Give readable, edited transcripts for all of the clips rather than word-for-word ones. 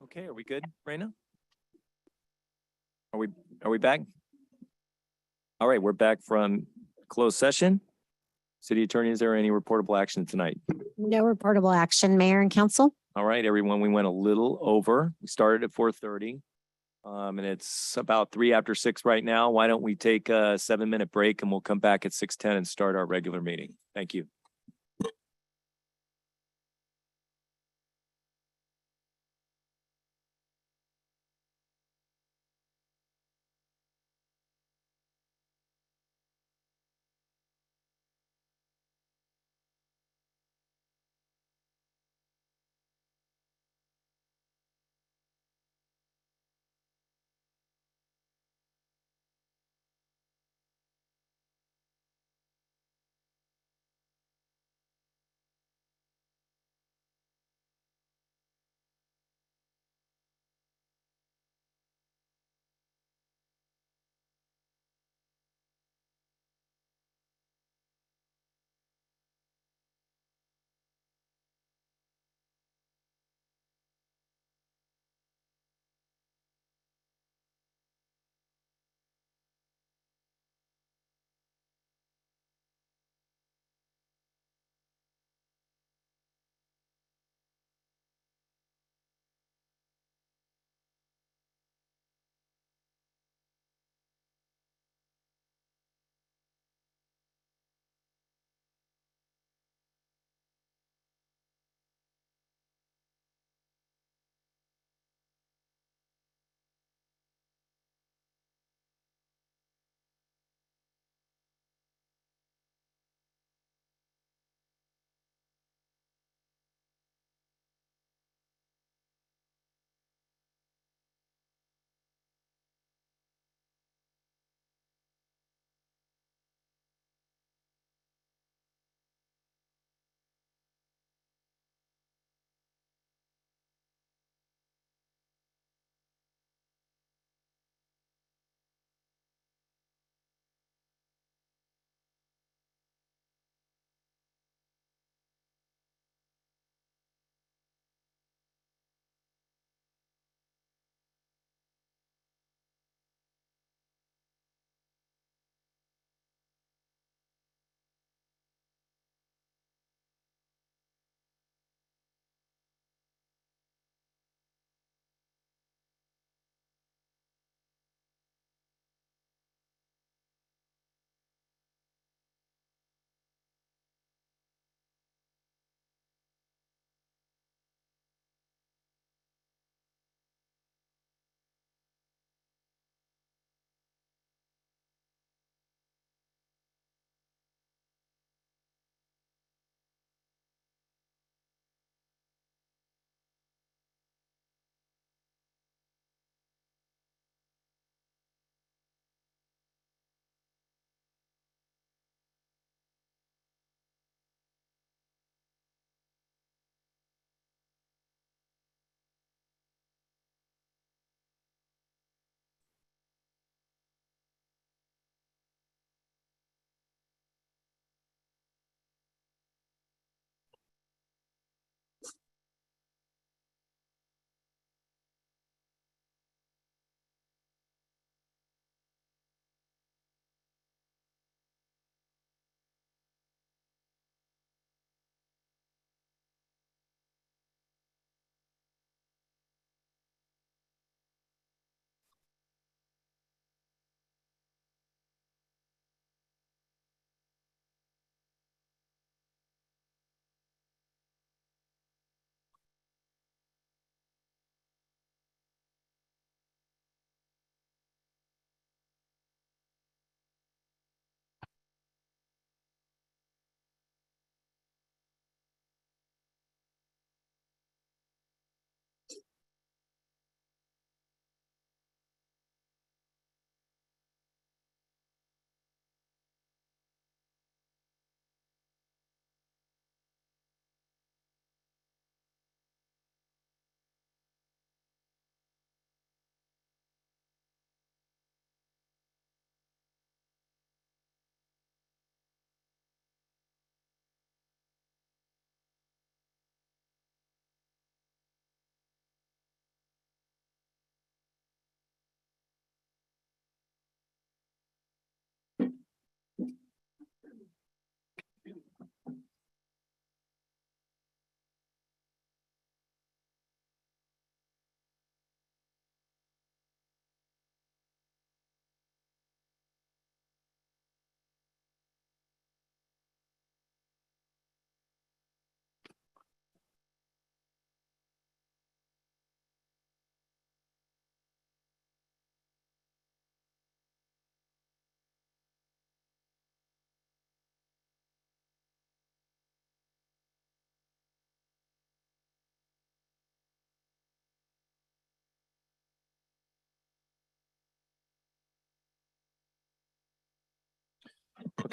Okay, are we good, Raina? Are we back? All right, we're back from closed session. City Attorney, is there any reportable action tonight? No reportable action, Mayor and Council. All right, everyone, we went a little over. We started at 4:30. And it's about 6:03 right now. Why don't we take a 7-minute break and we'll come back at 6:10 and start our regular meeting. Thank you.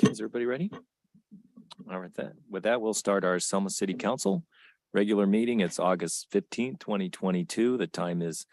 Okay, is everybody ready? All right, with that, we'll start our Selma City Council regular meeting. It's August 15th, 2022. The time is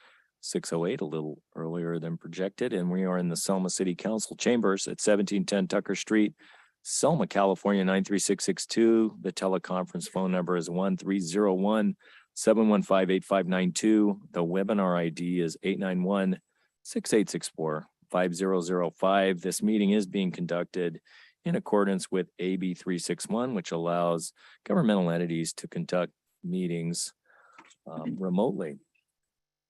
6:08, a little earlier than projected, and we are in the Selma City Council chambers at 1710 Tucker Street, Selma, California, 93662. The teleconference phone number is 1301-715-8592. The webinar ID is 891-6864-5005. This meeting is being conducted in accordance with AB 361, which allows governmental entities to conduct meetings remotely.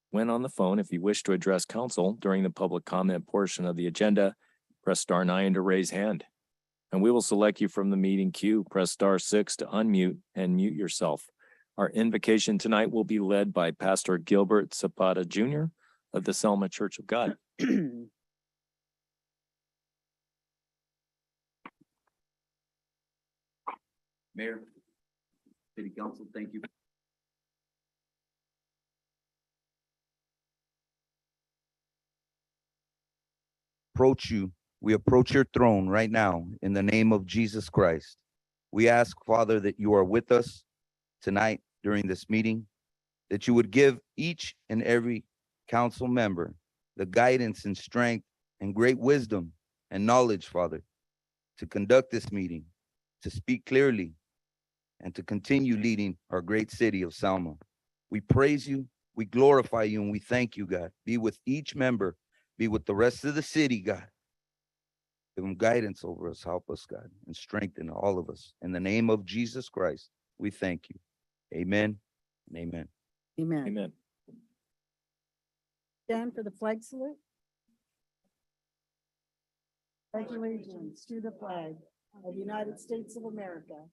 When on the phone, if you wish to address council during the public comment portion of the agenda, press *9 to raise hand, and we will select you from the meeting queue. Press *6 to unmute and mute yourself. Our invocation tonight will be led by Pastor Gilbert Zapata Jr. of the Selma Church of God. Mayor, City Council, thank you. We approach your throne right now in the name of Jesus Christ. We ask, Father, that you are with us tonight during this meeting, that you would give each and every council member the guidance and strength and great wisdom and knowledge, Father, to conduct this meeting, to speak clearly, and to continue leading our great city of Selma. We praise you, we glorify you, and we thank you, God. Be with each member, be with the rest of the city, God. Give them guidance over us, help us, God, and strengthen all of us. In the name of Jesus Christ, we thank you. Amen and amen. Amen. Amen. Stand for the flag salute. Pledge allegiance to the flag of the United States of America,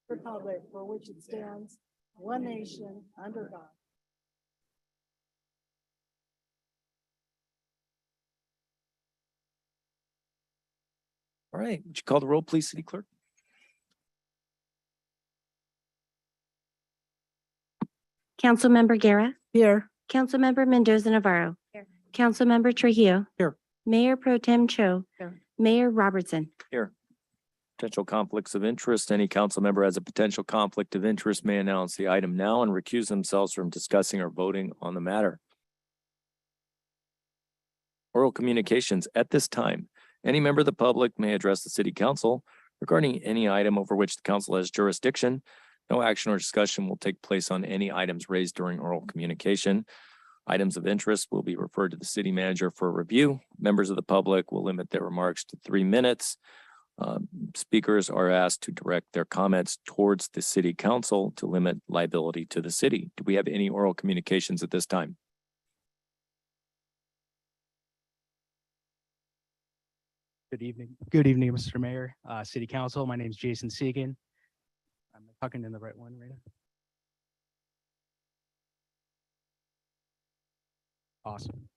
republic for which it stands, one nation, under God. All right, would you call the roll, please, City Clerk? Councilmember Guerra, Here. Councilmember Mendoza Navarro. Here. Councilmember Trujillo. Here. Mayor Pro Tem Cho. Here. Mayor Robertson. Here. Potential conflicts of interest. Any council member has a potential conflict of interest may announce the item now and recuse themselves from discussing or voting on the matter. Oral communications. At this time, any member of the public may address the city council regarding any item over which the council has jurisdiction. No action or discussion will take place on any items raised during oral communication. Items of interest will be referred to the city manager for review. Members of the public will limit their remarks to 3 minutes. Speakers are asked to direct their comments towards the city council to limit liability to the city. Do we have any oral communications at this time? Good evening. Good evening, Mr. Mayor, City Council. My name is Jason Segan. I'm talking in the right one, right? Awesome.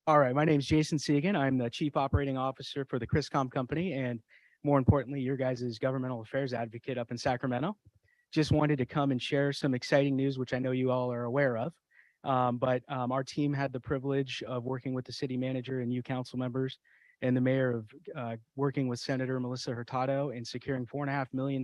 All right, my name is Jason Segan. I'm the Chief Operating Officer for the Chriscom Company, and more importantly, your guys' governmental affairs advocate up in Sacramento. Just wanted to come and share some exciting news, which I know you all are aware of. But our team had the privilege of working with the city manager and you council members and the mayor of working with Senator Melissa Hurtado and securing $4.5 million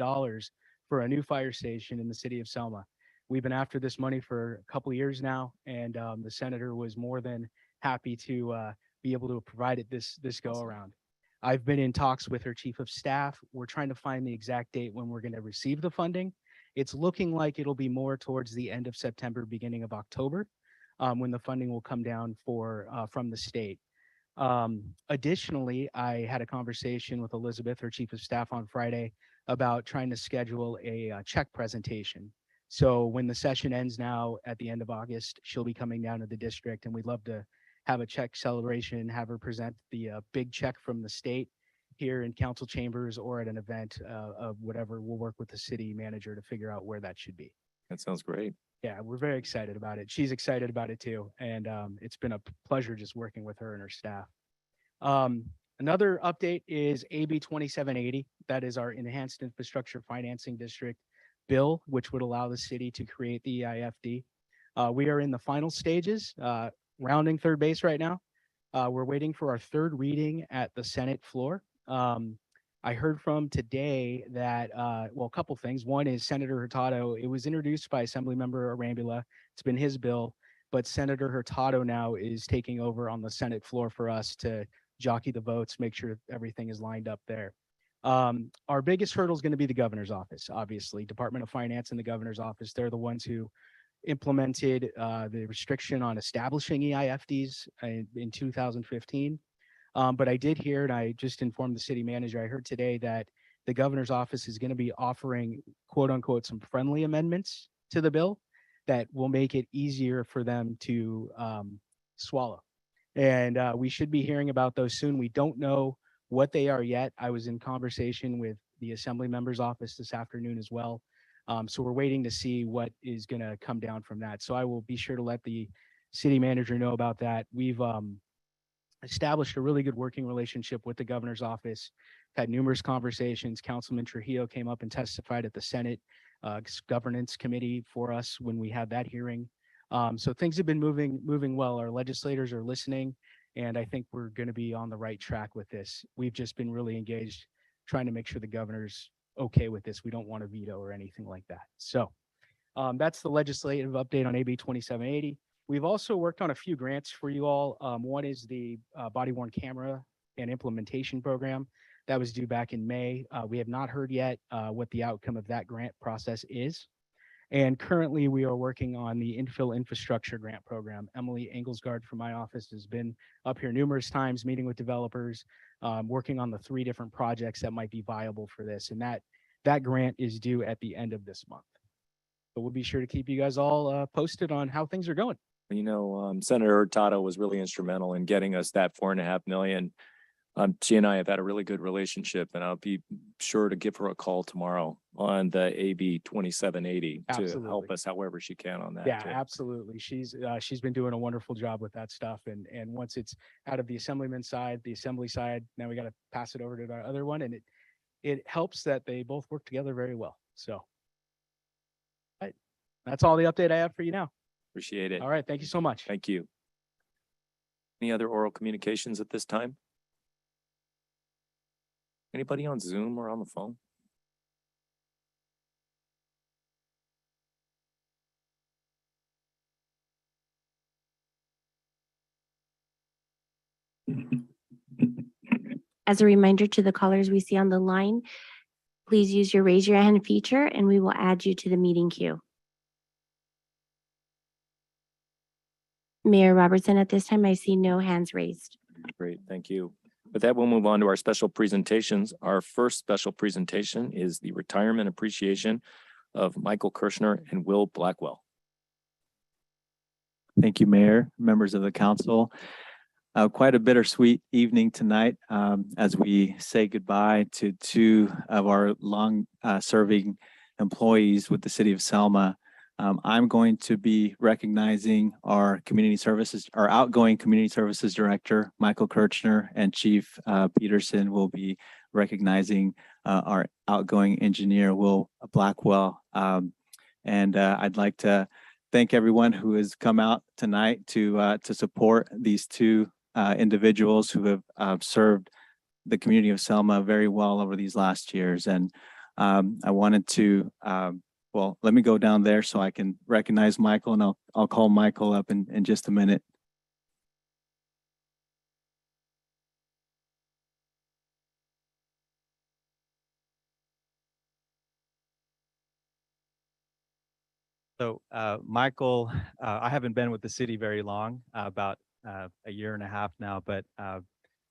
for a new fire station in the city of Selma. We've been after this money for a couple of years now, and the senator was more than happy to be able to provide it this go around. I've been in talks with her chief of staff. We're trying to find the exact date when we're going to receive the funding. It's looking like it'll be more towards the end of September, beginning of October, when the funding will come down from the state. Additionally, I had a conversation with Elizabeth, her chief of staff, on Friday about trying to schedule a check presentation. So when the session ends now at the end of August, she'll be coming down to the district, and we'd love to have a check celebration, have her present the big check from the state here in council chambers or at an event of whatever. We'll work with the city manager to figure out where that should be. That sounds great. Yeah, we're very excited about it. She's excited about it too. And it's been a pleasure just working with her and her staff. Another update is AB 2780. That is our Enhanced Infrastructure Financing District bill, which would allow the city to create the EIFD. We are in the final stages, rounding third base right now. We're waiting for our third reading at the Senate floor. I heard from today that, well, a couple things. One is Senator Hurtado. It was introduced by Assemblymember Arambula. It's been his bill, but Senator Hurtado now is taking over on the Senate floor for us to jockey the votes, make sure everything is lined up there. Our biggest hurdle is going to be the governor's office, obviously. Department of Finance and the governor's office, they're the ones who implemented the restriction on establishing EIFDs in 2015. But I did hear, and I just informed the city manager, I heard today that the governor's office is going to be offering, quote unquote, some friendly amendments to the bill that will make it easier for them to swallow. And we should be hearing about those soon. We don't know what they are yet. I was in conversation with the assembly member's office this afternoon as well. So we're waiting to see what is going to come down from that. So I will be sure to let the city manager know about that. We've established a really good working relationship with the governor's office, had numerous conversations. Councilman Trujillo came up and testified at the Senate governance committee for us when we had that hearing. So things have been moving well. Our legislators are listening, and I think we're going to be on the right track with this. We've just been really engaged trying to make sure the governor's okay with this. We don't want a veto or anything like that. So that's the legislative update on AB 2780. We've also worked on a few grants for you all. One is the body-worn camera and implementation program that was due back in May. We have not heard yet what the outcome of that grant process is. And currently we are working on the infill infrastructure grant program. Emily Engelsgard from my office has been up here numerous times, meeting with developers, working on the 3 different projects that might be viable for this. And that grant is due at the end of this month. So we'll be sure to keep you guys all posted on how things are going. You know, Senator Hurtado was really instrumental in getting us that $4.5 million. She and I have had a really good relationship, and I'll be sure to give her a call tomorrow on the AB 2780 to help us however she can on that. Yeah, too. absolutely. She's been doing a wonderful job with that stuff. And once it's out of the assemblyman side, the assembly side, now we got to pass it over to the other one. And it helps that they both work together very well. So right. That's all the update I have for you now. Appreciate it. All right. Thank you so much. Thank you. Any other oral communications at this time? Anybody on Zoom or on the phone? As a reminder to the callers we see on the line, please use your raise your hand feature and we will add you to the meeting queue. Mayor Robertson, at this time, I see no hands raised. Great, thank you. With that, we'll move on to our special presentations. Our first special presentation is the retirement appreciation of Michael Kirshner and Will Blackwell. Thank you, Mayor, members of the council. Quite a bittersweet evening tonight as we say goodbye to 2 of our long-serving employees with the City of Selma. I'm going to be recognizing our outgoing community services director, Michael Kirchner, and Chief Peterson will be recognizing our outgoing engineer, Will Blackwell. And I'd like to thank everyone who has come out tonight to support these 2 individuals who have served the community of Selma very well over these last years. And I wanted to well, let me go down there so I can recognize Michael, and I'll call Michael up in just a minute. So Michael, I haven't been with the city very long, about a year and a half now, but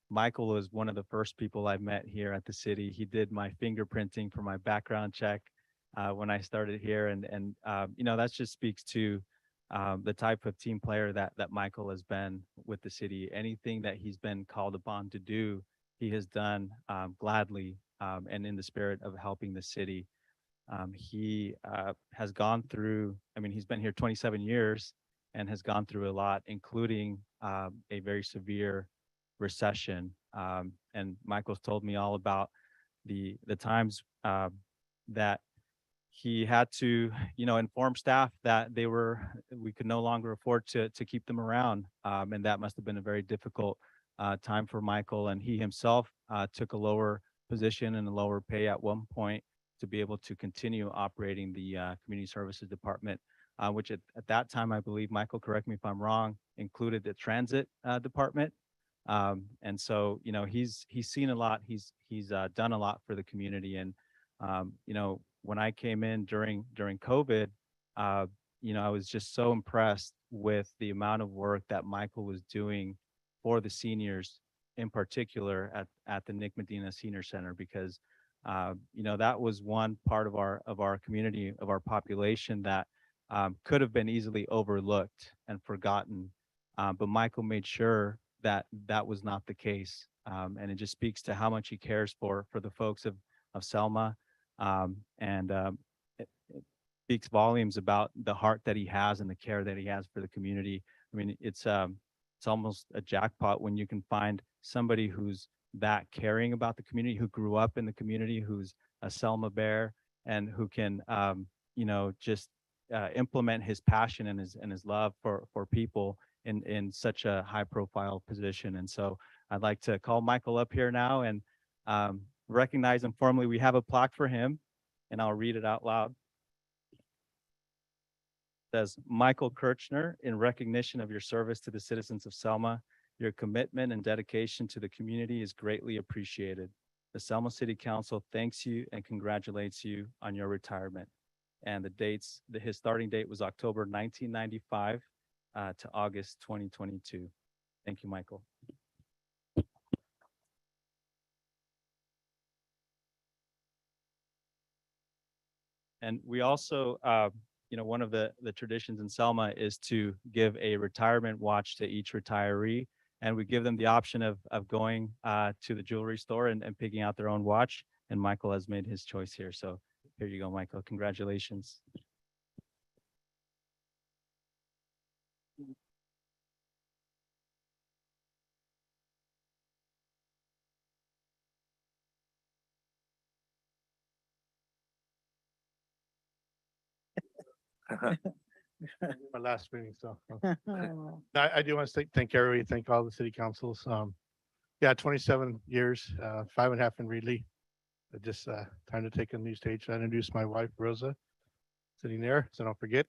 Michael was one of the first people I met here at the city. He did my fingerprinting for my background check when I started here. And you know, that just speaks to the type of team player that Michael has been with the city. Anything that he's been called upon to do, he has done gladly and in the spirit of helping the city. He has gone through, I mean, he's been here 27 years and has gone through a lot, including a very severe recession. And Michael's told me all about the times that he had to, you know, inform staff that we could no longer afford to keep them around. And that must have been a very difficult time for Michael, and he himself took a lower position and a lower pay at one point to be able to continue operating the community services department, which at that time, I believe, Michael, correct me if I'm wrong, included the transit department. And so, you know, he's seen a lot. He's done a lot for the community. And you know, when I came in during COVID, you know, I was just so impressed with the amount of work that Michael was doing for the seniors, in particular at the Nick Medina Senior Center, because you know, that was one part of our community, of our population that could have been easily overlooked and forgotten. But Michael made sure that that was not the case. And it just speaks to how much he cares for the folks of Selma. And it speaks volumes about the heart that he has and the care that he has for the community. I mean, it's almost a jackpot when you can find somebody who's that caring about the community, who grew up in the community, who's a Selma Bear, and who can, you know, just implement his passion and his love for people in such a high profile position. And so I'd like to call Michael up here now and recognize him formally. We have a plaque for him, and I'll read it out loud. It says, Michael Kirchner, in recognition of your service to the citizens of Selma, your commitment and dedication to the community is greatly appreciated. The Selma City Council thanks you and congratulates you on your retirement. And his starting date was October 1995 to August 2022. Thank you, Michael. And we also, you know, one of the traditions in Selma is to give a retirement watch to each retiree. And we give them the option of going to the jewelry store and picking out their own watch. And Michael has made his choice here. So here you go, Michael. Congratulations. My last meeting, so I do want to thank everybody, thank all the city councils. Yeah, 27 years, 5.5 in Reedley. Just time to take a new stage. I introduced my wife, Rosa, sitting there, so don't forget.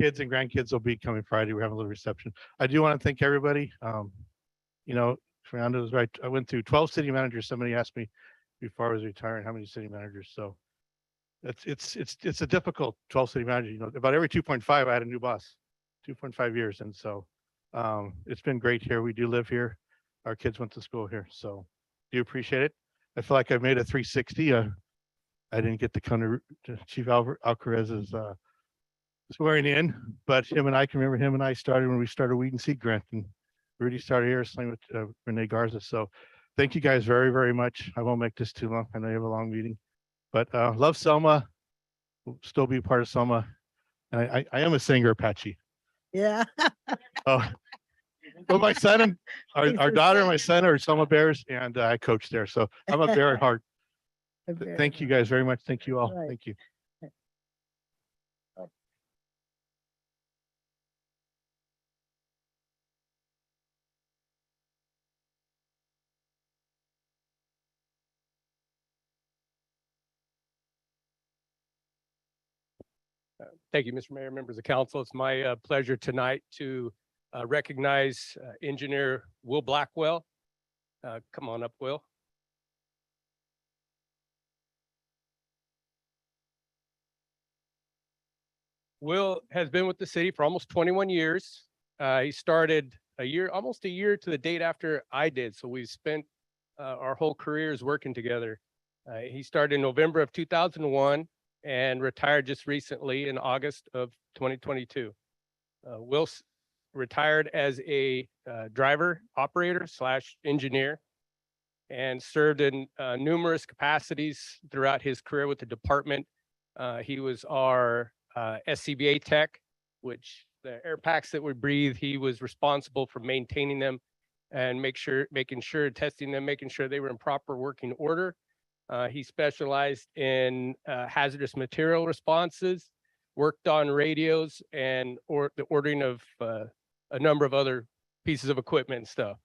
Kids and grandkids will be coming Friday. We're having a little reception. I do want to thank everybody. You know, Fernando was right. I went through 12 city managers. Somebody asked me before I was retiring, how many city managers? So it's a difficult 12 city manager. You know, about every 2.5, I had a new boss, 2.5 years. And so it's been great here. We do live here. Our kids went to school here. So do appreciate it. I feel like I've made a 360. I didn't get to come to Chief Alcarez's swearing in, but him and I started when we started Weed and Seed Grant, and Rudy started here, same with Renee Garza. So thank you guys very, very much. I won't make this too long. I know you have a long meeting, but love Selma. We'll still be part of Selma. And I am a singer, Apache. Yeah. Oh, well, my son and our daughter and my son are Selma Bears, and I coach there. So I'm a Bear at heart. Thank you guys very much. Thank you all. Right. Thank you. Thank you, Mr. Mayor, members of council. It's my pleasure tonight to recognize engineer Will Blackwell. Come on up, Will. Will has been with the city for almost 21 years. He started almost a year to the date after I did. So we've spent our whole careers working together. He started in November of 2001 and retired just recently in August of 2022. Will retired as a driver, operator / engineer, and served in numerous capacities throughout his career with the department. He was our SCBA tech, which the air packs that we breathe, he was responsible for maintaining them and making sure, testing them, making sure they were in proper working order. He specialized in hazardous material responses, worked on radios and the ordering of a number of other pieces of equipment and stuff.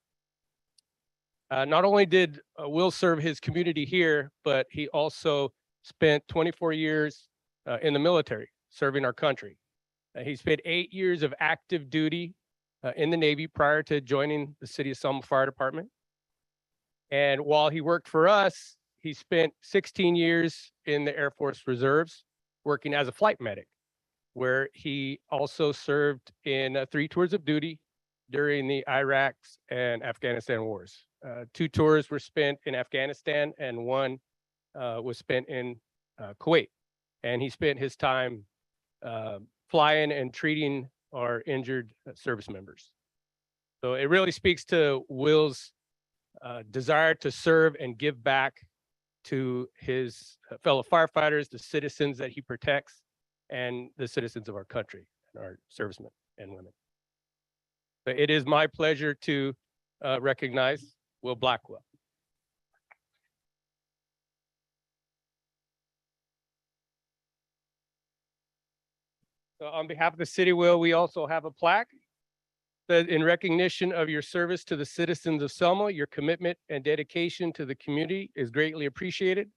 Not only did Will serve his community here, but he also spent 24 years in the military serving our country. He spent 8 years of active duty in the Navy prior to joining the City of Selma Fire Department. And while he worked for us, he spent 16 years in the Air Force Reserves working as a flight medic, where he also served in 3 tours of duty during the Iraq and Afghanistan wars. 2 tours were spent in Afghanistan and 1 was spent in Kuwait. And he spent his time flying and treating our injured service members. So it really speaks to Will's desire to serve and give back to his fellow firefighters, the citizens that he protects, and the citizens of our country, and our servicemen and women. But it is my pleasure to recognize Will Blackwell. So on behalf of the city, Will, we also have a plaque that in recognition of your service to the citizens of Selma, your commitment and dedication to the community is greatly appreciated.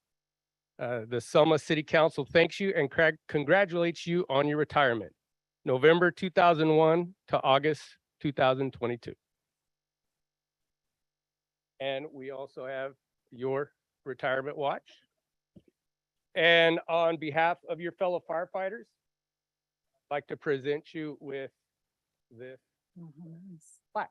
The Selma City Council thanks you and congratulates you on your retirement, November 2001 to August 2022. And we also have your retirement watch. And on behalf of your fellow firefighters, I'd like to present you with this plaque.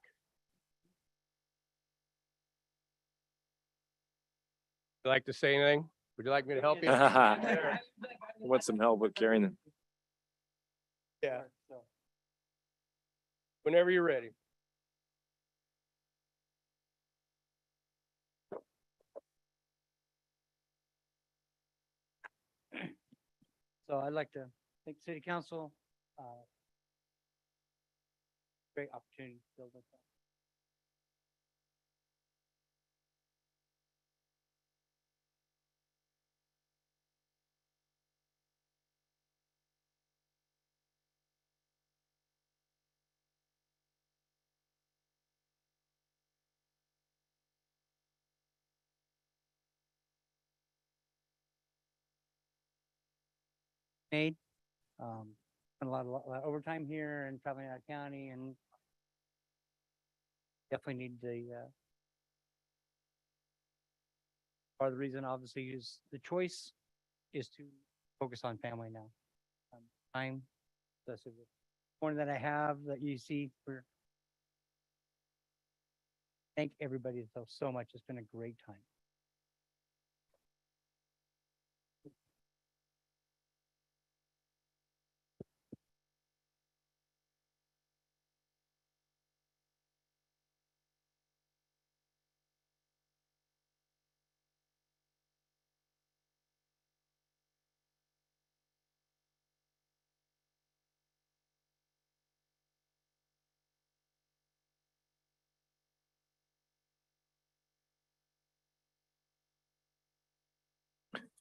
Would you like to say anything? Would you like me to help you? Want some help with carrying them? Yeah. Whenever you're ready. So I'd like to thank the city council. Great opportunity to build this up. Made. Spent a lot of overtime here and traveling out of county, and definitely need the part of the reason obviously is the choice is to focus on family now. Time, that's the one that I have that you see for. Thank everybody so much. It's been a great time.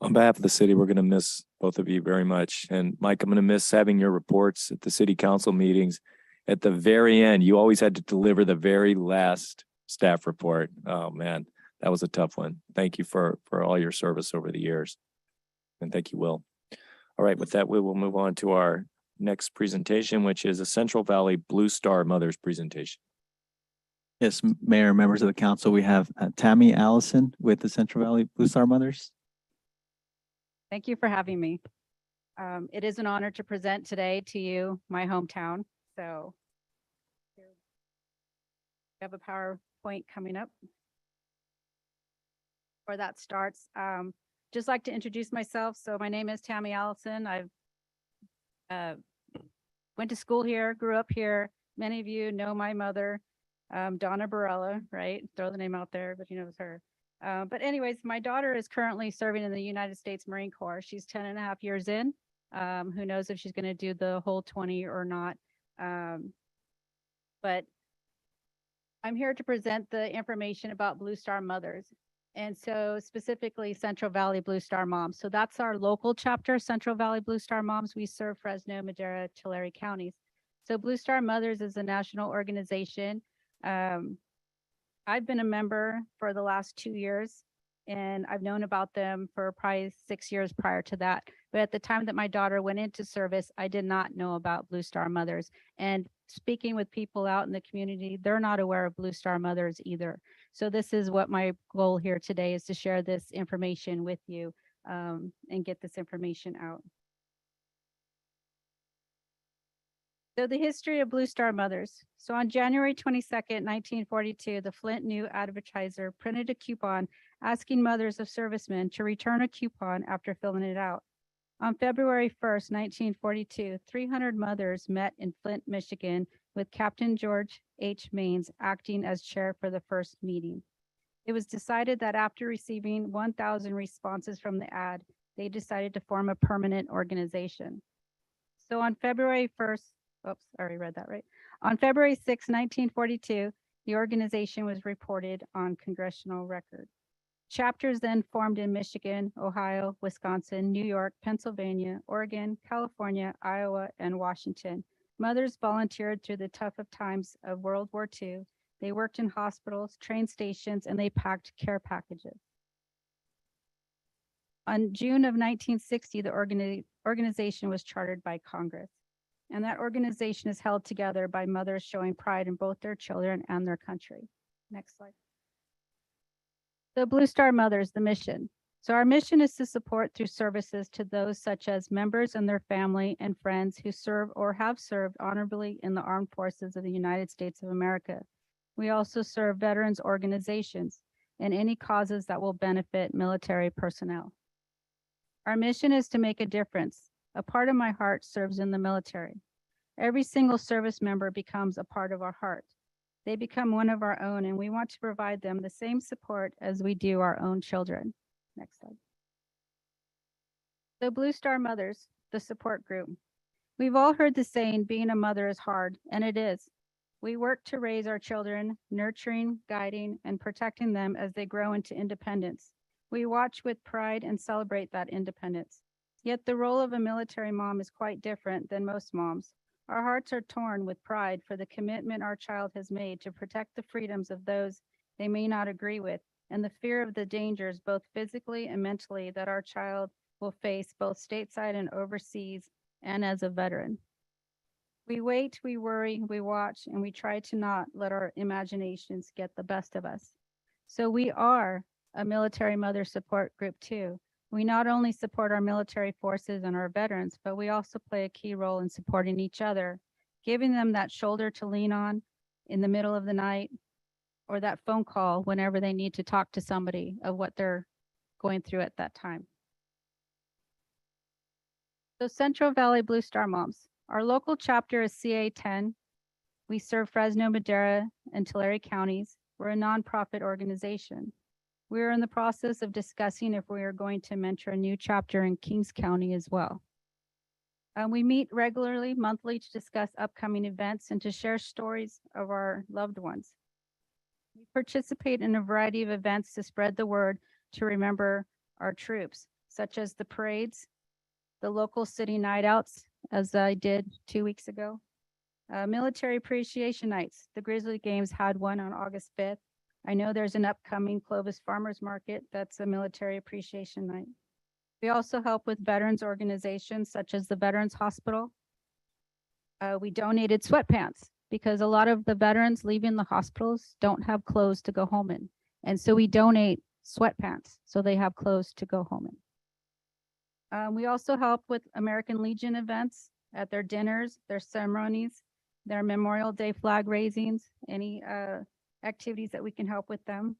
On behalf of the city, we're going to miss both of you very much. And Mike, I'm going to miss having your reports at the city council meetings. At the very end, you always had to deliver the very last staff report. Oh, man, that was a tough one. Thank you for all your service over the years. And thank you, Will. All right, with that, we will move on to our next presentation, which is a Central Valley Blue Star Mothers presentation. Yes, Mayor, members of the council, we have Tammy Allison with the Central Valley Blue Star Mothers. Thank you for having me. It is an honor to present today to you, my hometown. So we have a PowerPoint coming up. Before that starts, just like to introduce myself. So my name is Tammy Allison. I've went to school here, grew up here. Many of you know my mother, Donna Barella, right? Throw the name out there, but you know it's her. But anyways, my daughter is currently serving in the United States Marine Corps. She's 10 and a half years in. Who knows if she's going to do the whole 20 or not. But I'm here to present the information about Blue Star Mothers. And so specifically Central Valley Blue Star Moms. So that's our local chapter, Central Valley Blue Star Moms. We serve Fresno, Madera, Tulare counties. So Blue Star Mothers is a national organization. I've been a member for the last 2 years, and I've known about them for probably 6 years prior to that. But at the time that my daughter went into service, I did not know about Blue Star Mothers. And speaking with people out in the community, they're not aware of Blue Star Mothers either. So this is what my goal here today is, to share this information with you and get this information out. So the history of Blue Star Mothers. So on January 22nd, 1942, the Flint New Advertiser printed a coupon asking mothers of servicemen to return a coupon after filling it out. On February 1st, 1942, 300 mothers met in Flint, Michigan, with Captain George H. Maines acting as chair for the first meeting. It was decided that after receiving 1,000 responses from the ad, they decided to form a permanent organization. So on February 1st, oops, I already read that right. On February 6, 1942, the organization was reported on congressional record. Chapters then formed in Michigan, Ohio, Wisconsin, New York, Pennsylvania, Oregon, California, Iowa, and Washington. Mothers volunteered through the tough of times of World War II. They worked in hospitals, train stations, and they packed care packages. On June of 1960, the organization was chartered by Congress. And that organization is held together by mothers showing pride in both their children and their country. Next slide. The Blue Star Mothers, the mission. So our mission is to support through services to those such as members and their family and friends who serve or have served honorably in the armed forces of the United States of America. We also serve veterans organizations and any causes that will benefit military personnel. Our mission is to make a difference. A part of my heart serves in the military. Every single service member becomes a part of our heart. They become one of our own, and we want to provide them the same support as we do our own children. Next slide. The Blue Star Mothers, the support group. We've all heard the saying, being a mother is hard, and it is. We work to raise our children, nurturing, guiding, and protecting them as they grow into independence. We watch with pride and celebrate that independence. Yet the role of a military mom is quite different than most moms. Our hearts are torn with pride for the commitment our child has made to protect the freedoms of those they may not agree with, and the fear of the dangers, both physically and mentally, that our child will face both stateside and overseas, and as a veteran. We wait, we worry, we watch, and we try to not let our imaginations get the best of us. So we are a military mother support group too. We not only support our military forces and our veterans, but we also play a key role in supporting each other, giving them that shoulder to lean on in the middle of the night, or that phone call whenever they need to talk to somebody of what they're going through at that time. So Central Valley Blue Star Moms. Our local chapter is CA10. We serve Fresno, Madera, and Tulare counties. We're a nonprofit organization. We are in the process of discussing if we are going to mentor a new chapter in Kings County as well. We meet regularly, monthly, to discuss upcoming events and to share stories of our loved ones. We participate in a variety of events to spread the word to remember our troops, such as the parades, the local city night outs, as I did 2 weeks ago, military appreciation nights. The Grizzly Games had one on August 5th. I know there's an upcoming Clovis Farmers Market that's a military appreciation night. We also help with veterans organizations such as the Veterans Hospital. We donated sweatpants because a lot of the veterans leaving the hospitals don't have clothes to go home in. And so we donate sweatpants so they have clothes to go home in. We also help with American Legion events at their dinners, their ceremonies, their Memorial Day flag raisings, any activities that we can help with them.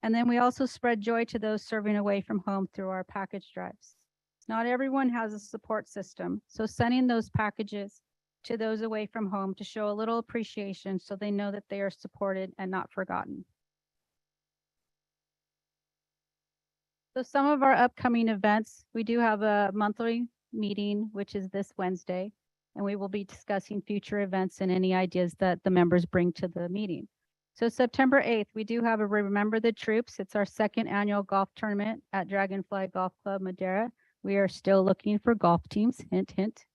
And then we also spread joy to those serving away from home through our package drives. Not everyone has a support system, so sending those packages to those away from home to show a little appreciation so they know that they are supported and not forgotten. So some of our upcoming events, we do have a monthly meeting, which is this Wednesday, and we will be discussing future events and any ideas that the members bring to the meeting. So September 8th, we do have a Remember the Troops. It's our second annual golf tournament at Dragonfly Golf Club Madera. We are still looking for golf teams, hint, hint.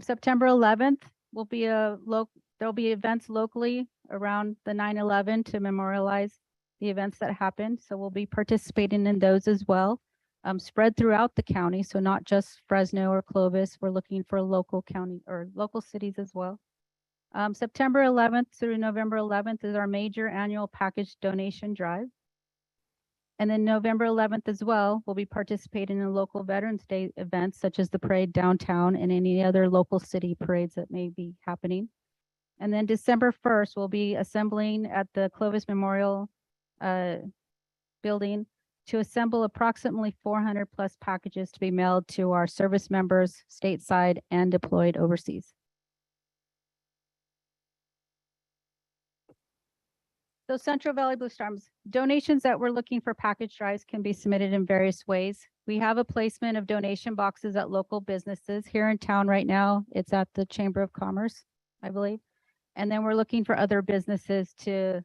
September 11th will be there'll be events locally around the 9/11 to memorialize the events that happened. So we'll be participating in those as well, spread throughout the county. So not just Fresno or Clovis. We're looking for local county or local cities as well. September 11th through November 11th is our major annual package donation drive. And then November 11th as well, we'll be participating in local Veterans Day events such as the parade downtown and any other local city parades that may be happening. And then December 1st, we'll be assembling at the Clovis Memorial building to assemble approximately 400 plus packages to be mailed to our service members stateside and deployed overseas. So Central Valley Blue Stars donations that we're looking for package drives can be submitted in various ways. We have a placement of donation boxes at local businesses here in town right now. It's at the Chamber of Commerce, I believe. And then we're looking for other businesses to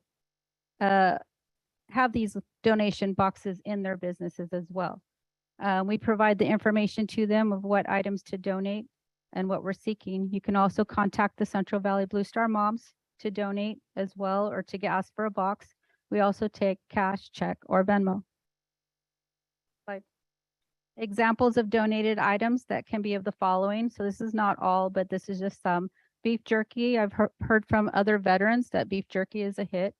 have these donation boxes in their businesses as well. We provide the information to them of what items to donate and what we're seeking. You can also contact the Central Valley Blue Star moms to donate as well, or to get asked for a box. We also take cash, check, or Venmo. Examples of donated items that can be of the following. So this is not all, but this is just some. Beef jerky. I've heard from other veterans that beef jerky is a hit.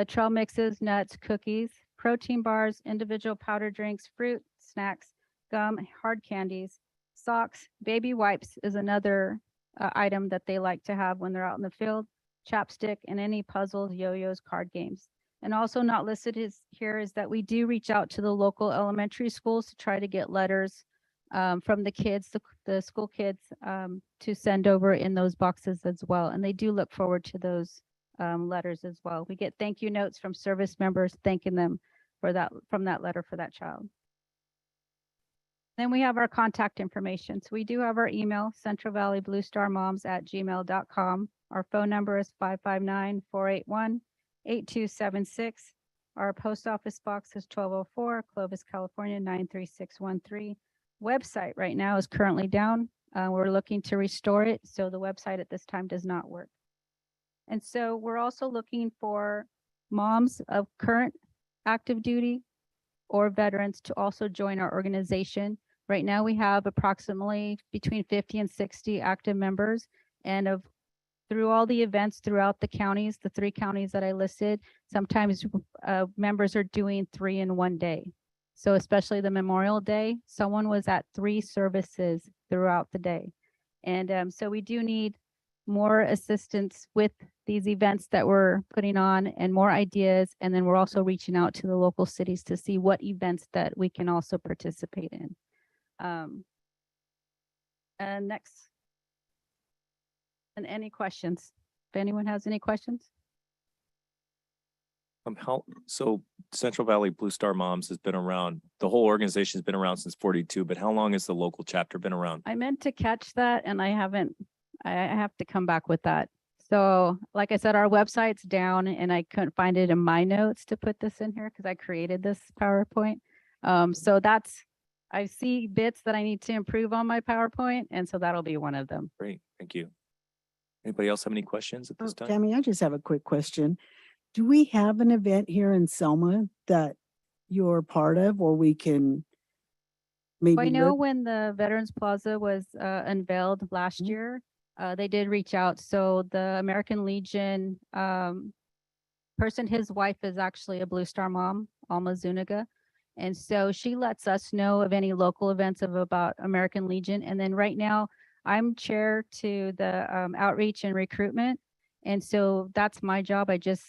Trail mixes, nuts, cookies, protein bars, individual powder drinks, fruit, snacks, gum, hard candies, socks, baby wipes is another item that they like to have when they're out in the field. Chapstick, and any puzzles, yo-yos, card games. And also not listed here is that we do reach out to the local elementary schools to try to get letters from the kids, the school kids, to send over in those boxes as well. And they do look forward to those letters as well. We get thank you notes from service members thanking them for that, from that letter for that child. Then we have our contact information. So we do have our email, centralvalleybluestarmoms@gmail.com. Our phone number is 559-481-8276. Our post office box is 1204, Clovis, California, 93613. Website right now is currently down. We're looking to restore it. So the website at this time does not work. And so we're also looking for moms of current active duty or veterans to also join our organization. Right now we have approximately between 50 and 60 active members, and through all the events throughout the counties, the 3 counties that I listed, sometimes members are doing 3 in one day. So especially the Memorial Day, someone was at 3 services throughout the day. And so we do need more assistance with these events that we're putting on and more ideas. And then we're also reaching out to the local cities to see what events that we can also participate in. And next. And any questions? If anyone has any questions? So Central Valley Blue Star Moms has been around, the whole organization has been around since 42, but how long has the local chapter been around? I meant to catch that and I haven't, I have to come back with that. So like I said, our website's down and I couldn't find it in my notes to put this in here because I created this PowerPoint. So that's, I see bits that I need to improve on my PowerPoint, and so that'll be one of them. Great, thank you. Anybody else have any questions at this time? Tammy, I just have a quick question. Do we have an event here in Selma that you're part of, or we can maybe? I know look- when the Veterans Plaza was unveiled last year, they did reach out. So the American Legion person, his wife is actually a Blue Star mom, Alma Zuniga. And so she lets us know of any local events about American Legion. And then right now, I'm chair to the outreach and recruitment. And so that's my job. I just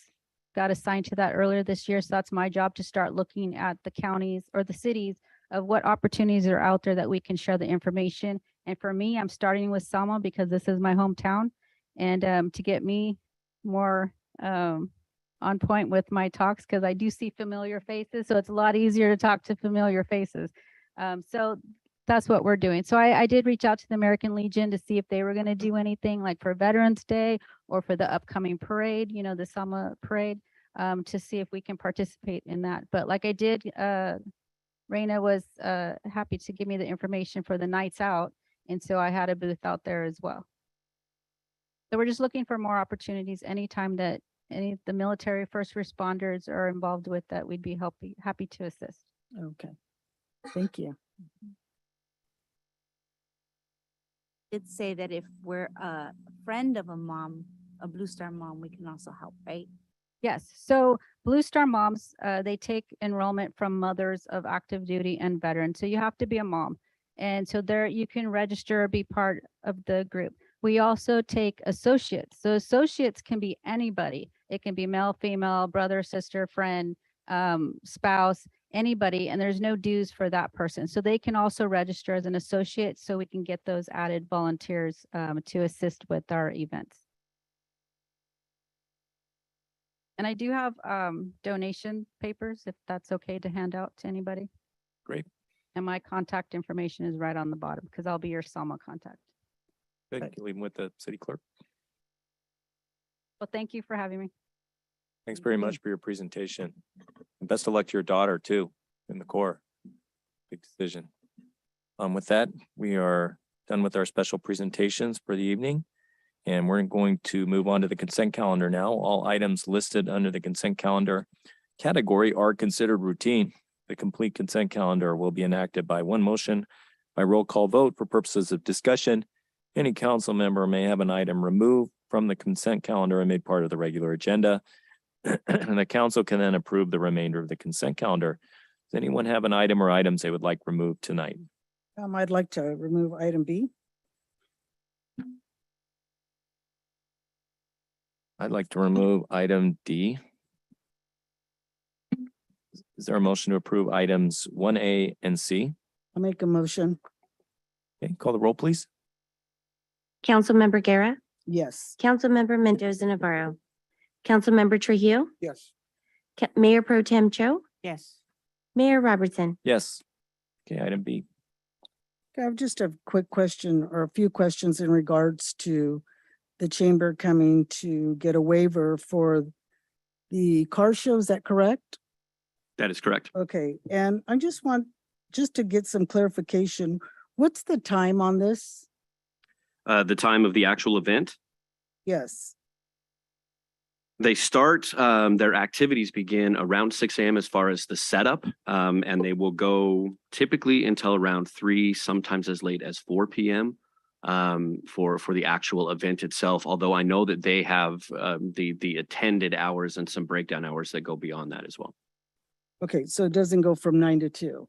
got assigned to that earlier this year. So that's my job to start looking at the counties or the cities of what opportunities are out there that we can share the information. And for me, I'm starting with Selma because this is my hometown. And to get me more on point with my talks, because I do see familiar faces. So it's a lot easier to talk to familiar faces. So that's what we're doing. So I did reach out to the American Legion to see if they were going to do anything like for Veterans Day or for the upcoming parade, you know, the Selma parade, to see if we can participate in that. But like I did, Raina was happy to give me the information for the nights out. And so I had a booth out there as well. So we're just looking for more opportunities anytime that any of the military first responders are involved with that, we'd be happy to assist. Okay. Thank you. Did say that if we're a friend of a mom, a Blue Star mom, we can also help, right? Yes, so Blue Star Moms, they take enrollment from mothers of active duty and veterans. So you have to be a mom. And so there you can register or be part of the group. We also take associates. So associates can be anybody. It can be male, female, brother, sister, friend, spouse, anybody, and there's no dues for that person. So they can also register as an associate so we can get those added volunteers to assist with our events. And I do have donation papers, if that's okay to hand out to anybody. Great. And my contact information is right on the bottom because I'll be your Selma contact. Good. You can leave them with the city clerk. Well, thank you for having me. Thanks very much for your presentation. And best of luck to your daughter too, in the Corps. Big decision. With that, we are done with our special presentations for the evening. And we're going to move on to the consent calendar now. All items listed under the consent calendar category are considered routine. The complete consent calendar will be enacted by one motion by roll call vote for purposes of discussion. Any council member may have an item removed from the consent calendar and made part of the regular agenda. And the council can then approve the remainder of the consent calendar. Does anyone have an item or items they would like removed tonight? I'd like to remove item B. I'd like to remove item D. Is there a motion to approve items 1A and C? I'll make a motion. Okay, call the roll, please. Councilmember Guerra, Yes. Councilmember Mendoza Navarro, Councilmember Trujillo, Yes. Mayor Pro Tem Cho, Yes. Mayor Robertson. Yes. Okay, item B. I have just a quick question or a few questions in regards to the chamber coming to get a waiver for the car show. Is that correct? That is correct. Okay, and I just want to get some clarification. What's the time on this? The time of the actual event, Yes. they start, their activities begin around 6 a.m. as far as the setup, and they will go typically until around 3, sometimes as late as 4 p.m. For the actual event itself. Although I know that they have the attended hours and some breakdown hours that go beyond that as well. Okay, so it doesn't go from 9 to 2.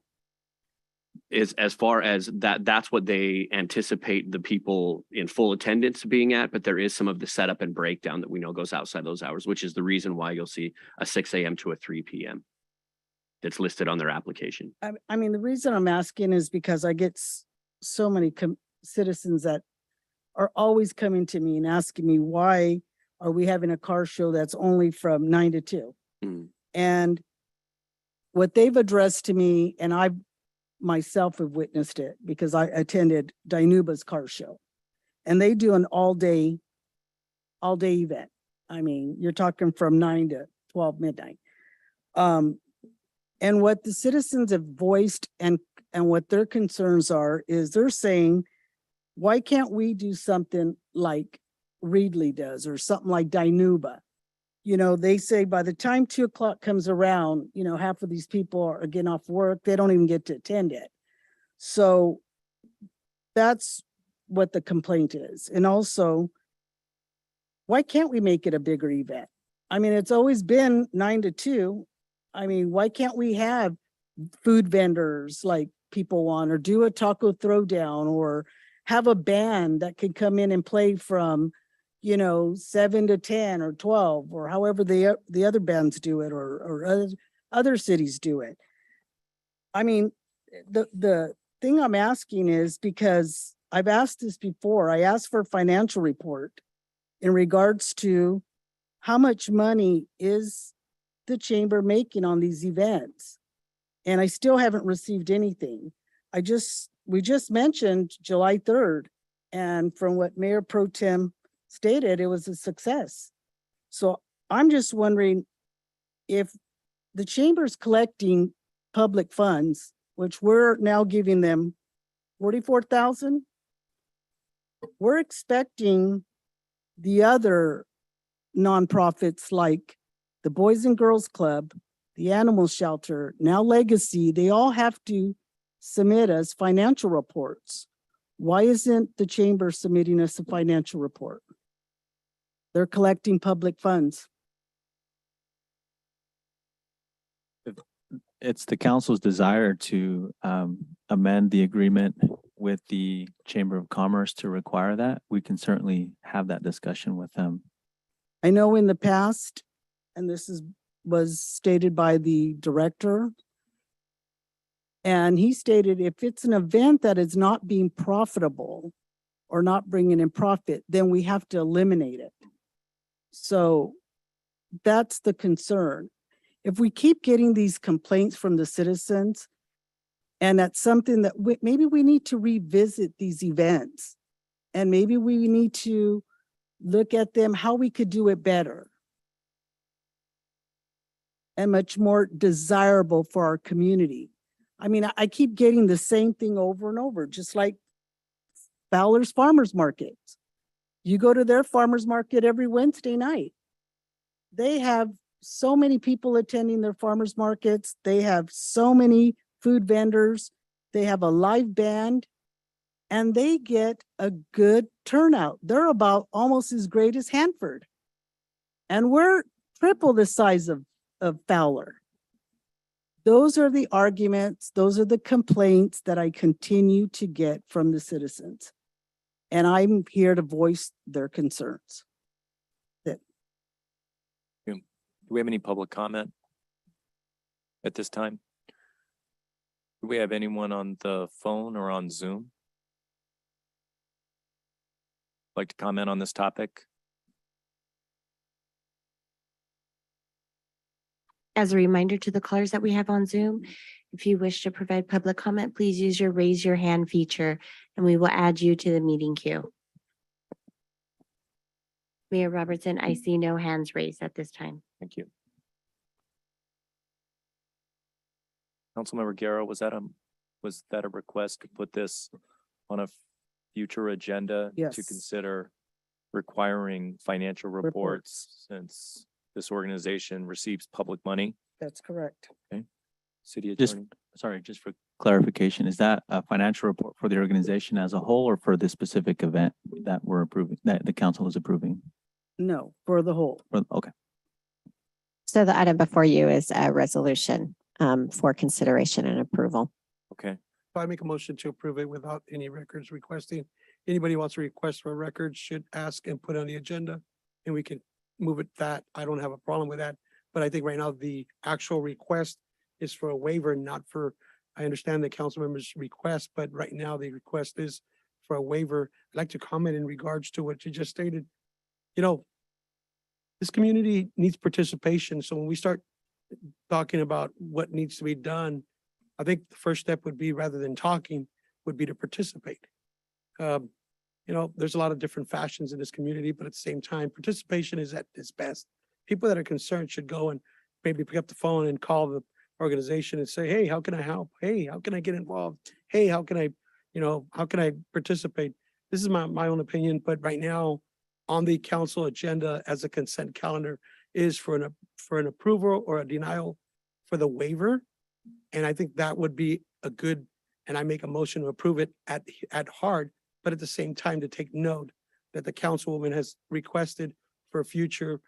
Is as far as that's what they anticipate the people in full attendance being at, but there is some of the setup and breakdown that we know goes outside those hours, which is the reason why you'll see a 6 a.m. to a 3 p.m. that's listed on their application. I mean, the reason I'm asking is because I get so many citizens that are always coming to me and asking me, why are we having a car show that's only from 9 to 2? Mm. And what they've addressed to me, and I myself have witnessed it because I attended Dinuba's car show, and they do an all day event. I mean, you're talking from 9 to 12 midnight. And what the citizens have voiced and what their concerns are is they're saying, why can't we do something like Reedley does or something like Dinuba? You know, they say by the time 2 o'clock comes around, you know, half of these people are getting off work. They don't even get to attend it. So that's what the complaint is. And also, why can't we make it a bigger event? I mean, it's always been 9 to 2. I mean, why can't we have food vendors like people want, or do a taco throwdown, or have a band that could come in and play from, 7 to 10 or 12, or however the other bands do it, or other cities do it. I mean, the thing I'm asking is because I've asked this before. I asked for a financial report in regards to how much money is the chamber making on these events, and I still haven't received anything. We just mentioned July 3rd, and from what Mayor Pro Tem stated, it was a success. So I'm just wondering if the chamber's collecting public funds, which we're now giving them 44,000 we're expecting the other nonprofits like the Boys and Girls Club, the Animal Shelter, now Legacy, they all have to submit us financial reports. Why isn't the chamber submitting us a financial report? They're collecting public funds. It's the council's desire to amend the agreement with the Chamber of Commerce to require that. We can certainly have that discussion with them. I know in the past, and was stated by the director, and he stated if it's an event that is not being profitable or not bringing in profit, then we have to eliminate it. So that's the concern. If we keep getting these complaints from the citizens, and that's something that maybe we need to revisit these events, and maybe we need to look at them, how we could do it better and much more desirable for our community. I mean, I keep getting the same thing over and over, just like Fowler's Farmers Market. You go to their farmers market every Wednesday night. They have so many people attending their farmers markets. They have so many food vendors. They have a live band, and they get a good turnout. They're about almost as great as Hanford. And we're triple the size of Fowler. Those are the arguments, those are the complaints that I continue to get from the citizens. And I'm here to voice their concerns. Do we have any public comment at this time? Do we have anyone on the phone or on Zoom? Like to comment on this topic? As a reminder to the callers that we have on Zoom, if you wish to provide public comment, please use your raise your hand feature and we will add you to the meeting queue. Mayor Robertson, I see no hands raised at this time. Thank you. Councilmember Guerra, was that a request to put this on a future agenda? Yes. To consider requiring financial reports since this organization receives public money? That's correct. City Just- attorney? Sorry, just for clarification, is that a financial report for the organization as a whole or for the specific event that we're approving, that the council is approving? No, for the whole. Okay. So the item before you is a resolution for consideration and approval. Okay, I make a motion to approve it without any records requesting. Anybody wants to request for a record should ask and put on the agenda, and we can move it that. I don't have a problem with that. But I think right now the actual request is for a waiver, not for, I understand the council members' request, but right now the request is for a waiver. I'd like to comment in regards to what you just stated. You know, this community needs participation. So when we start talking about what needs to be done, I think the first step would be, rather than talking, would be to participate. You know, there's a lot of different fashions in this community, but at the same time, participation is at its best. People that are concerned should go and maybe pick up the phone and call the organization and say, hey, how can I help? Hey, how can I get involved? Hey, how can I participate? This is my own opinion, but right now on the council agenda as a consent calendar is for an approval or a denial for the waiver. And I think that would be a good, and I make a motion to approve it at heart, but at the same time to take note that the councilwoman has requested for a future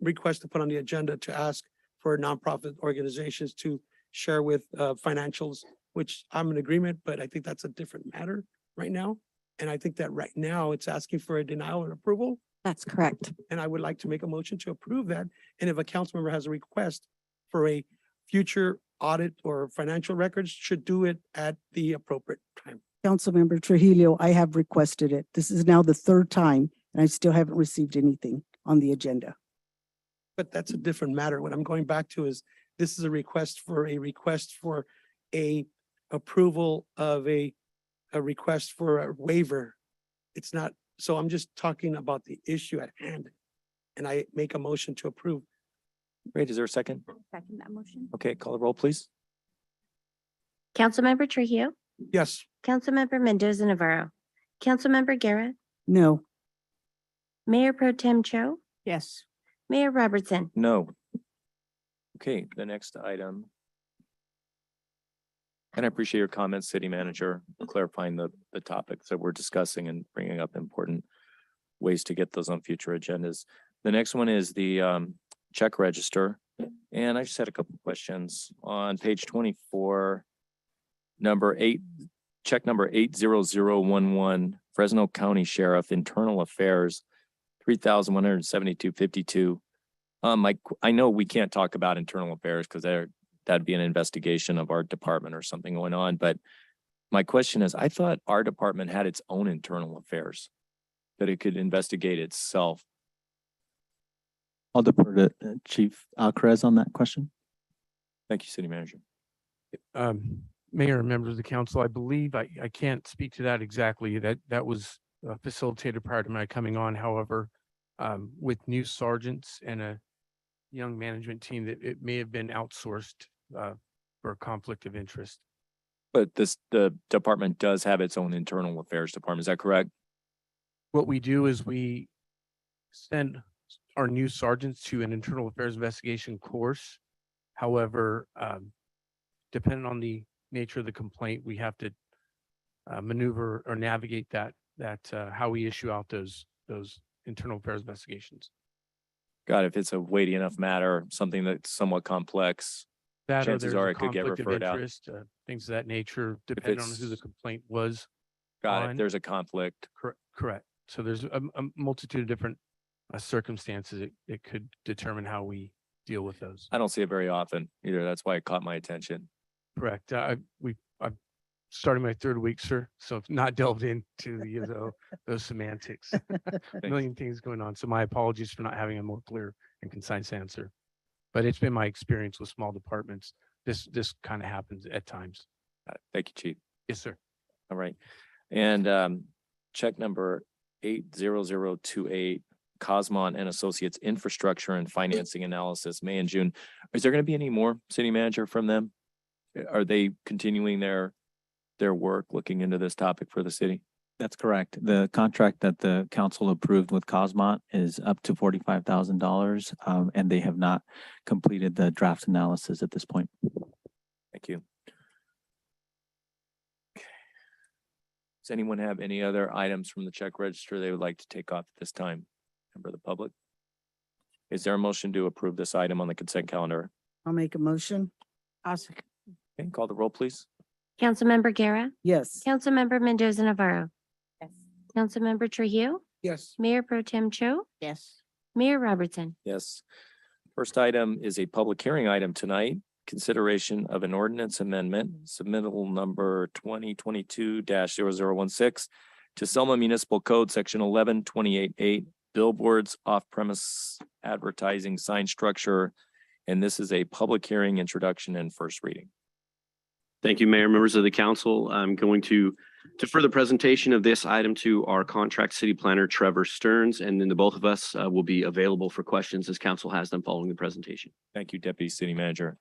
request to put on the agenda to ask for nonprofit organizations to share with financials, which I'm in agreement, but I think that's a different matter right now. And I think that right now it's asking for a denial and approval. That's correct. And I would like to make a motion to approve that. And if a council member has a request for a future audit or financial records, should do it at the appropriate time. Councilmember Trujillo, I have requested it. This is now the third time, and I still haven't received anything on the agenda. But that's a different matter. What I'm going back to is this is a request for a approval of a request for a waiver. It's not, so I'm just talking about the issue at hand. And I make a motion to approve. great. Is there a second? Second that motion. Okay, call the roll, please. Councilmember Trujillo, Yes. Councilmember Mendoza Navarro, Councilmember Guerra, No. Mayor Pro Tem Cho, Yes. Mayor Robertson. No. Okay, the next item. And I appreciate your comments, City Manager, clarifying the topics that we're discussing and bringing up important ways to get those on future agendas. The next one is the check register. And I just had a couple questions on page 24, number 8, check number 80011, Fresno County Sheriff, Internal Affairs, 3,172.52. I know we can't talk about internal affairs because that'd be an investigation of our department or something going on. But my question is, I thought our department had its own internal affairs, that it could investigate itself. I'll defer to Chief Alcaraz on that question. Thank you, City Manager. Mayor and members of the council, I believe I can't speak to that exactly. That was facilitated prior to my coming on. However, with new sergeants and a young management team, that it may have been outsourced for a conflict of interest. But the department does have its own internal affairs department. Is that correct? What we do is we send our new sergeants to an internal affairs investigation course. However, depending on the nature of the complaint, we have to maneuver or navigate that how we issue out those internal affairs investigations. God, if it's a weighty enough matter, something that's somewhat complex, That or chances there's are a it could get conflict of referred out. interest, things of that nature, depending on who the it's- complaint was. Got it. on. There's a conflict. Correct. So there's a multitude of different circumstances it could determine how we deal with those. I don't see it very often either. That's why it caught my attention. Correct. I've started my third week, sir, so I've not delved into those semantics. A million things going on. So my apologies for not having a more clear and concise answer. But it's been my experience with small departments. This kind of happens at times. Thank you, Chief. Yes, sir. All right. And check number 80028, Cosmon and Associates Infrastructure and Financing Analysis, May and June. Is there going to be any more, City Manager, from them? Are they continuing their work looking into this topic for the city? That's correct. The contract that the council approved with Cosmont is up to $45,000, and they have not completed the draft analysis at this point. Thank you. Does anyone have any other items from the check register they would like to take off at this time? Member of the public? Is there a motion to approve this item on the consent calendar? I'll make a motion. Okay, call the roll, please. Councilmember Guerra, Yes. Councilmember Mendoza Navarro, Yes. Councilmember Trujillo, Yes. Mayor Pro Tem Cho, Yes. Mayor Robertson. Yes. First item is a public hearing item tonight. Consideration of an ordinance amendment, submittal number 2022-0016 to Selma Municipal Code, Section 1128.8, Billboards, off-premise advertising sign structure. And this is a public hearing, introduction, and first reading. Thank you, Mayor, members of the council. I'm going to defer the presentation of this item to our contract city planner, Trevor Stearns, and then the both of us will be available for questions as council has them following the presentation. Thank you, Deputy City Manager.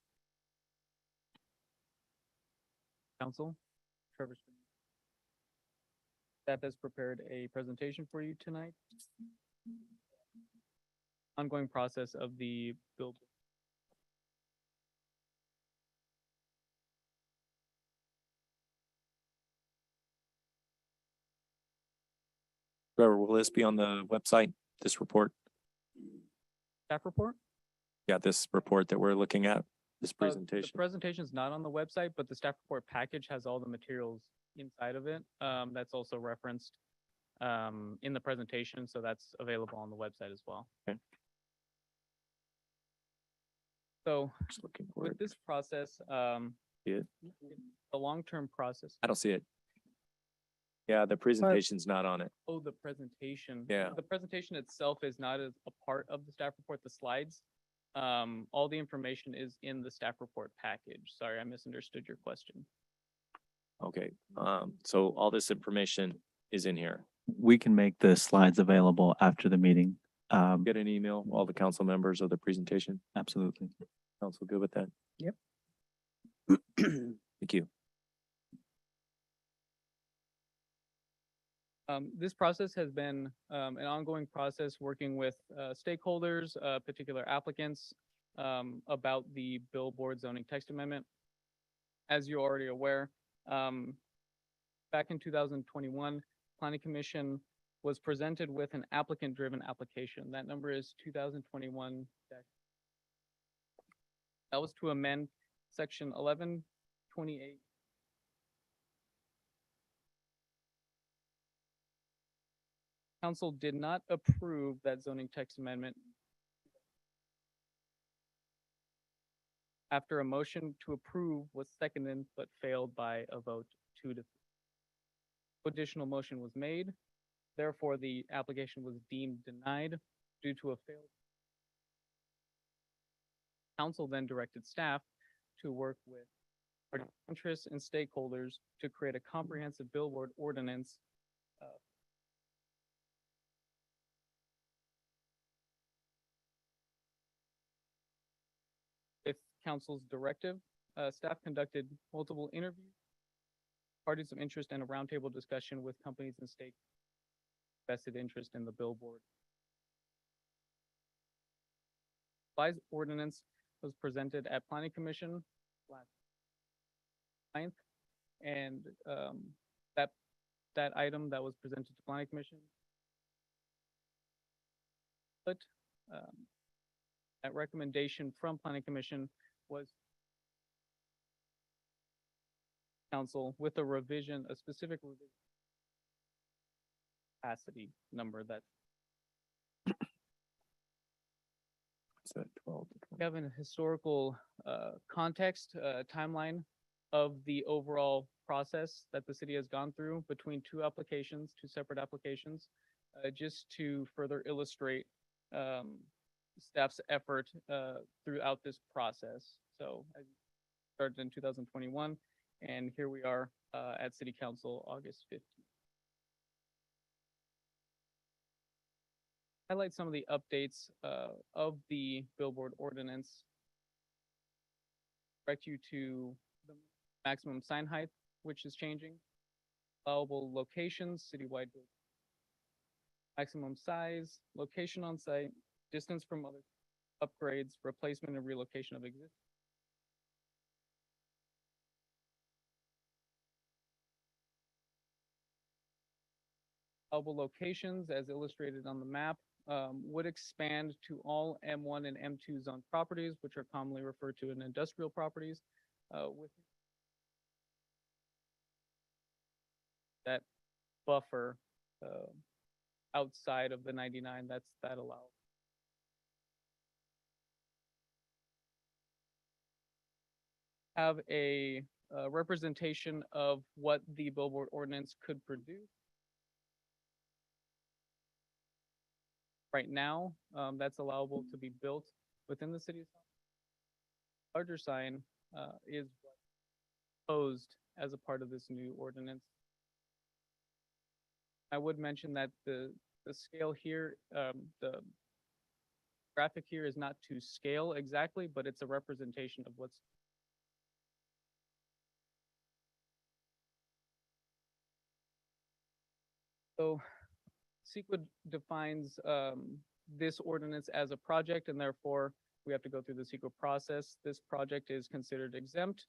Council, Trevor. Staff has prepared a presentation for you tonight. Ongoing process of the Billboard. Trevor, will this be on the website, this report? Staff report? Yeah, this report that we're looking at, this The presentation. presentation is not on the website, but the staff report package has all the materials inside of it. That's also referenced in the presentation, so that's available on the website as well. Okay. So Just looking for with it. this process, See it? the long-term process. I don't see it. Yeah, the presentation's not on it. Oh, the presentation. Yeah. The presentation itself is not a part of the staff report, the slides. All the information is in the staff report package. Sorry, I misunderstood your question. Okay, so all this information is in here. We can make the slides available after the meeting. Get an email, all the council members of the presentation. Absolutely. Council good with that? Yep. Thank you. This process has been an ongoing process working with stakeholders, particular applicants about the billboard zoning text amendment. As you're already aware, back in 2021, Planning Commission was presented with an applicant-driven application. That number is 2021. That was to amend section 1128. Council did not approve that zoning text amendment. After a motion to approve was seconded but failed by a vote 2-3. Additional motion was made. Therefore, the application was deemed denied due to a failed. Council then directed staff to work with party interests and stakeholders to create a comprehensive billboard ordinance. With council's directive, staff conducted multiple interviews, parties of interest, and a roundtable discussion with companies and state vested interest in the billboard. Revised ordinance was presented at Planning Commission last 9th, and that item that was presented to Planning Commission, but that recommendation from Planning Commission was council with a revision, a specific revision capacity number that we have a historical context, timeline of the overall process that the city has gone through between two separate applications, just to further illustrate staff's effort throughout this process. So I started in 2021, and here we are at City Council August 15th. Highlight some of the updates of the billboard ordinance. Direct you to the maximum sign height, which is changing. Allowable locations, citywide. Maximum size, location on site, distance from other upgrades, replacement and relocation of existing. Allowable locations, as illustrated on the map, would expand to all M1 and M2 zone properties, which are commonly referred to as industrial properties, with that buffer outside of the 99 that allows. Have a representation of what the billboard ordinance could produce. Right now, that's allowable to be built within the city of Selma. Larger sign is proposed as a part of this new ordinance. I would mention that the scale here, the graphic here is not to scale exactly, but it's a representation of what's. So CEQA defines this ordinance as a project, and therefore we have to go through the CEQA process. This project is considered exempt.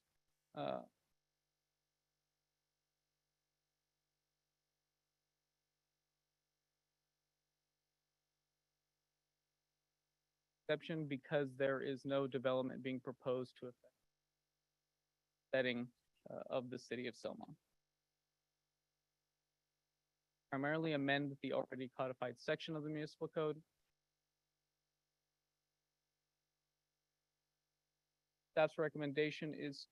Exception because there is no development being proposed to affect setting of the city of Selma. Primarily amend the already codified section of the municipal code. Staff's recommendation is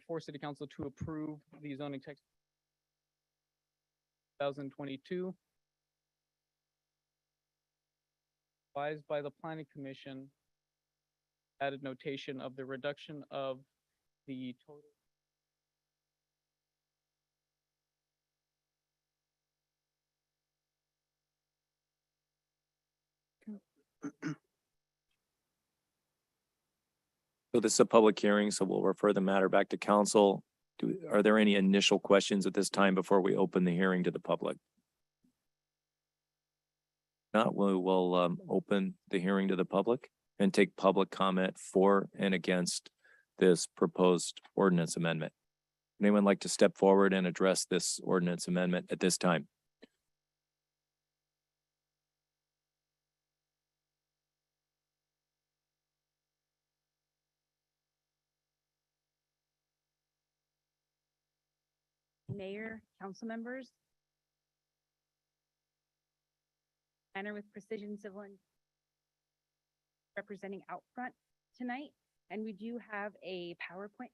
for City Council to approve the zoning text 2022. Advised by the Planning Commission, added notation of the reduction of the total. So this is a public hearing, so we'll refer the matter back to council. Are there any initial questions at this time before we open the hearing to the public? Not, we will open the hearing to the public and take public comment for and against this proposed ordinance amendment. Anyone like to step forward and address this ordinance amendment at this time? Mayor, council members. Manner with Precision Civil and representing out front tonight, and we do have a PowerPoint.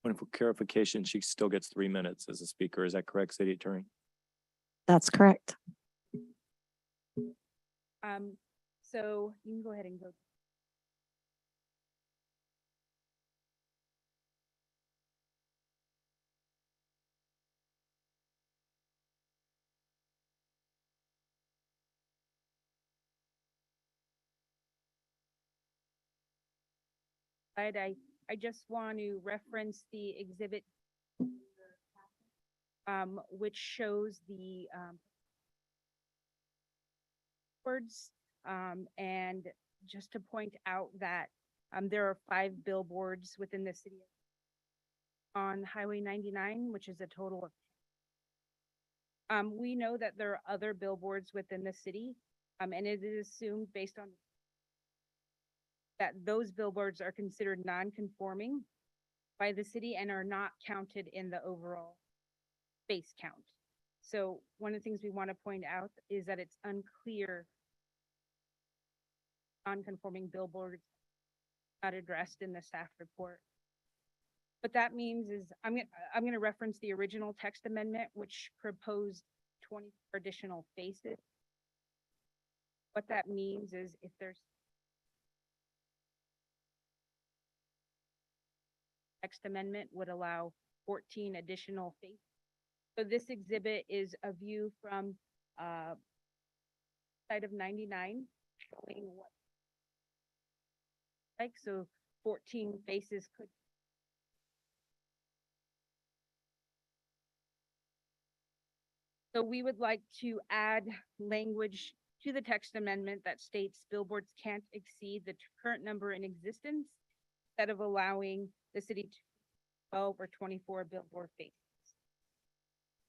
And for clarification, she still gets 3 minutes as a speaker. Is that correct, City Attorney? That's correct. So you can go ahead and go. I just want to reference the exhibit which shows the words and just to point out that there are 5 billboards within the city on Highway 99, which is a total of we know that there are other billboards within the city and it is assumed based on that those billboards are considered non-conforming by the city and are not counted in the overall space count. So one of the things we want to point out is that it's unclear non-conforming billboards not addressed in the staff report. What that means is I'm going to reference the original text amendment, which proposed 20 additional faces. What that means is if there's text amendment would allow 14 additional faces. So this exhibit is a view from side of 99 showing what like so 14 faces could so we would like to add language to the text amendment that states billboards can't exceed the current number in existence instead of allowing the city to 12 or 24 billboard faces.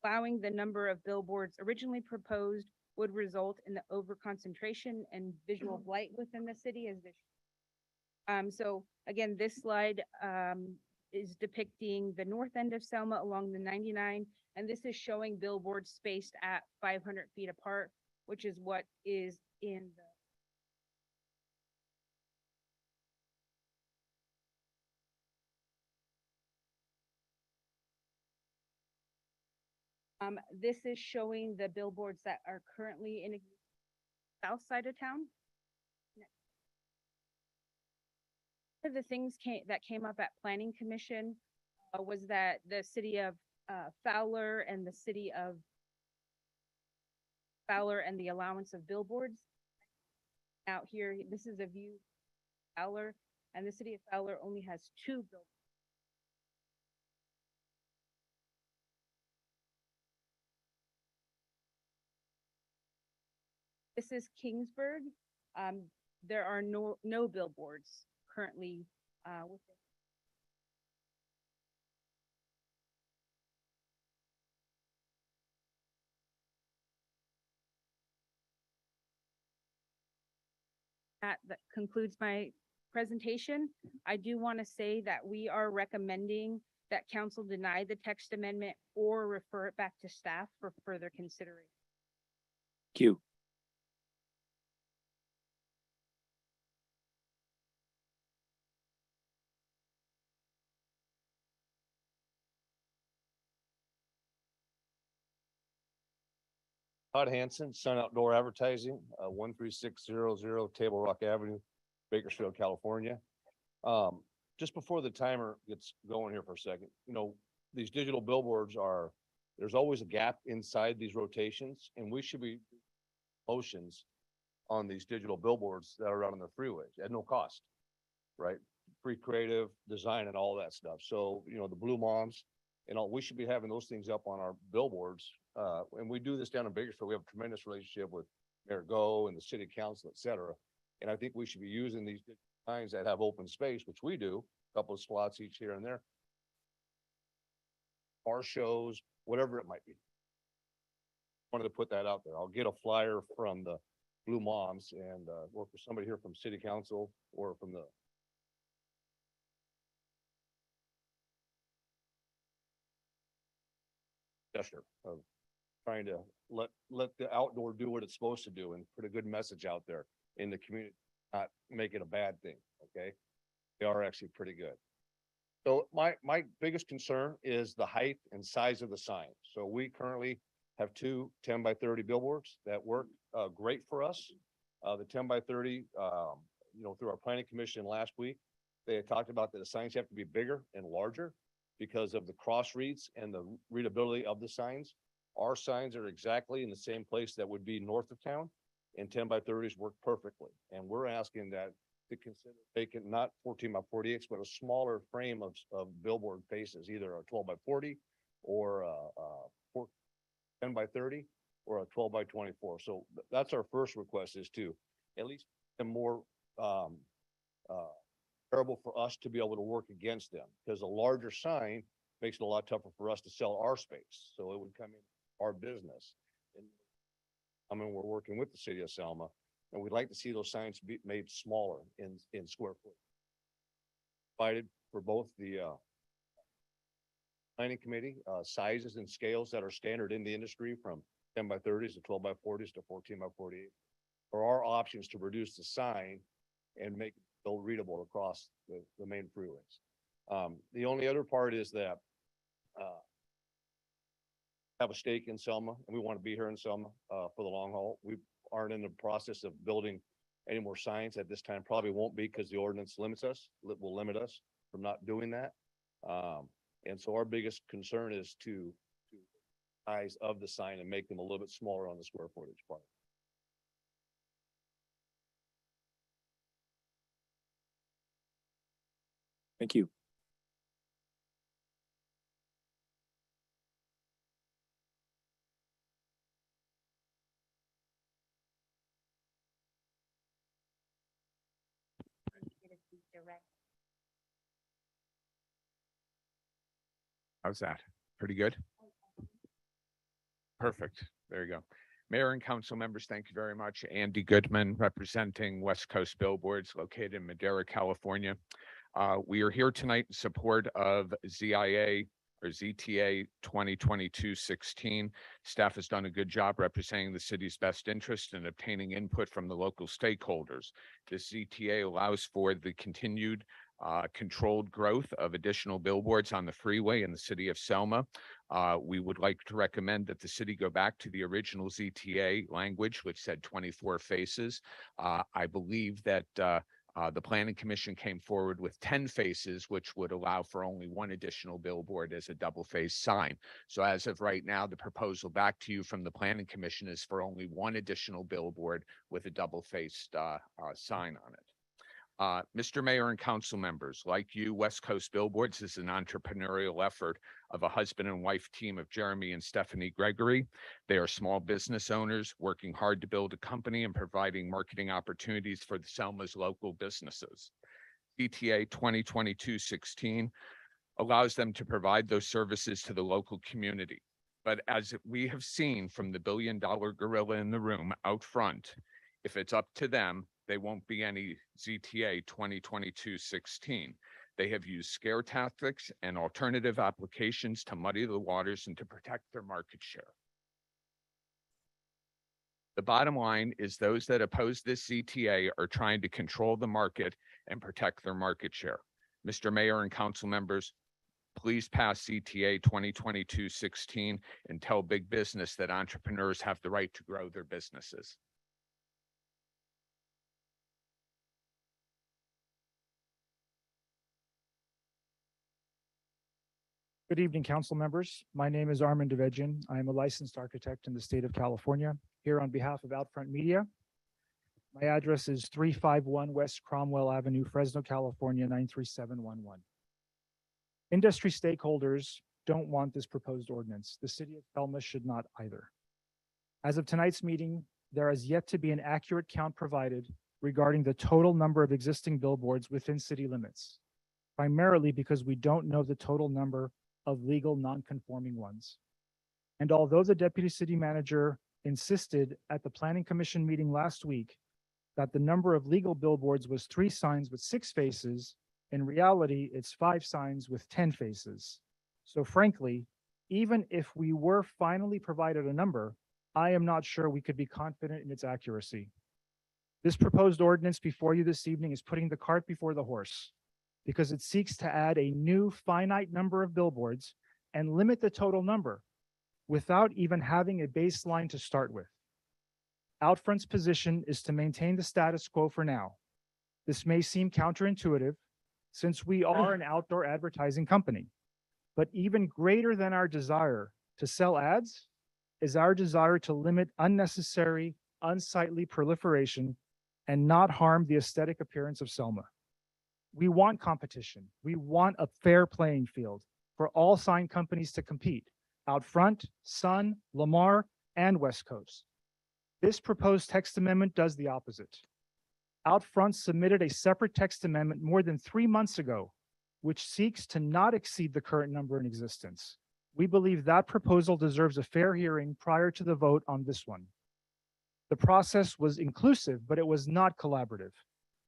Allowing the number of billboards originally proposed would result in the overconcentration and visual blight within the city as this. So again, this slide is depicting the north end of Selma along the 99, and this is showing billboards spaced at 500 feet apart, which is what is in the this is showing the billboards that are currently in the south side of town. One of the things that came up at Planning Commission was that the city of Fowler and the city of Fowler and the allowance of billboards. Out here, this is a view of Fowler, and the city of Fowler only has 2 billboards. This is Kingsburg. There are no billboards currently within. That concludes my presentation. I do want to say that we are recommending that council deny the text amendment or refer it back to staff for further consideration. Thank you. Todd Hanson, Sun Outdoor Advertising, 13600 Table Rock Avenue, Bakersfield, California. Just before the timer gets going here for a second, these digital billboards are there's always a gap inside these rotations, and we should be motions on these digital billboards that are out on the freeways at no cost, right? Free creative design and all that stuff. So, you know, the Blue Moms and all, we should be having those things up on our billboards. And we do this down in Bakersfield. We have a tremendous relationship with Mayor Go and the city council, et cetera. And I think we should be using these signs that have open space, which we do, a couple of slots each here and there. Our shows, whatever it might be. Wanted to put that out there. I'll get a flyer from the Blue Moms and work with somebody here from city council or from the gesture of trying to let the outdoor do what it's supposed to do and put a good message out there in the community, not make it a bad thing. Okay. They are actually pretty good. So my biggest concern is the height and size of the sign. So we currently have two 10 by 30 billboards that work great for us. The 10 by 30, you know, through our planning commission last week, they had talked about that the signs have to be bigger and larger because of the cross reads and the readability of the signs. Our signs are exactly in the same place that would be north of town, and 10 by 30s work perfectly. And we're asking that to consider making not 14 by 48s, but a smaller frame of billboard faces, either a 12 by 40 or a 10 by 30 or a 12 by 24. So that's our first request, is to at least a more terrible for us to be able to work against them, because a larger sign makes it a lot tougher for us to sell our space. So it would come in our business. And I mean, we're working with the city of Selma, and we'd like to see those signs be made smaller in square foot. Provided for both the planning committee, sizes and scales that are standard in the industry, from 10 by 30s to 12 by 40s to 14 by 48. There are options to reduce the sign and make it still readable across the main freeways. The only other part is that have a stake in Selma, and we want to be here in Selma for the long haul. We aren't in the process of building any more signs at this time. Probably won't be, because the ordinance limits us, will limit us from not doing that. And so our biggest concern is to size of the sign and make them a little bit smaller on the square footage part. Thank you. How's that? Pretty good? Perfect. There you go. Mayor and council members, thank you very much. Andy Goodman, representing West Coast Billboards, located in Madera, California. We are here tonight in support of ZIA or ZTA 2022-16. Staff has done a good job representing the city's best interest and obtaining input from the local stakeholders. This ZTA allows for the continued controlled growth of additional billboards on the freeway in the city of Selma. We would like to recommend that the city go back to the original ZTA language, which said 24 faces. I believe that the planning commission came forward with 10 faces, which would allow for only one additional billboard as a double face sign. So as of right now, the proposal back to you from the planning commission is for only one additional billboard with a double faced sign on it. Mr. Mayor and council members, like you, West Coast Billboards is an entrepreneurial effort of a husband and wife team of Jeremy and Stephanie Gregory. They are small business owners working hard to build a company and providing marketing opportunities for the Selma's local businesses. ZTA 2022-16 allows them to provide those services to the local community. But as we have seen from the billion-dollar gorilla in the room out front, if it's up to them, they won't be any ZTA 2022-16. They have used scare tactics and alternative applications to muddy the waters and to protect their market share. The bottom line is those that oppose this ZTA are trying to control the market and protect their market share. Mr. Mayor and council members, please pass ZTA 2022-16 and tell big business that entrepreneurs have the right to grow their businesses. Good evening, council members. My name is Armin Devedjian. I am a licensed architect in the state of California, here on behalf of Outfront Media. My address is 351 West Cromwell Avenue, Fresno, California, 93711. Industry stakeholders don't want this proposed ordinance. The city of Selma should not either. As of tonight's meeting, there has yet to be an accurate count provided regarding the total number of existing billboards within city limits, primarily because we don't know the total number of legal non-conforming ones. And although the deputy city manager insisted at the planning commission meeting last week that the number of legal billboards was 3 signs with 6 faces, in reality, it's 5 signs with 10 faces. So frankly, even if we were finally provided a number, I am not sure we could be confident in its accuracy. This proposed ordinance before you this evening is putting the cart before the horse, because it seeks to add a new finite number of billboards and limit the total number without even having a baseline to start with. Outfront's position is to maintain the status quo for now. This may seem counterintuitive since we are an outdoor advertising company, but even greater than our desire to sell ads is our desire to limit unnecessary, unsightly proliferation and not harm the aesthetic appearance of Selma. We want competition. We want a fair playing field for all sign companies to compete: Outfront, Sun, Lamar, and West Coast. This proposed text amendment does the opposite. Outfront submitted a separate text amendment more than 3 months ago, which seeks to not exceed the current number in existence. We believe that proposal deserves a fair hearing prior to the vote on this one. The process was inclusive, but it was not collaborative.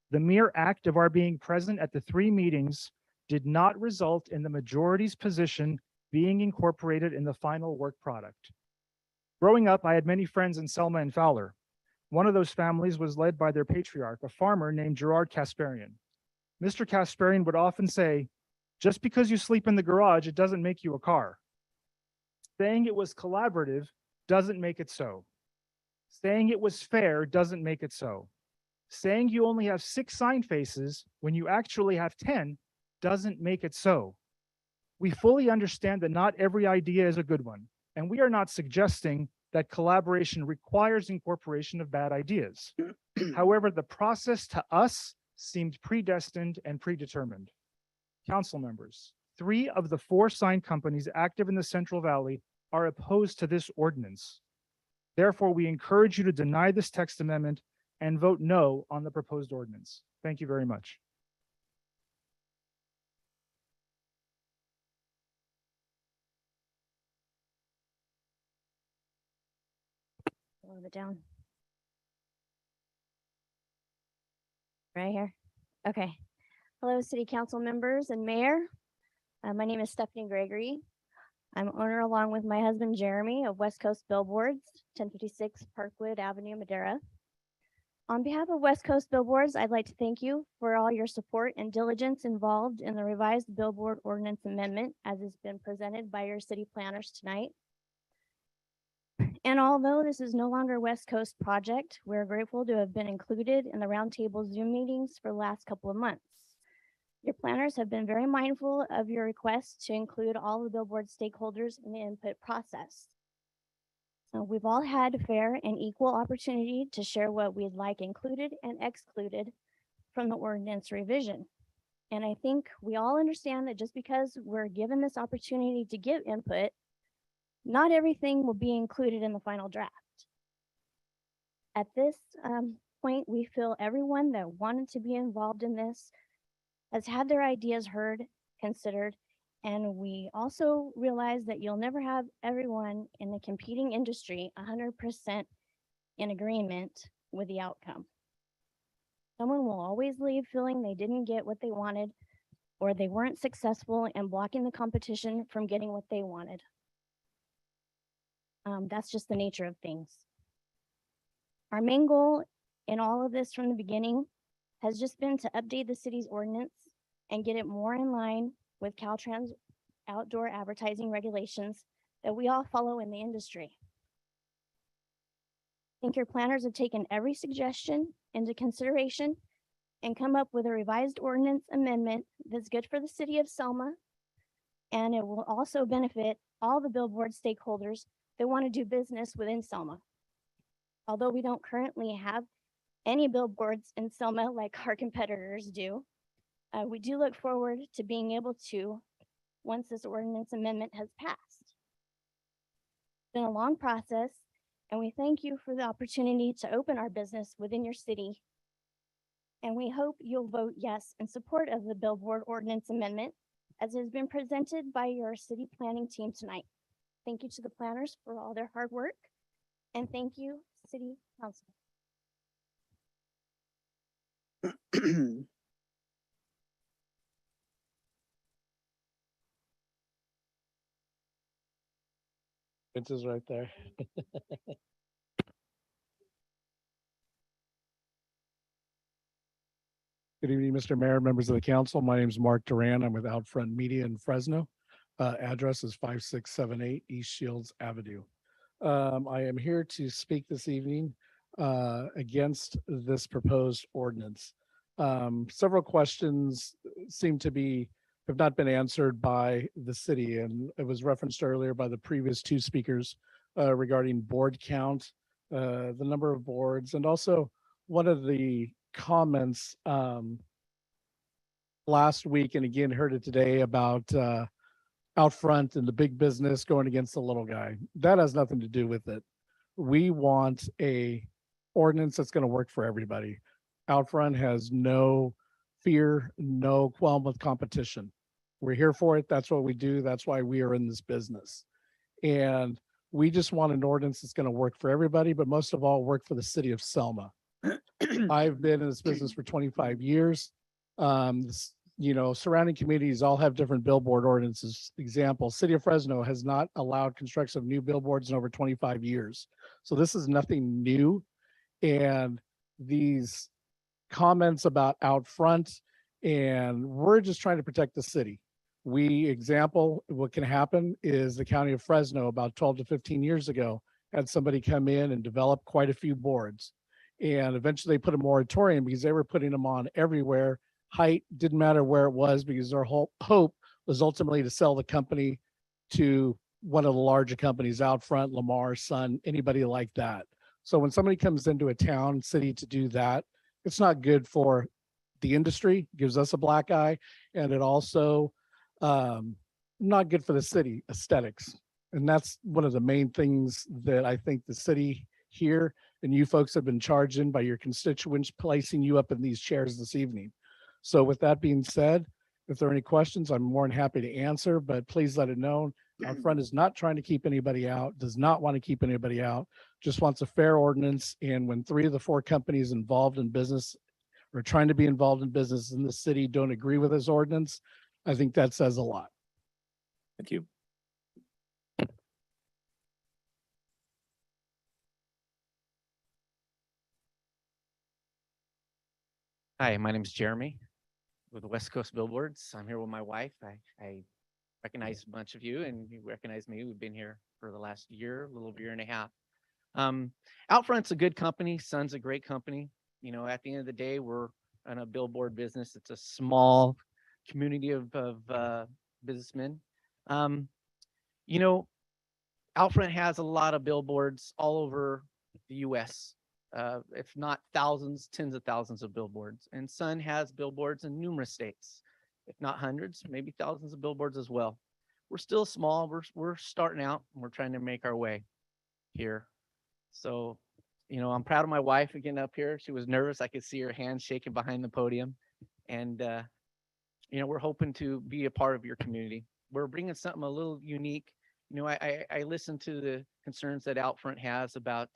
The mere act of our being present at the 3 meetings did not result in the majority's position being incorporated in the final work product. Growing up, I had many friends in Selma and Fowler. One of those families was led by their patriarch, a farmer named Gerard Kasparian. Mr. Kasparian would often say, "Just because you sleep in the garage, it doesn't make you a car." Saying it was collaborative doesn't make it so. Saying it was fair doesn't make it so. Saying you only have 6 sign faces when you actually have 10 doesn't make it so. We fully understand that not every idea is a good one, and we are not suggesting that collaboration requires incorporation of bad ideas. However, the process to us seemed predestined and predetermined. Council members, 3 of the 4 sign companies active in the Central Valley are opposed to this ordinance. Therefore, we encourage you to deny this text amendment and vote no on the proposed ordinance. Thank you very much. Move it down. Right here. Okay. Hello, City Council members and Mayor. My name is Stephanie Gregory. I'm owner along with my husband Jeremy of West Coast Billboards, 1056 Parkwood Avenue, Madera. On behalf of West Coast Billboards, I'd like to thank you for all your support and diligence involved in the revised Billboard Ordinance Amendment as it's been presented by your city planners tonight. And although this is no longer a West Coast project, we're grateful to have been included in the roundtable Zoom meetings for the last couple of months. Your planners have been very mindful of your request to include all the Billboard stakeholders in the input process. So we've all had fair and equal opportunity to share what we'd like included and excluded from the ordinance revision. And I think we all understand that just because we're given this opportunity to give input, not everything will be included in the final draft. At this point, we feel everyone that wanted to be involved in this has had their ideas heard, considered, and we also realize that you'll never have everyone in the competing industry 100% in agreement with the outcome. Someone will always leave feeling they didn't get what they wanted, or they weren't successful in blocking the competition from getting what they wanted. That's just the nature of things. Our main goal in all of this from the beginning has just been to update the city's ordinance and get it more in line with Caltrans outdoor advertising regulations that we all follow in the industry. I think your planners have taken every suggestion into consideration and come up with a revised ordinance amendment that's good for the city of Selma, And it will also benefit all the billboard stakeholders that want to do business within Selma. Although we don't currently have any billboards in Selma like our competitors do, we do look forward to being able to once this ordinance amendment has passed. It's been a long process, and we thank you for the opportunity to open our business within your city. And we hope you'll vote yes in support of the Billboard Ordinance Amendment as it has been presented by your city planning team tonight. Thank you to the planners for all their hard work, and thank you, City Council. Vince is right there. Good evening, Mr. Mayor, members of the council. My name is Mark Duran. I'm with Outfront Media in Fresno. Address is 5678 East Shields Avenue. I am here to speak this evening against this proposed ordinance. Several questions seem to have not been answered by the city, and it was referenced earlier by the previous two speakers regarding board count, the number of boards, and also one of the comments last week, and again heard it today, about out front and the big business going against the little guy. That has nothing to do with it. We want a ordinance that's going to work for everybody. Out front has no fear, no qualm with competition. We're here for it. That's what we do. That's why we are in this business. And we just want an ordinance that's going to work for everybody, but most of all, work for the city of Selma. I've been in this business for 25 years. Surrounding communities all have different billboard ordinances. Example, City of Fresno has not allowed construction of new billboards in over 25 years. So this is nothing new. And these comments about out front, and we're just trying to protect the city. What can happen is the county of Fresno about 12 to 15 years ago had somebody come in and develop quite a few boards. And eventually they put a moratorium because they were putting them on everywhere. Height didn't matter where it was, because their whole hope was ultimately to sell the company to one of the larger companies, Out Front, Lamar, Sun, anybody like that. So when somebody comes into a town, city to do that, it's not good for the industry, gives us a black eye, and it also not good for the city aesthetics. And that's one of the main things that I think the city here and you folks have been charged in by your constituents placing you up in these chairs this evening. So with that being said, if there are any questions, I'm more than happy to answer, but please let it known. Out front is not trying to keep anybody out, does not want to keep anybody out, just wants a fair ordinance. And when 3 of the 4 companies involved in business or trying to be involved in business in the city don't agree with this ordinance, I think that says a lot. Thank you. Hi, my name is Jeremy with the West Coast Billboards. I'm here with my wife. I recognize a bunch of you, and you recognize me. We've been here for the last year, a little over a year and a half. Outfront's a good company. Sun's a great company. At the end of the day, we're in a billboard business. It's a small community of businessmen. Outfront has a lot of billboards all over the U.S., if not thousands, tens of thousands of billboards. And Sun has billboards in numerous states, if not hundreds, maybe thousands of billboards as well. We're still small. We're starting out, and we're trying to make our way here. So, I'm proud of my wife for getting up here. She was nervous. I could see her hand shaking behind the podium. And, we're hoping to be a part of your community. We're bringing something a little unique. I listened to the concerns that Outfront has about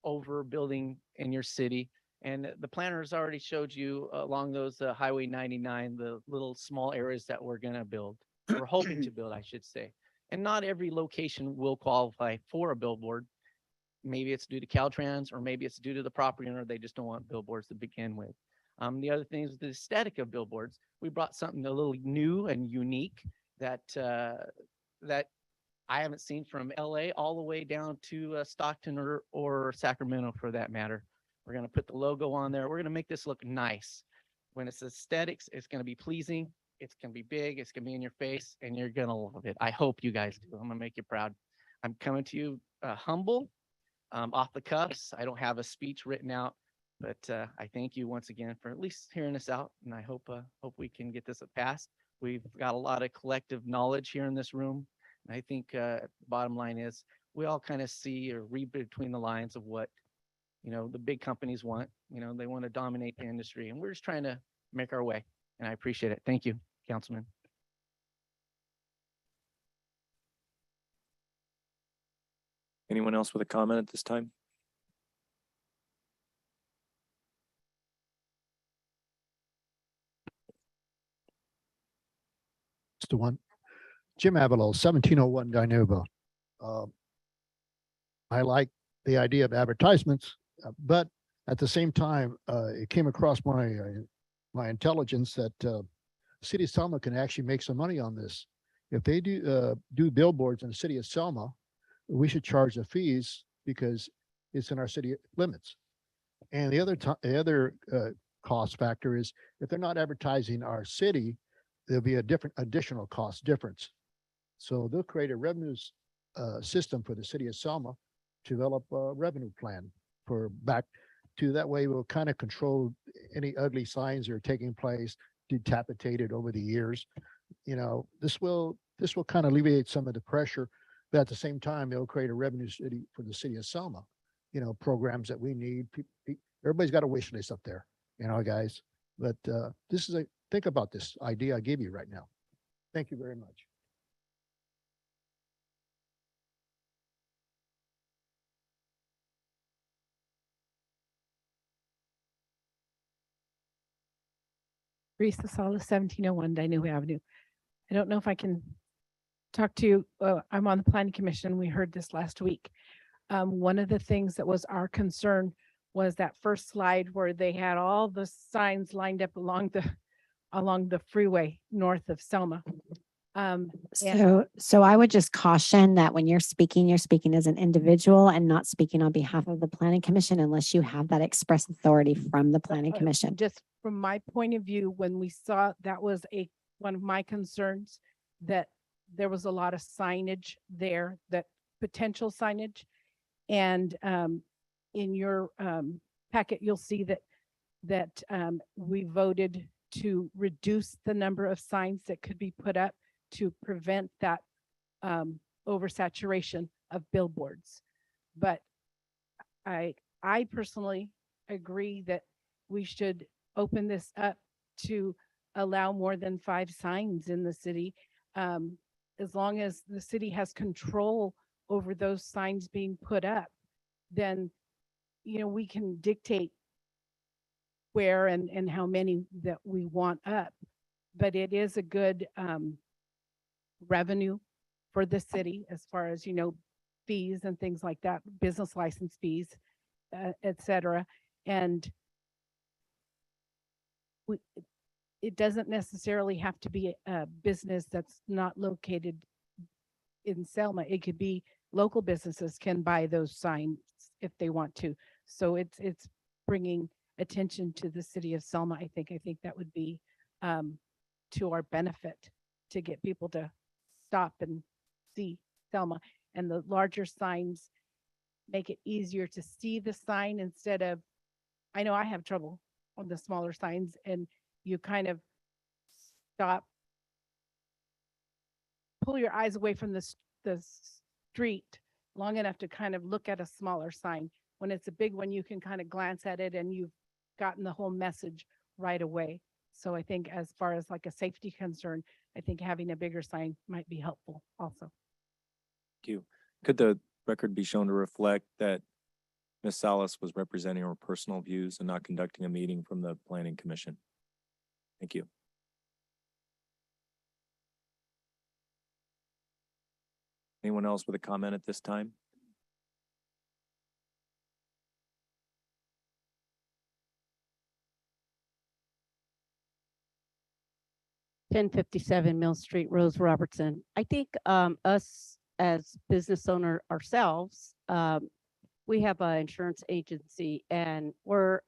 overbuilding in your city. And the planners already showed you along those Highway 99, the little small areas that we're going to build. We're hoping to build, I should say. And not every location will qualify for a billboard. Maybe it's due to Caltrans, or maybe it's due to the property owner. They just don't want billboards to begin with. The other thing is the aesthetic of billboards. We brought something a little new and unique that I haven't seen from LA all the way down to Stockton or Sacramento, for that matter. We're going to put the logo on there. We're going to make this look nice. When it's aesthetics, it's going to be pleasing. It's gonna be big, it's gonna be in your face, and you're gonna love it. I hope you guys do. I'm gonna make you proud. I'm coming to you humble, off the cuffs. I don't have a speech written out, but I thank you once again for at least hearing us out, and I hope we can get this passed. We've got a lot of collective knowledge here in this room, and I think bottom line is we all kind of see or read between the lines of what the big companies want. They want to dominate the industry, and we're just trying to make our way. And I appreciate it. Thank you, Councilman. Anyone else with a comment at this time? It's the one. Jim Avalo, 1701 Dinuba. I like the idea of advertisements, but at the same time, it came across my intelligence that City of Selma can actually make some money on this. If they do billboards in the City of Selma, we should charge the fees because it's in our city limits. And the other cost factor is if they're not advertising our city, there'll be a different additional cost difference. So they'll create a revenues system for the City of Selma, develop a revenue plan for back to that way we'll kind of control any ugly signs that are taking place, decapitated over the years. This will kind of alleviate some of the pressure, but at the same time, it'll create a revenue city for the City of Selma. Programs that we need. Everybody's got a wish list up there, guys. But think about this idea I gave you right now. Thank you very much. Teresa Salas, 1701 Dinu Avenue. I don't know if I can talk to you. I'm on the Planning Commission. We heard this last week. One of the things that was our concern was that first slide where they had all the signs lined up along the freeway north of Selma. So I would just caution that when you're speaking as an individual and not speaking on behalf of the Planning Commission unless you have that express authority from the Planning Commission. Just from my point of view, when we saw, that was one of my concerns, that there was a lot of signage there, that potential signage. And in your packet, you'll see that we voted to reduce the number of signs that could be put up to prevent that oversaturation of billboards. But I personally agree that we should open this up to allow more than 5 signs in the city. As long as the city has control over those signs being put up, then, we can dictate where and how many that we want up. But it is a good revenue for the city as far as, fees and things like that, business license fees, et cetera. And it doesn't necessarily have to be a business that's not located in Selma. It could be local businesses can buy those signs if they want to. So it's bringing attention to the city of Selma. I think that would be to our benefit to get people to stop and see Selma. And the larger signs make it easier to see the sign instead of, I know I have trouble on the smaller signs, and you kind of stop, pull your eyes away from the street long enough to kind of look at a smaller sign. When it's a big one, you can kind of glance at it and you've gotten the whole message right away. So I think as far as like a safety concern, I think having a bigger sign might be helpful also. Thank you. Could the record be shown to reflect that Ms. Salas was representing her personal views and not conducting a meeting from the Planning Commission? Thank you. Anyone else with a comment at this time? (1057) Mill Street, Rose Robertson. I think us as business owner ourselves, we have an insurance agency, and we're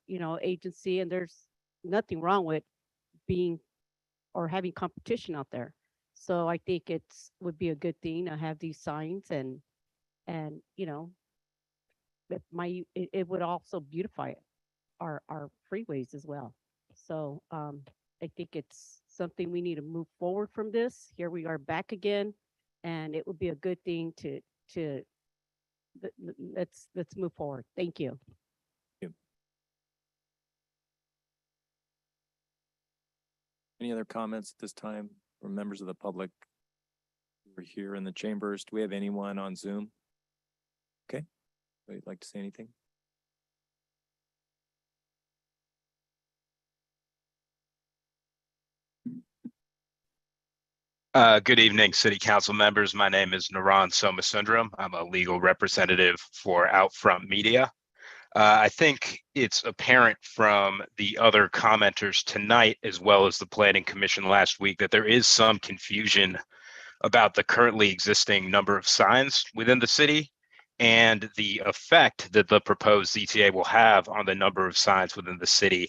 agency, and there's nothing wrong with being or having competition out there. So I think would be a good thing to have these signs and, you know, it would also beautify our freeways as well. So, I think it's something we need to move forward from this. Here we are back again, and it would be a good thing to let's move forward. Thank you. Any other comments at this time from members of the public who are here in the chambers? Do we have anyone on Zoom? Okay, would you like to say anything? Good evening, City Council members. My name is Naran Somasundram. I'm a legal representative for Outfront Media. I think it's apparent from the other commenters tonight, as well as the Planning Commission last week, that there is some confusion about the currently existing number of signs within the city and the effect that the proposed ZTA will have on the number of signs within the city.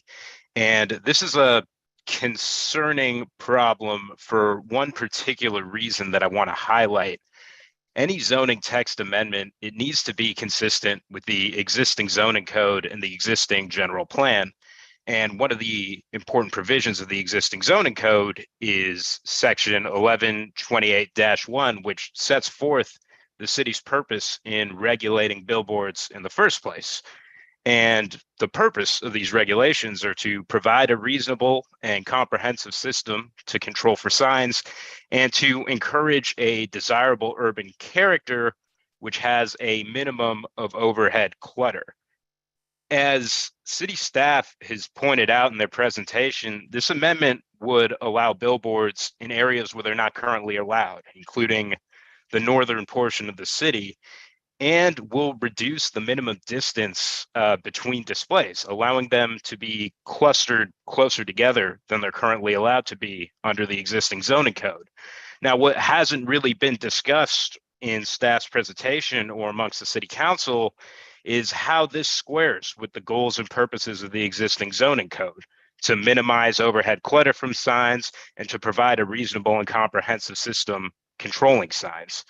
And this is a concerning problem for one particular reason that I want to highlight. Any zoning text amendment, it needs to be consistent with the existing zoning code and the existing general plan. And one of the important provisions of the existing zoning code is section 1128-1, which sets forth the city's purpose in regulating billboards in the first place. And the purpose of these regulations are to provide a reasonable and comprehensive system to control for signs and to encourage a desirable urban character, which has a minimum of overhead clutter. As city staff has pointed out in their presentation, this amendment would allow billboards in areas where they're not currently allowed, including the northern portion of the city, and will reduce the minimum distance between displays, allowing them to be clustered closer together than they're currently allowed to be under the existing zoning code. Now, what hasn't really been discussed in staff's presentation or amongst the city council is how this squares with the goals and purposes of the existing zoning code to minimize overhead clutter from signs and to provide a reasonable and comprehensive system controlling signs.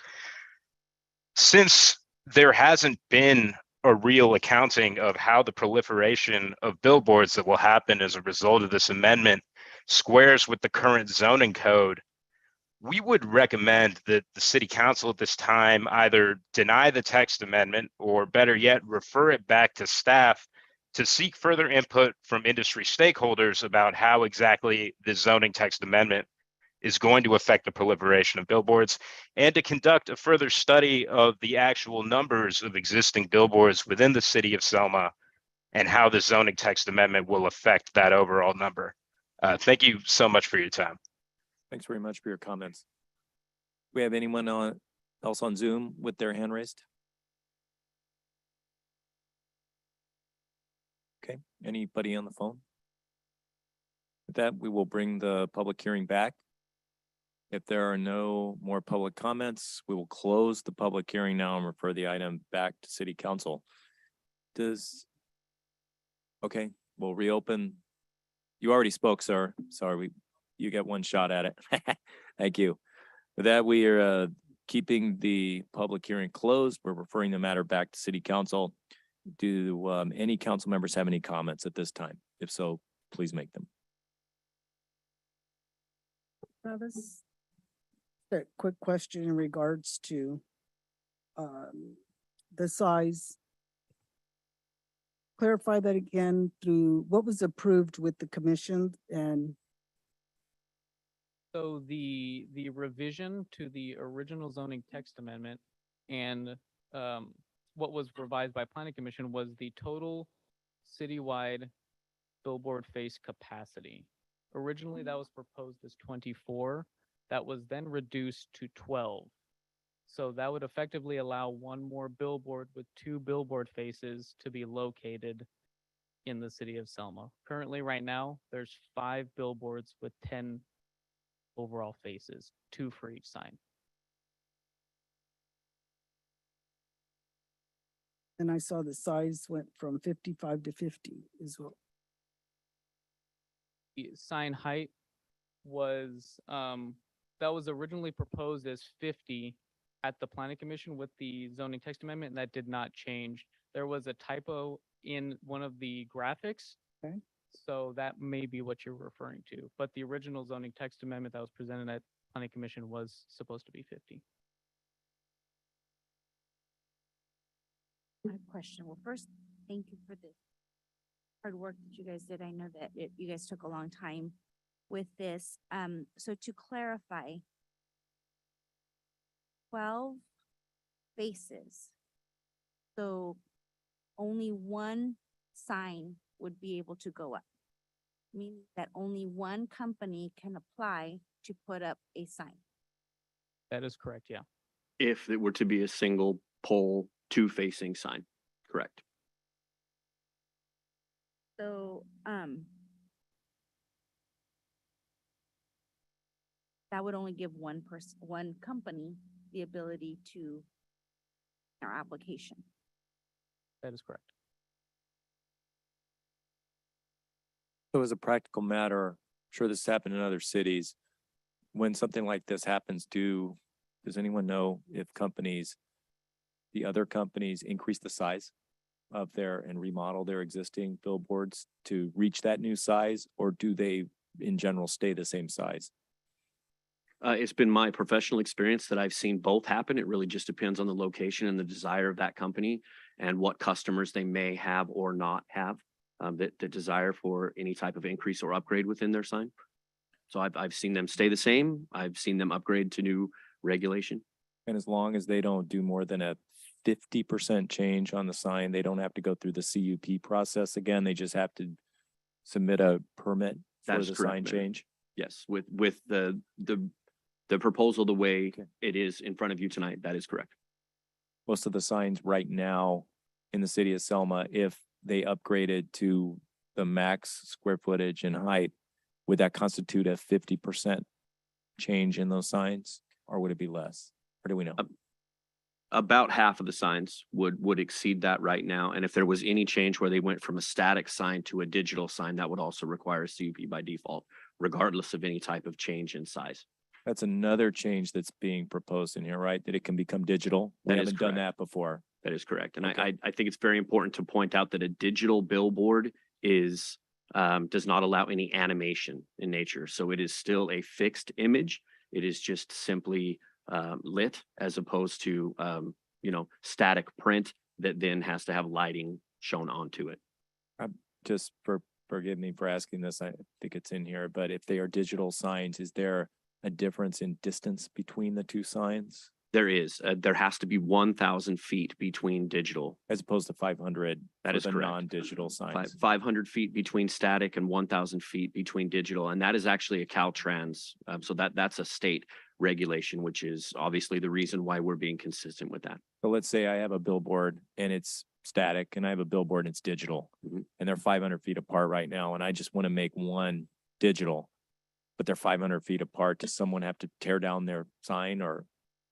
Since there hasn't been a real accounting of how the proliferation of billboards that will happen as a result of this amendment squares with the current zoning code, we would recommend that the city council at this time either deny the text amendment or better yet, refer it back to staff to seek further input from industry stakeholders about how exactly the zoning text amendment is going to affect the proliferation of billboards, and to conduct a further study of the actual numbers of existing billboards within the city of Selma and how the zoning text amendment will affect that overall number. Thank you so much for your time. Thanks very much for your comments. Do we have anyone else on Zoom with their hand raised? Okay, anybody on the phone? With that, we will bring the public hearing back. If there are no more public comments, we will close the public hearing now and refer the item back to City Council. Okay, we'll reopen. You already spoke, sir. Sorry, you get one shot at it. Thank you. With that, we are keeping the public hearing closed. We're referring the matter back to City Council. Do any council members have any comments at this time? If so, please make them. Travis? A quick question in regards to the size. Clarify that again through what was approved with the commission and. So the revision to the original zoning text amendment and what was revised by Planning Commission was the total citywide billboard face capacity. Originally, that was proposed as 24. That was then reduced to 12. So that would effectively allow one more billboard with 2 billboard faces to be located in the city of Selma. Currently, right now, there's 5 billboards with 10 overall faces, 2 for each sign. And I saw the size went from 55 to 50 is what. The sign height was, that was originally proposed as 50 at the planning commission with the zoning text amendment, and that did not change. There was a typo in one of the graphics. Okay. So that may be what you're referring to, but the original zoning text amendment that was presented at planning commission was supposed to be 50. I have a question. Well, first, thank you for the hard work that you guys did. I know that you guys took a long time with this. So to clarify, 12 faces. So only one sign would be able to go up, meaning that only one company can apply to put up a sign. That is correct, yeah. If it were to be a single pole, two facing sign, correct. So, that would only give one person, one company the ability to our application. That is correct. So as a practical matter, I'm sure this happened in other cities. When something like this happens, does anyone know if the other companies increase the size of and remodel their existing billboards to reach that new size, or do they in general stay the same size? It's been my professional experience that I've seen both happen. It really just depends on the location and the desire of that company and what customers they may have or not have, that desire for any type of increase or upgrade within their sign. So I've seen them stay the same. I've seen them upgrade to new regulation. And as long as they don't do more than a 50% change on the sign, they don't have to go through the CUP process again. They just have to submit a permit That for is the correct, sign Mayor. change. Yes, with the proposal the way it is in front of you tonight, that is correct. Most of the signs right now in the city of Selma, if they upgraded to the max square footage and height, would that constitute a 50% change in those signs, or would it be less? Or do we know? About half of the signs would exceed that right now. And if there was any change where they went from a static sign to a digital sign, that would also require a CUP by default, regardless of any type of change in size. That's another change that's being proposed in here, right? That it can become digital. We That is haven't done correct. that before. That is correct. And Okay. I think it's very important to point out that a digital billboard is does not allow any animation in nature. So it is still a fixed image. It is just simply lit as opposed to static print that then has to have lighting shown onto it. Just forgive me for asking this. I think it's in here, but if they are digital signs, is there a difference in distance between the two signs? There is. There has to be 1,000 feet between digital. As opposed to 500 That for is the correct. non-digital signs. 500 feet between static and 1,000 feet between digital. And that is actually a Caltrans. So that's a state regulation, which is obviously the reason why we're being consistent with that. So let's say I have a billboard and it's static, and I have a billboard and it's digital, Mhm. and they're 500 feet apart right now, and I just want to make one digital, but they're 500 feet apart. Does someone have to tear down their sign, or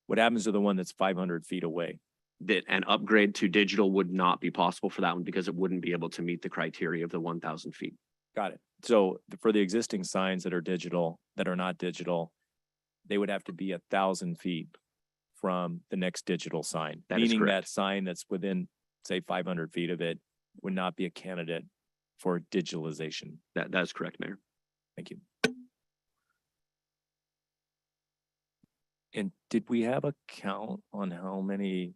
what happens to the one that's 500 feet away? That an upgrade to digital would not be possible for that one because it wouldn't be able to meet the criteria of the 1,000 feet. Got it. So for the existing signs that are digital, that are not digital, they would have to be 1,000 feet from the next digital sign. That is Meaning that correct. sign that's within, say, 500 feet of it would not be a candidate for digitalization. That is correct, Mayor. Thank you. And did we have a count on how many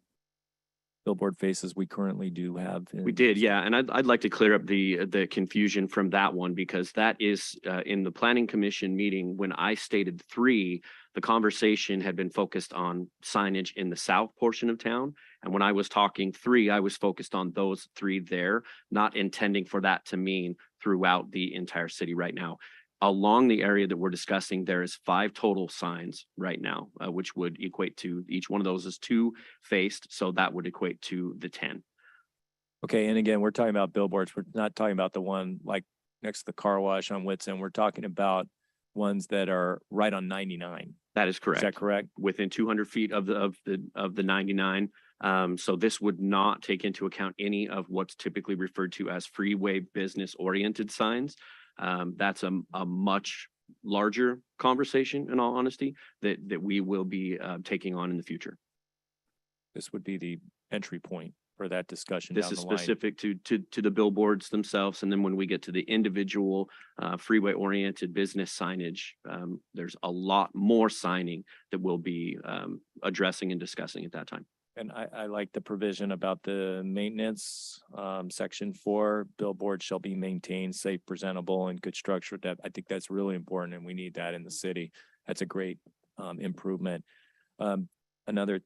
billboard faces we currently do have? We did, yeah, and I'd like to clear up the confusion from that one because that is in the planning commission meeting when I stated 3, the conversation had been focused on signage in the south portion of town, and when I was talking 3, I was focused on those 3 there, not intending for that to mean throughout the entire city right now. Along the area that we're discussing, there is 5 total signs right now, which would equate to each one of those is 2 faced, so that would equate to the 10. Okay, and again, we're talking about billboards. We're not talking about the one like next to the car wash on Whitson. We're talking about ones that are right on 99. That is correct. Is that correct? Within 200 feet of the 99. So this would not take into account any of what's typically referred to as freeway business oriented signs. That's a much larger conversation, in all honesty, that we will be taking on in the future. This would be the entry point for that discussion This down is the line. specific to the billboards themselves. And then when we get to the individual freeway oriented business signage, there's a lot more signing that we'll be addressing and discussing at that time. And I like the provision about the maintenance, section 4, billboards shall be maintained, safe, presentable, and good structure. That I think that's really important, and we need that in the city. That's a great improvement. Another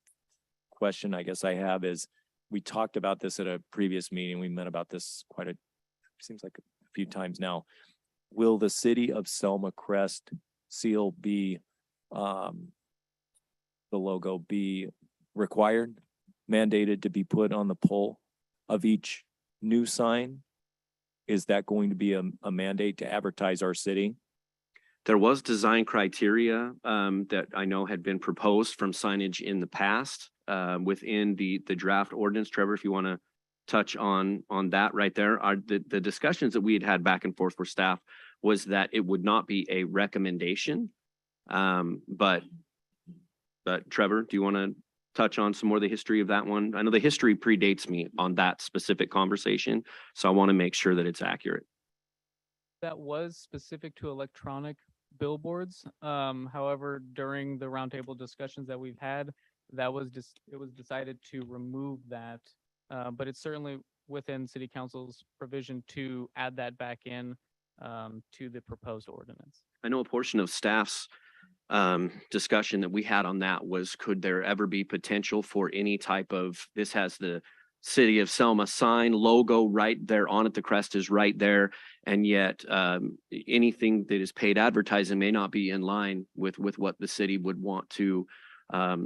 question I guess I have is, we talked about this at a previous meeting. We met about this seems like a few times now. Will the City of Selma crest seal be, the logo be required, mandated to be put on the pole of each new sign? Is that going to be a mandate to advertise our city? There was design criteria that I know had been proposed from signage in the past within the draft ordinance. Trevor, if you want to touch on that right there. The discussions that we had back and forth for staff was that it would not be a recommendation. But Trevor, do you want to touch on some more of the history of that one? I know the history predates me on that specific conversation, so I want to make sure that it's accurate. That was specific to electronic billboards. However, during the roundtable discussions that we've had, it was decided to remove that. But it's certainly within City Council's provision to add that back in to the proposed ordinance. I know a portion of staff's discussion that we had on that was, could there ever be potential for any type of, this has the City of Selma sign logo right there on it, the crest is right there, and yet anything that is paid advertising may not be in line with what the city would want to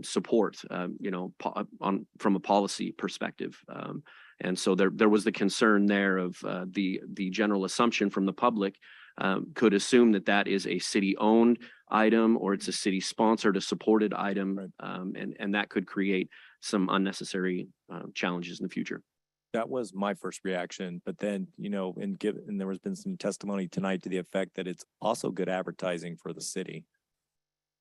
support, from a policy perspective. And so there was the concern there of the general assumption from the public could assume that is a city-owned item, or it's a city-sponsored, a supported item, right. And that could create some unnecessary challenges in the future. That was my first reaction, but then, and there has been some testimony tonight to the effect that it's also good advertising for the city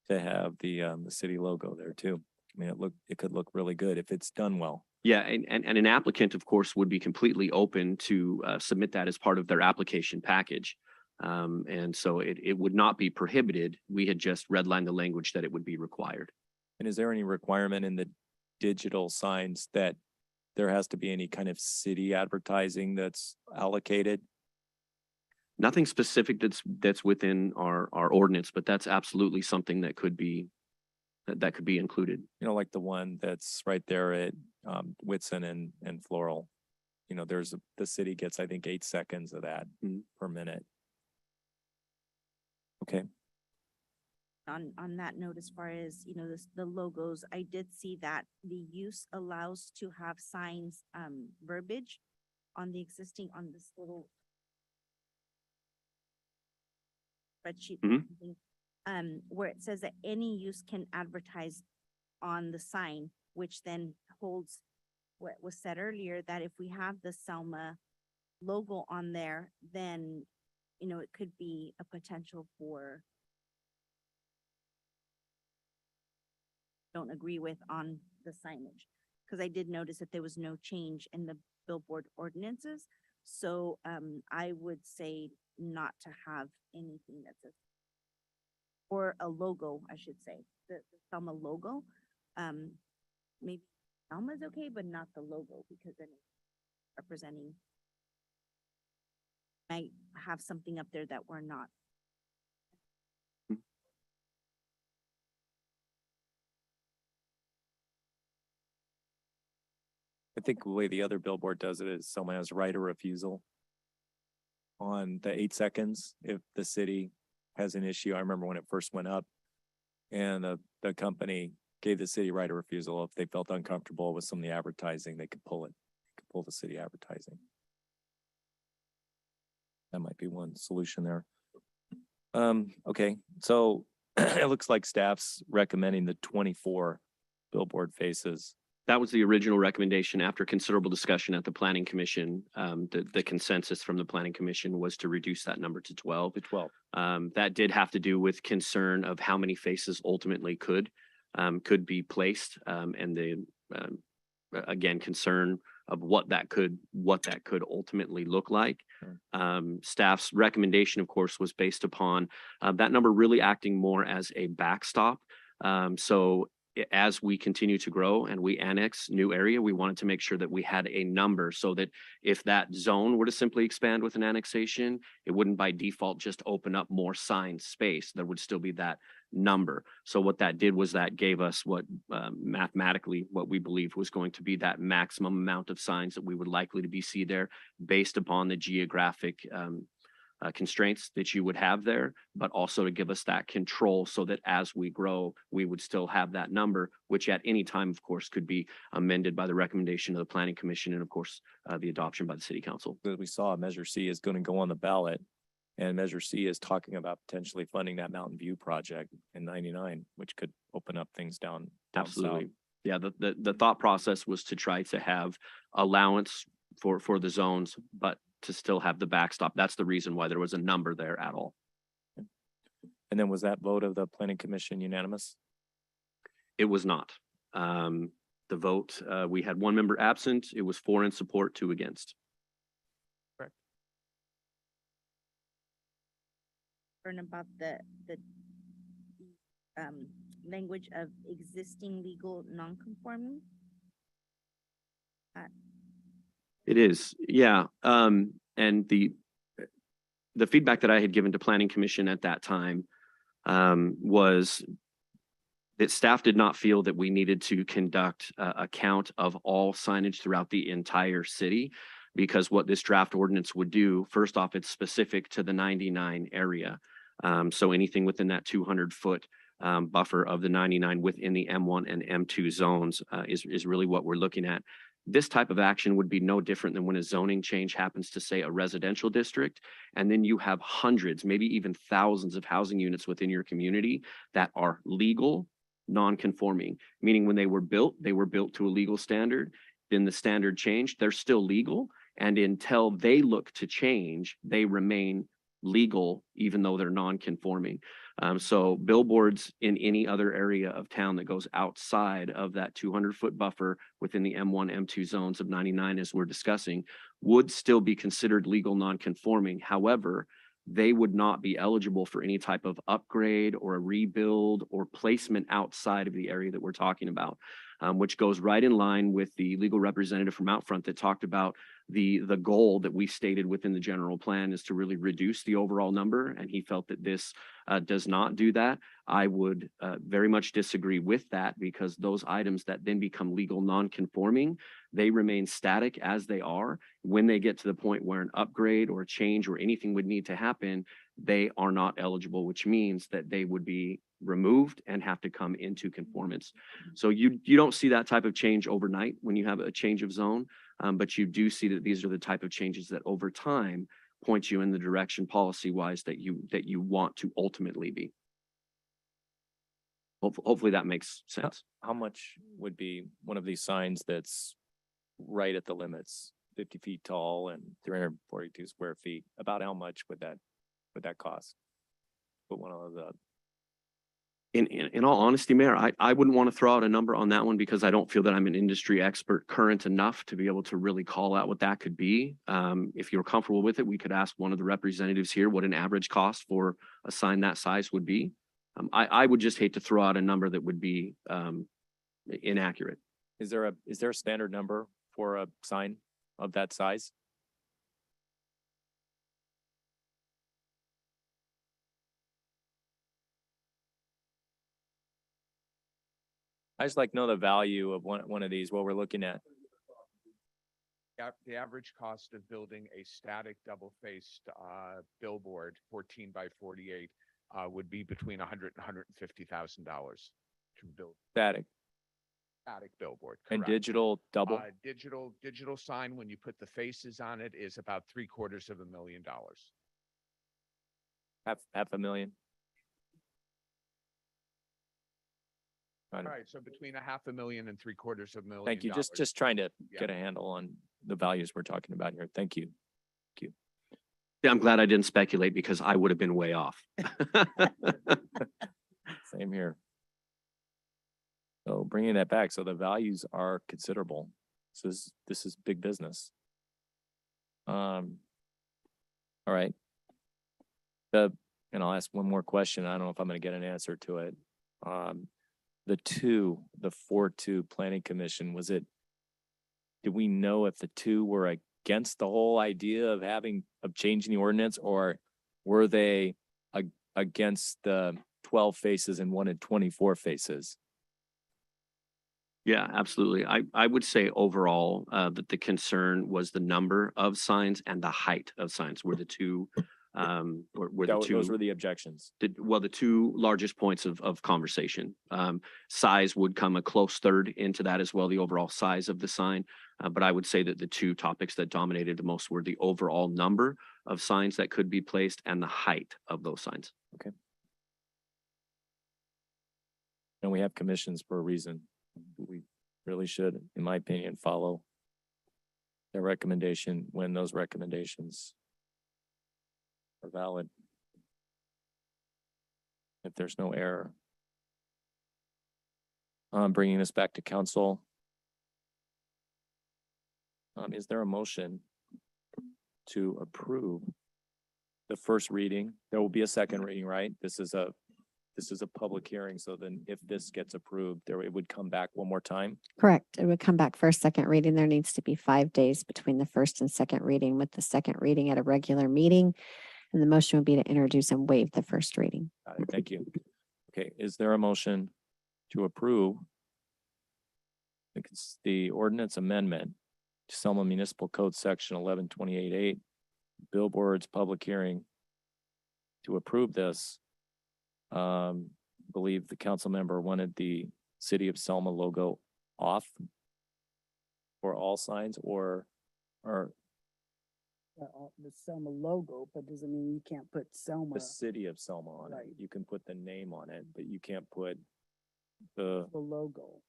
to have the city logo there too. I mean, it could look really good if it's done well. Yeah, and an applicant, of course, would be completely open to submit that as part of their application package. And so it would not be prohibited. We had just redlined the language that it would be required. And is there any requirement in the digital signs that there has to be any kind of city advertising that's allocated? Nothing specific that's within our ordinance, but that's absolutely something that could be included. Like the one that's right there at Whitson and Floral. The city gets, I think, 8 seconds of that per minute. Okay. On that note, as far as, the logos, I did see that the use allows to have signs, verbiage on the existing, on this little spreadsheet, where it says that any use can advertise on the sign, which then holds what was said earlier, that if we have the Selma logo on there, then, it could be a potential for don't agree with on the signage. Because I did notice that there was no change in the billboard ordinances. So I would say not to have anything that says, or a logo, I should say, the Selma logo. Maybe Selma's okay, but not the logo, because then it's representing, might have something up there that we're not. I think the way the other billboard does it is someone has right of refusal on the 8 seconds if the city has an issue. I remember when it first went up, and the company gave the city right of refusal. If they felt uncomfortable with some of the advertising, they could pull it. They could pull the city advertising. That might be one solution there. Okay, so it looks like staff's recommending the 24 billboard faces. That was the original recommendation after considerable discussion at the planning commission. The consensus from the planning commission was to reduce that number to 12. To 12. That did have to do with concern of how many faces ultimately could be placed, and the again, concern of what that could ultimately look like. Staff's recommendation, of course, was based upon that number really acting more as a backstop. So as we continue to grow and we annex new area, we wanted to make sure that we had a number so that if that zone were to simply expand with an annexation, it wouldn't by default just open up more sign space. There would still be that number. So what that did was that gave us what mathematically what we believed was going to be that maximum amount of signs that we would likely to be see there based upon the geographic constraints that you would have there, but also to give us that control so that as we grow, we would still have that number, which at any time, of course, could be amended by the recommendation of the Planning Commission and, of course, the adoption by the City Council. As we saw, Measure C is going to go on the ballot, and Measure C is talking about potentially funding that Mountain View project in 99, which could open up things down Absolutely. south. Yeah, the thought process was to try to have allowance for the zones, but to still have the backstop. That's the reason why there was a number there at all. And then was that vote of the Planning Commission unanimous? It was not. The vote, we had one member absent. It was 4 in support, 2 against. Correct. About the language of existing legal non-conforming. It is, yeah. And the feedback that I had given to Planning Commission at that time was that staff did not feel that we needed to conduct a count of all signage throughout the entire city, because what this draft ordinance would do, first off, it's specific to the 99 area. So anything within that 200-foot buffer of the 99 within the M1 and M2 zones is really what we're looking at. This type of action would be no different than when a zoning change happens to, say, a residential district, and then you have hundreds, maybe even thousands of housing units within your community that are legal, non-conforming, meaning when they were built to a legal standard. Then the standard changed, they're still legal, and until they look to change, they remain legal, even though they're non-conforming. So billboards in any other area of town that goes outside of that 200-foot buffer within the M1, M2 zones of 99, as we're discussing, would still be considered legal non-conforming. However, they would not be eligible for any type of upgrade or a rebuild or placement outside of the area that we're talking about, which goes right in line with the legal representative from Outfront that talked about the goal that we stated within the general plan is to really reduce the overall number. And he felt that this does not do that. I would very much disagree with that, because those items that then become legal non-conforming, they remain static as they are. When they get to the point where an upgrade or a change or anything would need to happen, they are not eligible, which means that they would be removed and have to come into conformance. So you don't see that type of change overnight when you have a change of zone, but you do see that these are the type of changes that over time point you in the direction policy-wise that you want to ultimately be. Hopefully that makes sense. How much would be one of these signs that's right at the limits, 50 feet tall and 342 square feet? About how much would that cost? Put one of the. In all honesty, Mayor, I wouldn't want to throw out a number on that one, because I don't feel that I'm an industry expert current enough to be able to really call out what that could be. If you're comfortable with it, we could ask one of the representatives here what an average cost for a sign that size would be. I would just hate to throw out a number that would be inaccurate. Is there a standard number for a sign of that size? I just like to know the value of one of these, what we're looking at. The average cost of building a static double-faced billboard, 14 by 48, would be between $100,000 and $150,000 to build. Static Billboard. and correct. digital double. Digital sign, when you put the faces on it, is about $750,000. Half a million. All right, so between $500,000 and $750,000. Thank you. Just trying to Yeah. get a handle on the values we're talking about here. Thank you. Yeah, I'm glad I didn't speculate because I would have been way off. Same here. So bringing that back, so the values are considerable. So this is big business. All right. And I'll ask one more question. I don't know if I'm going to get an answer to it. The 4-2 planning commission, did we know if the 2 were against the whole idea of changing the ordinance, or were they against the 12 faces and wanted 24 faces? Yeah, absolutely. I would say overall, that the concern was the number of signs and the height of signs were the two, Those were the objections. the two largest points of conversation. Size would come a close third into that as well, the overall size of the sign. But I would say that the two topics that dominated the most were the overall number of signs that could be placed and the height of those signs. Okay. And we have commissions for a reason. We really should, in my opinion, follow their recommendation when those recommendations are valid. If there's no error. Bringing this back to council. Is there a motion to approve the first reading? There will be a second reading, right? This is a public hearing, so then if this gets approved, it would come back one more time? Correct. It would come back for a second reading. There needs to be 5 days between the first and second reading, with the second reading at a regular meeting. And the motion would be to introduce and waive the first reading. Got it. Thank you. Okay, is there a motion to approve the ordinance amendment to Selma Municipal Code Section 1128.8, billboards, public hearing, to approve this? Believe the council member wanted the City of Selma logo off for all signs, or The Selma logo, but doesn't mean you can't put Selma. the City of Selma on it. Right. You can put the name on it, but you can't put the logo.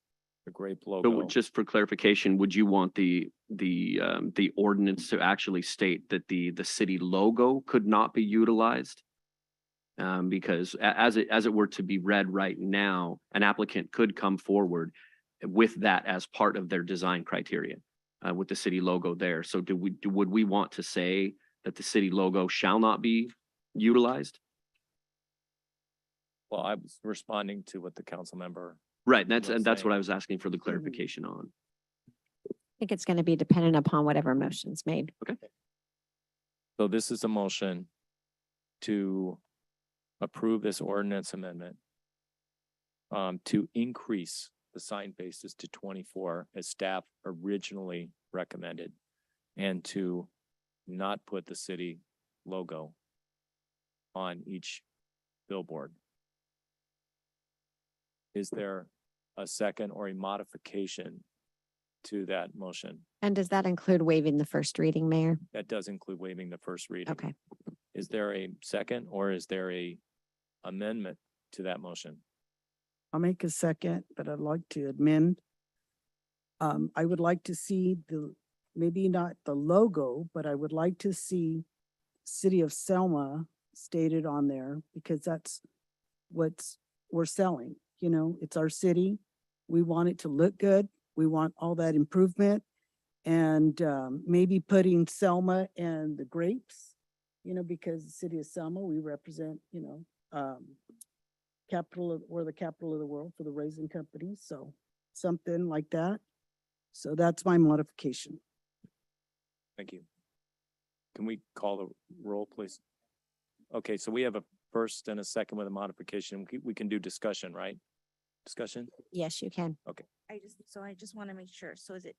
grape So logo. just for clarification, would you want the ordinance to actually state that the city logo could not be utilized? Because as it were to be read right now, an applicant could come forward with that as part of their design criteria, with the city logo there. So would we want to say that the city logo shall not be utilized? Well, I was responding to what the council member. Right, was and that's what saying. I was asking for the clarification on. I think it's going to be dependent upon whatever motion's made. Okay. So this is a motion to approve this ordinance amendment to increase the sign bases to 24 as staff originally recommended, and to not put the city logo on each billboard. Is there a second or a modification to that motion? And does that include waiving the first reading, Mayor? That does include waiving the first reading. Okay. Is there a second, or is there a amendment to that motion? I'll make a second, but I'd like to amend. I would like to see maybe not the logo, but I would like to see City of Selma stated on there, because that's we're selling. You know, it's our city. We want it to look good. We want all that improvement. And maybe putting Selma and the grapes, because the city of Selma, we represent, we're the capital of the world for the raisin company. So something like that. So that's my modification. Thank you. Can we call the roll, please? Okay, so we have a first and a second with a modification. We can do discussion, right? Discussion? Yes, you can. Okay. I just want to make sure. So is it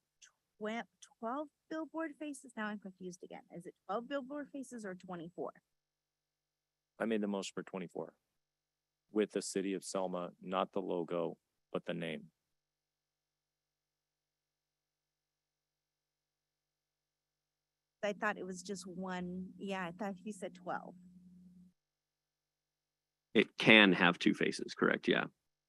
12 billboard faces? Now I'm confused again. Is it 12 billboard faces or 24? I made the motion for 24 with the City of Selma, not the logo, but the name. I thought it was just one. Yeah, I thought he said 12. It can have two faces, correct? Yeah.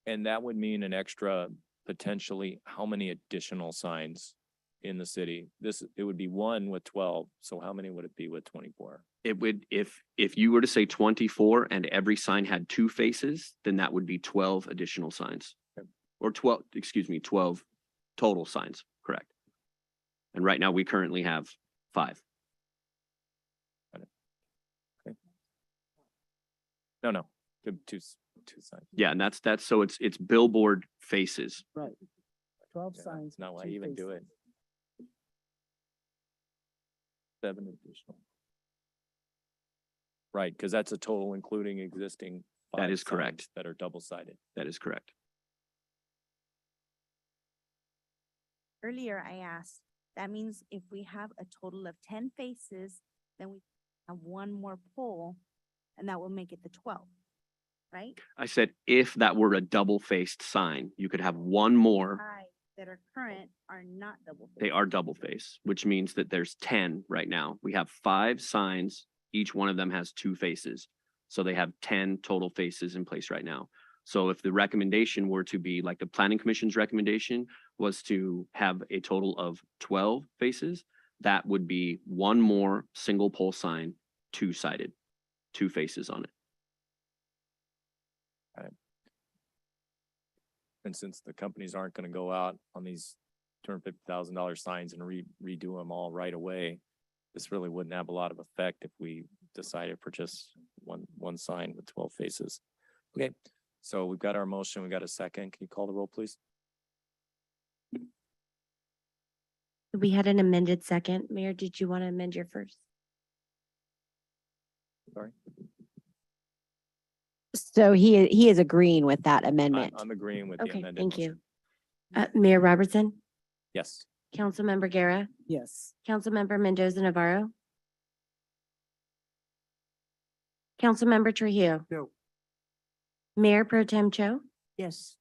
And that would mean an extra potentially, how many additional signs in the city? It would be one with 12. So how many would it be with 24? It would, if you were to say 24 and every sign had two faces, then that would be 12 additional signs. Okay. Or 12, excuse me, 12 total signs, correct. And right now we currently have 5. No, two signs. Yeah, and that's, so it's billboard faces. Right. 12 Yeah, signs. That's not why I two even do it. faces. 7 additional. Right, because that's a total including existing. That 5 is correct. signs That are double-sided. That is correct. Earlier I asked, that means if we have a total of 10 faces, then we have one more pole, and that will make it the 12, right? I said, if that were a double-faced sign, you could have one more. 5 that are current are not double. They are double face, which means that there's 10 right now. We have 5 signs. Each one of them has 2 faces. So they have 10 total faces in place right now. So if the recommendation were to be like the planning commission's recommendation was to have a total of 12 faces, that would be one more single pole sign, 2-sided, 2 faces on it. And since the companies aren't gonna go out on these $250,000 signs and redo them all right away, this really wouldn't have a lot of effect if we decided for just one sign with 12 faces. Okay, so we've got our motion, we got a second. Can you call the roll, please? We had an amended second. Mayor, did you want to amend your first? Sorry, So he is agreeing with that amendment. I'm agreeing with the Okay, amended thank you. motion. Mayor Robertson, Yes. Councilmember Guerra, Yes. Councilmember Mendoza Navarro. Councilmember Trujillo. No. Mayor Pro Tem Cho. Yes.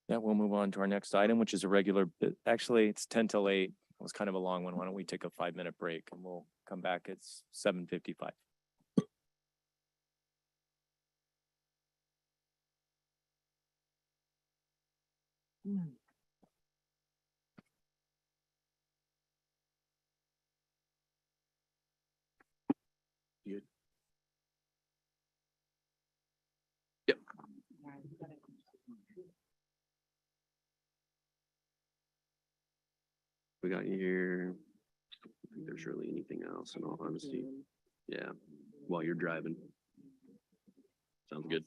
Yeah, we'll move on to our next item, which is a regular, actually, it's 10 till 8. It was kind of a long one. Why don't we take a 5-minute break and we'll come back at 7:55. Good. Yep. We got here. I don't think there's really anything else in all honesty. Yeah, while you're driving. Sounds good.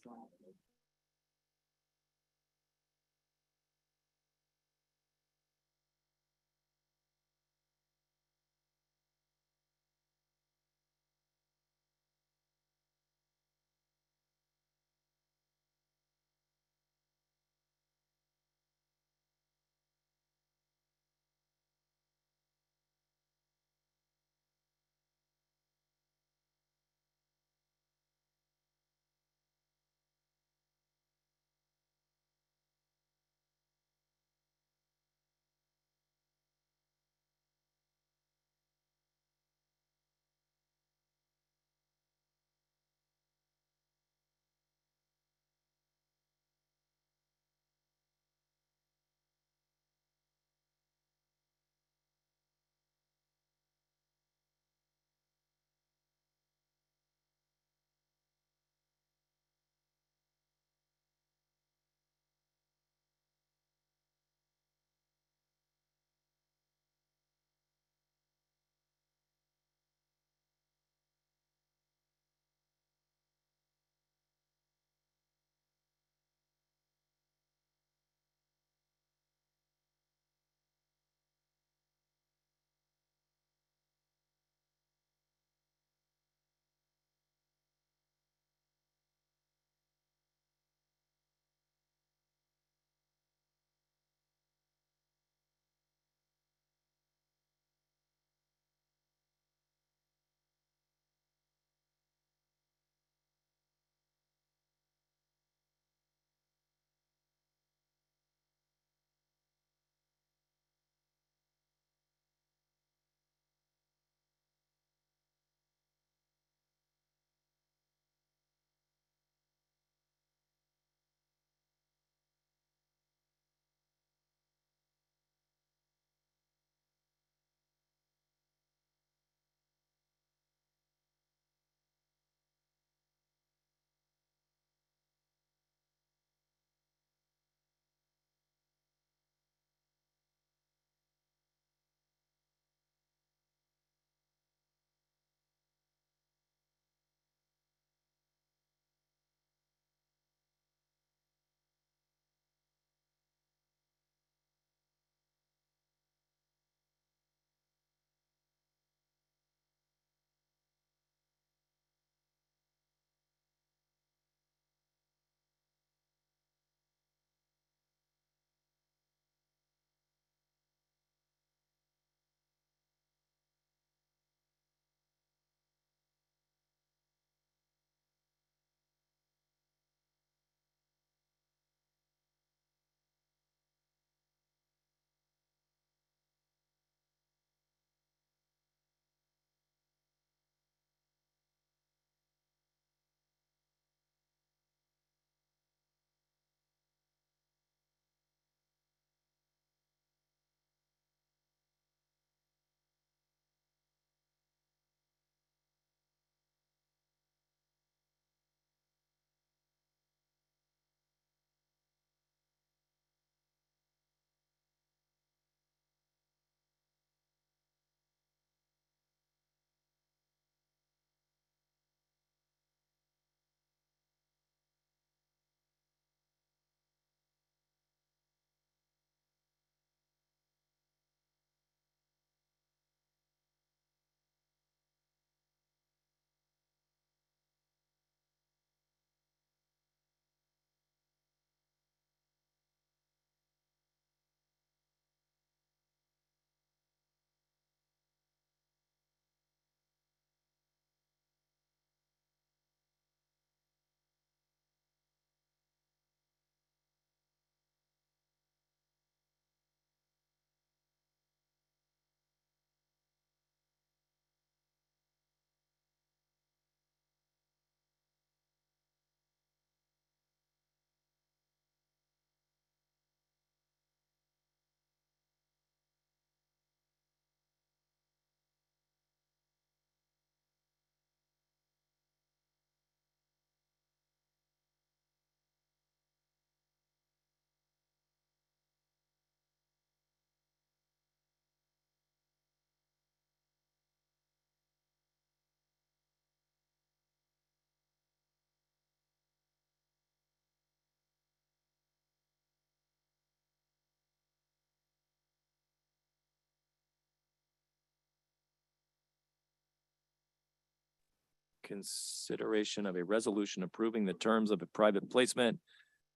consideration of a resolution approving the terms of a private placement,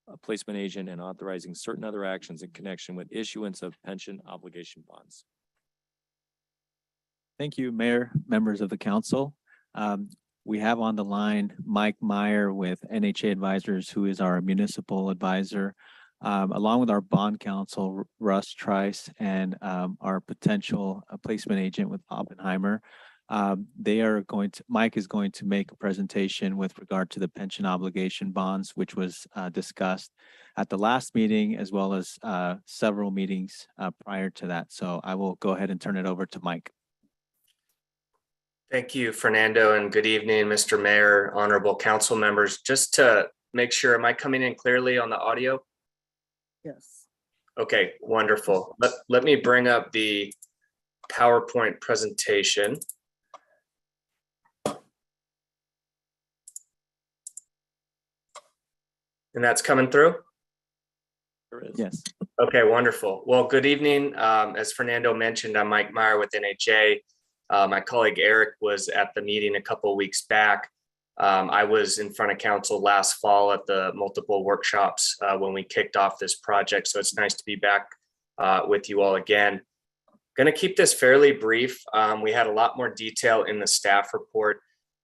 a placement agent, and authorizing certain other actions in connection with issuance of pension obligation bonds. Thank you, Mayor, members of the council. We have on the line Mike Meyer with NHA Advisors, who is our municipal advisor, along with our bond counsel, Russ Trice, and our potential placement agent with Oppenheimer. Mike is going to make a presentation with regard to the pension obligation bonds, which was discussed at the last meeting, as well as several meetings prior to that. So I will go ahead and turn it over to Mike. Thank you, Fernando, and good evening, Mr. Mayor, honorable council members. Just to make sure, am I coming in clearly on the audio? Yes. Okay, wonderful. Let me bring up the PowerPoint presentation. And that's coming through? Yes. Okay, wonderful. Well, good evening. As Fernando mentioned, I'm Mike Meyer with NHA. My colleague Eric was at the meeting a couple of weeks back. I was in front of council last fall at the multiple workshops when we kicked off this project. So it's nice to be back with you all again. Going to keep this fairly brief. We had a lot more detail in the staff report,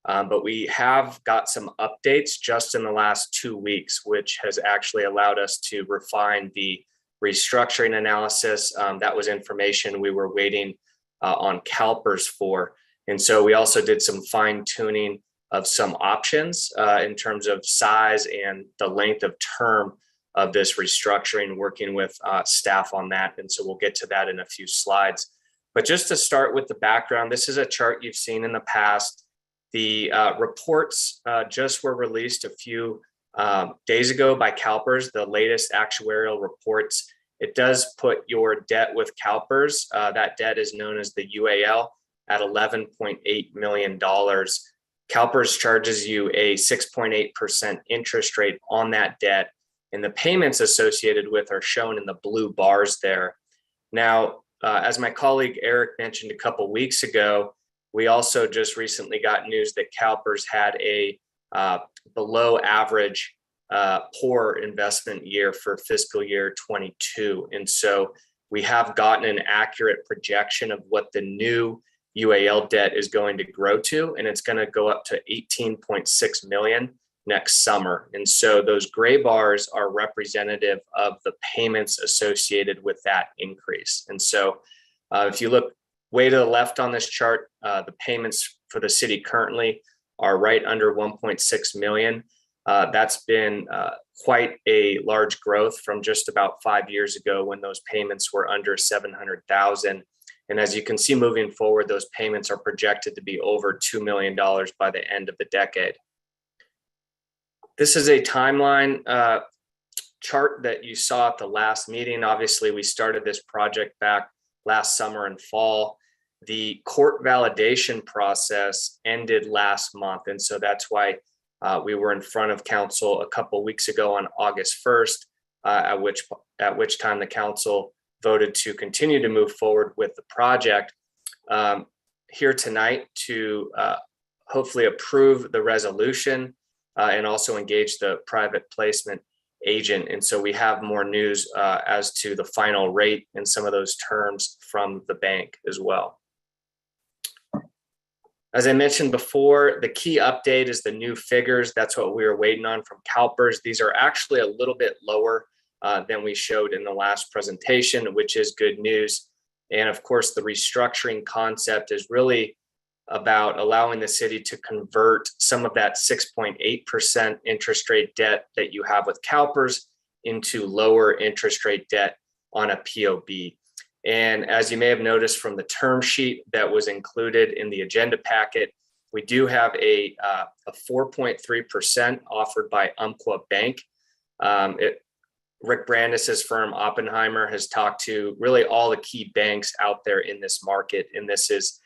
but we have got some updates just in the last 2 weeks, which has actually allowed us to refine the restructuring analysis. That was information we were waiting on CalPERS for. And so we also did some fine tuning of some options in terms of size and the length of term of this restructuring, working with staff on that. And so we'll get to that in a few slides. But just to start with the background, this is a chart you've seen in the past. The reports just were released a few days ago by CalPERS, the latest actuarial reports. It does put your debt with CalPERS, that debt is known as the UAL, at $11.8 million. CalPERS charges you a 6.8% interest rate on that debt, and the payments associated with are shown in the blue bars there. Now, as my colleague Eric mentioned a couple weeks ago, we also just recently got news that CalPERS had a below average poor investment year for fiscal year 22. And so we have gotten an accurate projection of what the new UAL debt is going to grow to, and it's going to go up to 18.6 million next summer. And so those gray bars are representative of the payments associated with that increase. And so if you look way to the left on this chart, the payments for the city currently are right under 1.6 million. That's been quite a large growth from just about 5 years ago when those payments were under 700,000. And as you can see moving forward, those payments are projected to be over $2 million by the end of the decade. This is a timeline chart that you saw at the last meeting. Obviously, we started this project back last summer and fall. The court validation process ended last month. And so that's why we were in front of council a couple of weeks ago on August 1st, at which time the council voted to continue to move forward with the project. Here tonight to hopefully approve the resolution and also engage the private placement agent. And so we have more news as to the final rate and some of those terms from the bank as well. As I mentioned before, the key update is the new figures. That's what we were waiting on from CalPERS. These are actually a little bit lower than we showed in the last presentation, which is good news. And of course, the restructuring concept is really about allowing the city to convert some of that 6.8% interest rate debt that you have with CalPERS into lower interest rate debt on a POB. And as you may have noticed from the term sheet that was included in the agenda packet, we do have a 4.3% offered by Umpqua Bank. Rick Brandis's firm Oppenheimer has talked to really all the key banks out there in this market, and this is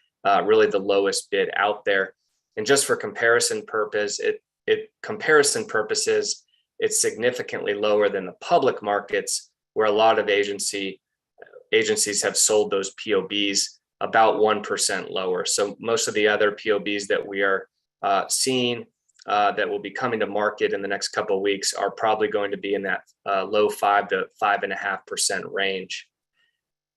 really the lowest bid out there. And just for comparison purposes, it's significantly lower than the public markets, where a lot of agencies have sold those POBs about 1% lower. So most of the other POBs that we are seeing that will be coming to market in the next couple of weeks are probably going to be in that low 5 to 5.5% range.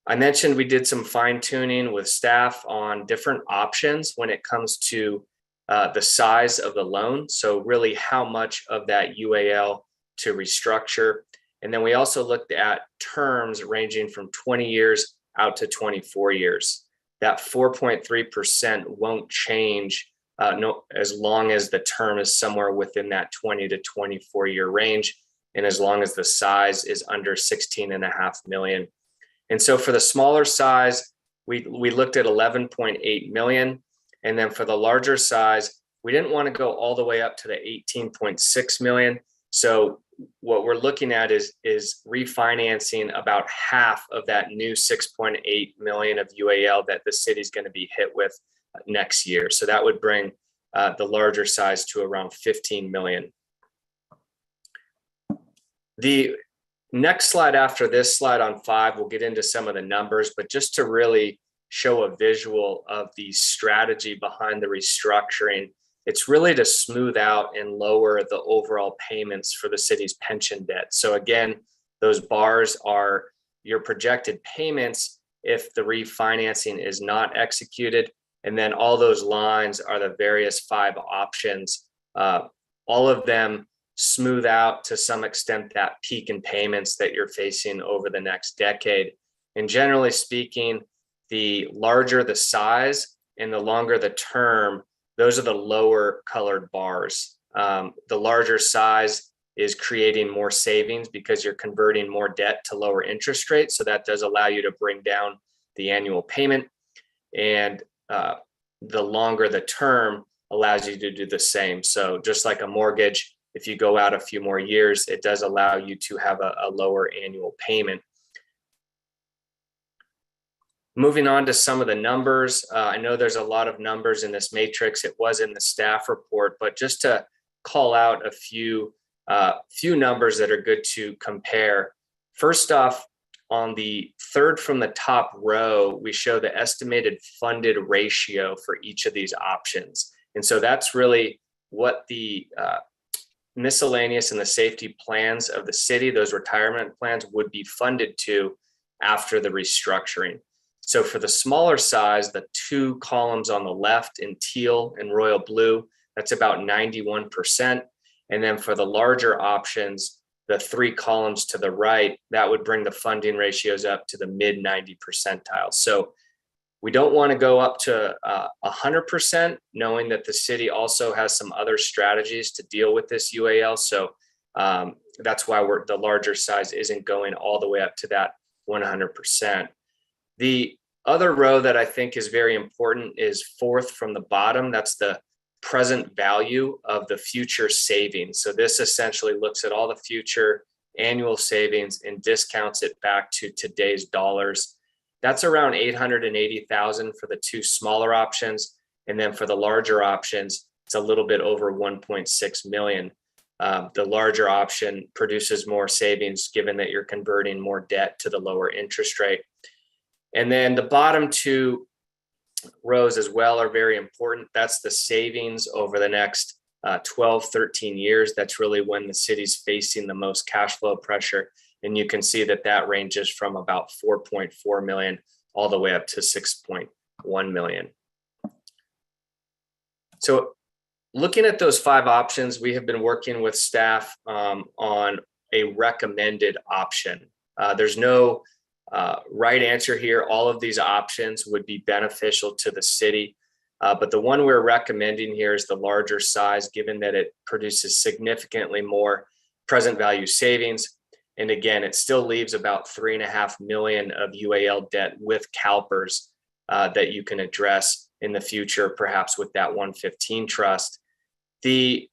I mentioned we did some fine tuning with staff on different options when it comes to the size of the loan. So really how much of that UAL to restructure. And then we also looked at terms ranging from 20 years out to 24 years. That 4.3% won't change as long as the term is somewhere within that 20 to 24 year range. And as long as the size is under 16.5 million. And so for the smaller size, we looked at 11.8 million. And then for the larger size, we didn't want to go all the way up to the 18.6 million. So what we're looking at is refinancing about half of that new 6.8 million of UAL that the city's going to be hit with next year. So that would bring the larger size to around 15 million. The next slide after this slide on 5, we'll get into some of the numbers, but just to really show a visual of the strategy behind the restructuring, it's really to smooth out and lower the overall payments for the city's pension debt. So again, those bars are your projected payments if the refinancing is not executed. And then all those lines are the various 5 options. All of them smooth out to some extent that peak in payments that you're facing over the next decade. And generally speaking, the larger the size and the longer the term, those are the lower colored bars. The larger size is creating more savings because you're converting more debt to lower interest rates. So that does allow you to bring down the annual payment. And the longer the term allows you to do the same. So just like a mortgage, if you go out a few more years, it does allow you to have a lower annual payment. Moving on to some of the numbers. I know there's a lot of numbers in this matrix. It was in the staff report, but just to call out a few numbers that are good to compare. First off, on the third from the top row, we show the estimated funded ratio for each of these options. And so that's really what the miscellaneous and the safety plans of the city, those retirement plans, would be funded to after the restructuring. So for the smaller size, the 2 columns on the left in teal and royal blue, that's about 91%. And then for the larger options, the 3 columns to the right, that would bring the funding ratios up to the mid 90 percentile. So we don't want to go up to 100%, knowing that the city also has some other strategies to deal with this UAL. So that's why the larger size isn't going all the way up to that 100%. The other row that I think is very important is 4th from the bottom. That's the present value of the future savings. So this essentially looks at all the future annual savings and discounts it back to today's dollars. That's around 880,000 for the 2 smaller options. And then for the larger options, it's a little bit over 1.6 million. The larger option produces more savings given that you're converting more debt to the lower interest rate. And then the bottom 2 rows as well are very important. That's the savings over the next 12, 13 years. That's really when the city's facing the most cash flow pressure. And you can see that that ranges from about 4.4 million all the way up to 6.1 million. So looking at those 5 options, we have been working with staff on a recommended option. There's no right answer here. All of these options would be beneficial to the city. But the one we're recommending here is the larger size, given that it produces significantly more present value savings. And again, it still leaves about 3.5 million of UAL debt with CalPERS that you can address in the future, perhaps with that 115 trust. The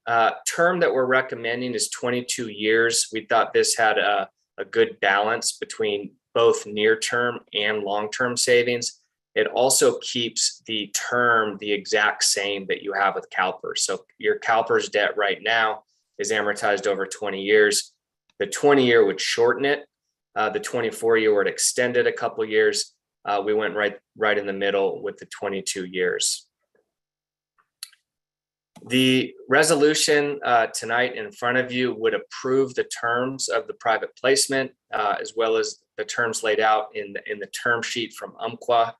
term that we're recommending is 22 years. We thought this had a good balance between both near-term and long-term savings. It also keeps the term the exact same that you have with CalPERS. So your CalPERS debt right now is amortized over 20 years. The 20-year would shorten it. The 24-year would extend it a couple of years. We went right in the middle with the 22 years. The resolution tonight in front of you would approve the terms of the private placement, as well as the terms laid out in the term sheet from Umpqua.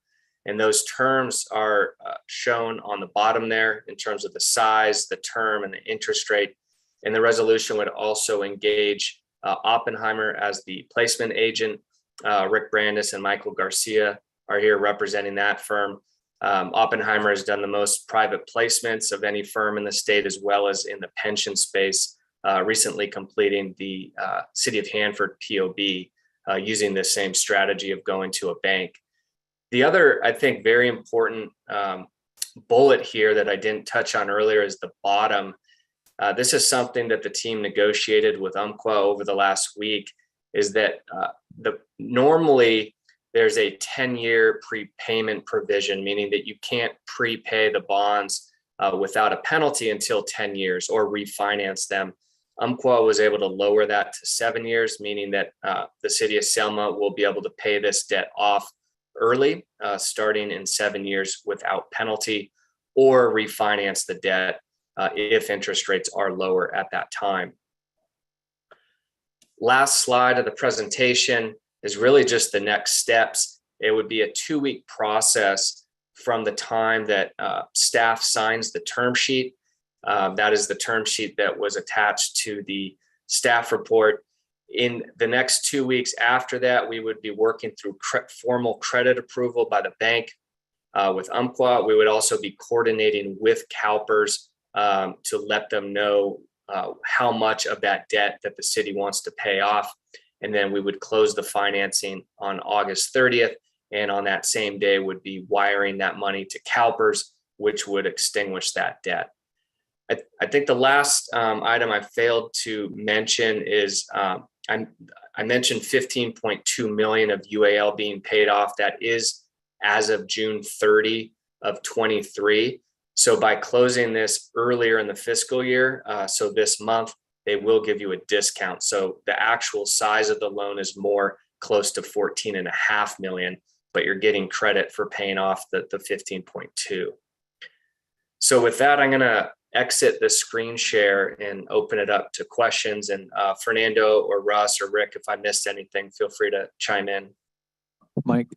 And those terms are shown on the bottom there in terms of the size, the term, and the interest rate. And the resolution would also engage Oppenheimer as the placement agent. Rick Brandis and Michael Garcia are here representing that firm. Oppenheimer has done the most private placements of any firm in the state, as well as in the pension space, recently completing the City of Hanford POB using the same strategy of going to a bank. The other, I think, very important bullet here that I didn't touch on earlier is the bottom. This is something that the team negotiated with Umpqua over the last week, is that normally there's a 10-year prepayment provision, meaning that you can't prepay the bonds without a penalty until 10 years or refinance them. Umpqua was able to lower that to 7 years, meaning that the City of Selma will be able to pay this debt off early, starting in 7 years without penalty, or refinance the debt if interest rates are lower at that time. Last slide of the presentation is really just the next steps. It would be a 2-week process from the time that staff signs the term sheet. That is the term sheet that was attached to the staff report. In the next 2 weeks after that, we would be working through formal credit approval by the bank with Umpqua. We would also be coordinating with CalPERS to let them know how much of that debt that the city wants to pay off. And then we would close the financing on August 30th. And on that same day would be wiring that money to CalPERS, which would extinguish that debt. I think the last item I failed to mention is I mentioned 15.2 million of UAL being paid off. That is as of June 30 of 23. So by closing this earlier in the fiscal year, so this month, they will give you a discount. So the actual size of the loan is more close to 14.5 million, but you're getting credit for paying off the 15.2. So with that, I'm gonna exit the screen share and open it up to questions. And Fernando or Russ or Rick, if I missed anything, feel free to chime in. Mike,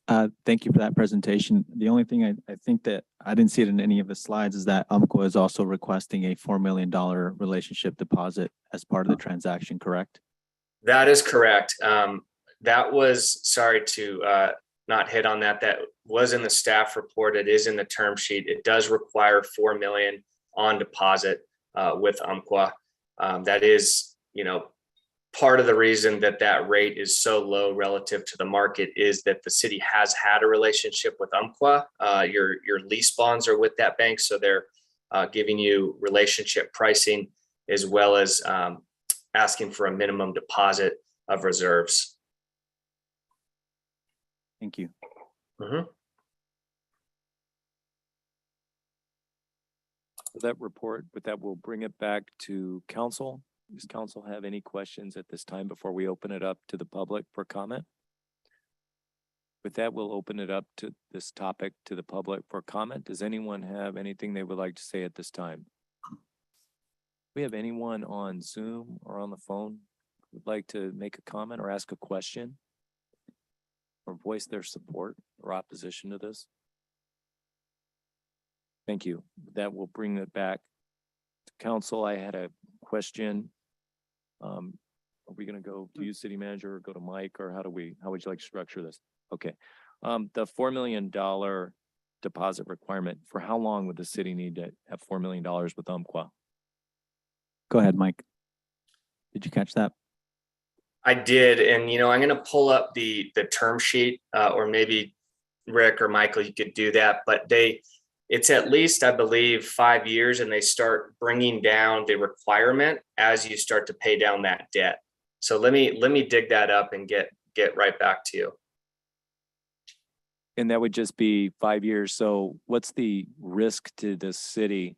thank you for that presentation. The only thing I think that I didn't see it in any of the slides is that Umpqua is also requesting a $4 million relationship deposit as part of the transaction, correct? That is correct. That was, sorry to not hit on that. That was in the staff report. It is in the term sheet. It does require $4 million on deposit with Umpqua. That is, part of the reason that that rate is so low relative to the market is that the city has had a relationship with Umpqua. Your lease bonds are with that bank, so they're giving you relationship pricing as well as asking for a minimum deposit of reserves. Thank you. Mm-hmm. That report, with that, we'll bring it back to council. Does council have any questions at this time before we open it up to the public for comment? With that, we'll open it up to this topic to the public for comment. Does anyone have anything they would like to say at this time? Do we have anyone on Zoom or on the phone who would like to make a comment or ask a question or voice their support or opposition to this? Thank you. With that, we'll bring it back to council. I had a question. Are we going to go to you, city manager, or go to Mike, or how would you like to structure this? Okay. The $4 million deposit requirement, for how long would the city need to have $4 million with Umpqua? Go ahead, Mike. Did you catch that? I did. And, I'm going to pull up the term sheet, or maybe Rick or Michael, you could do that, but it's at least, I believe, 5 years, and they start bringing down the requirement as you start to pay down that debt. So let me dig that up and get right back to you. And that would just be 5 years. So what's the risk to the city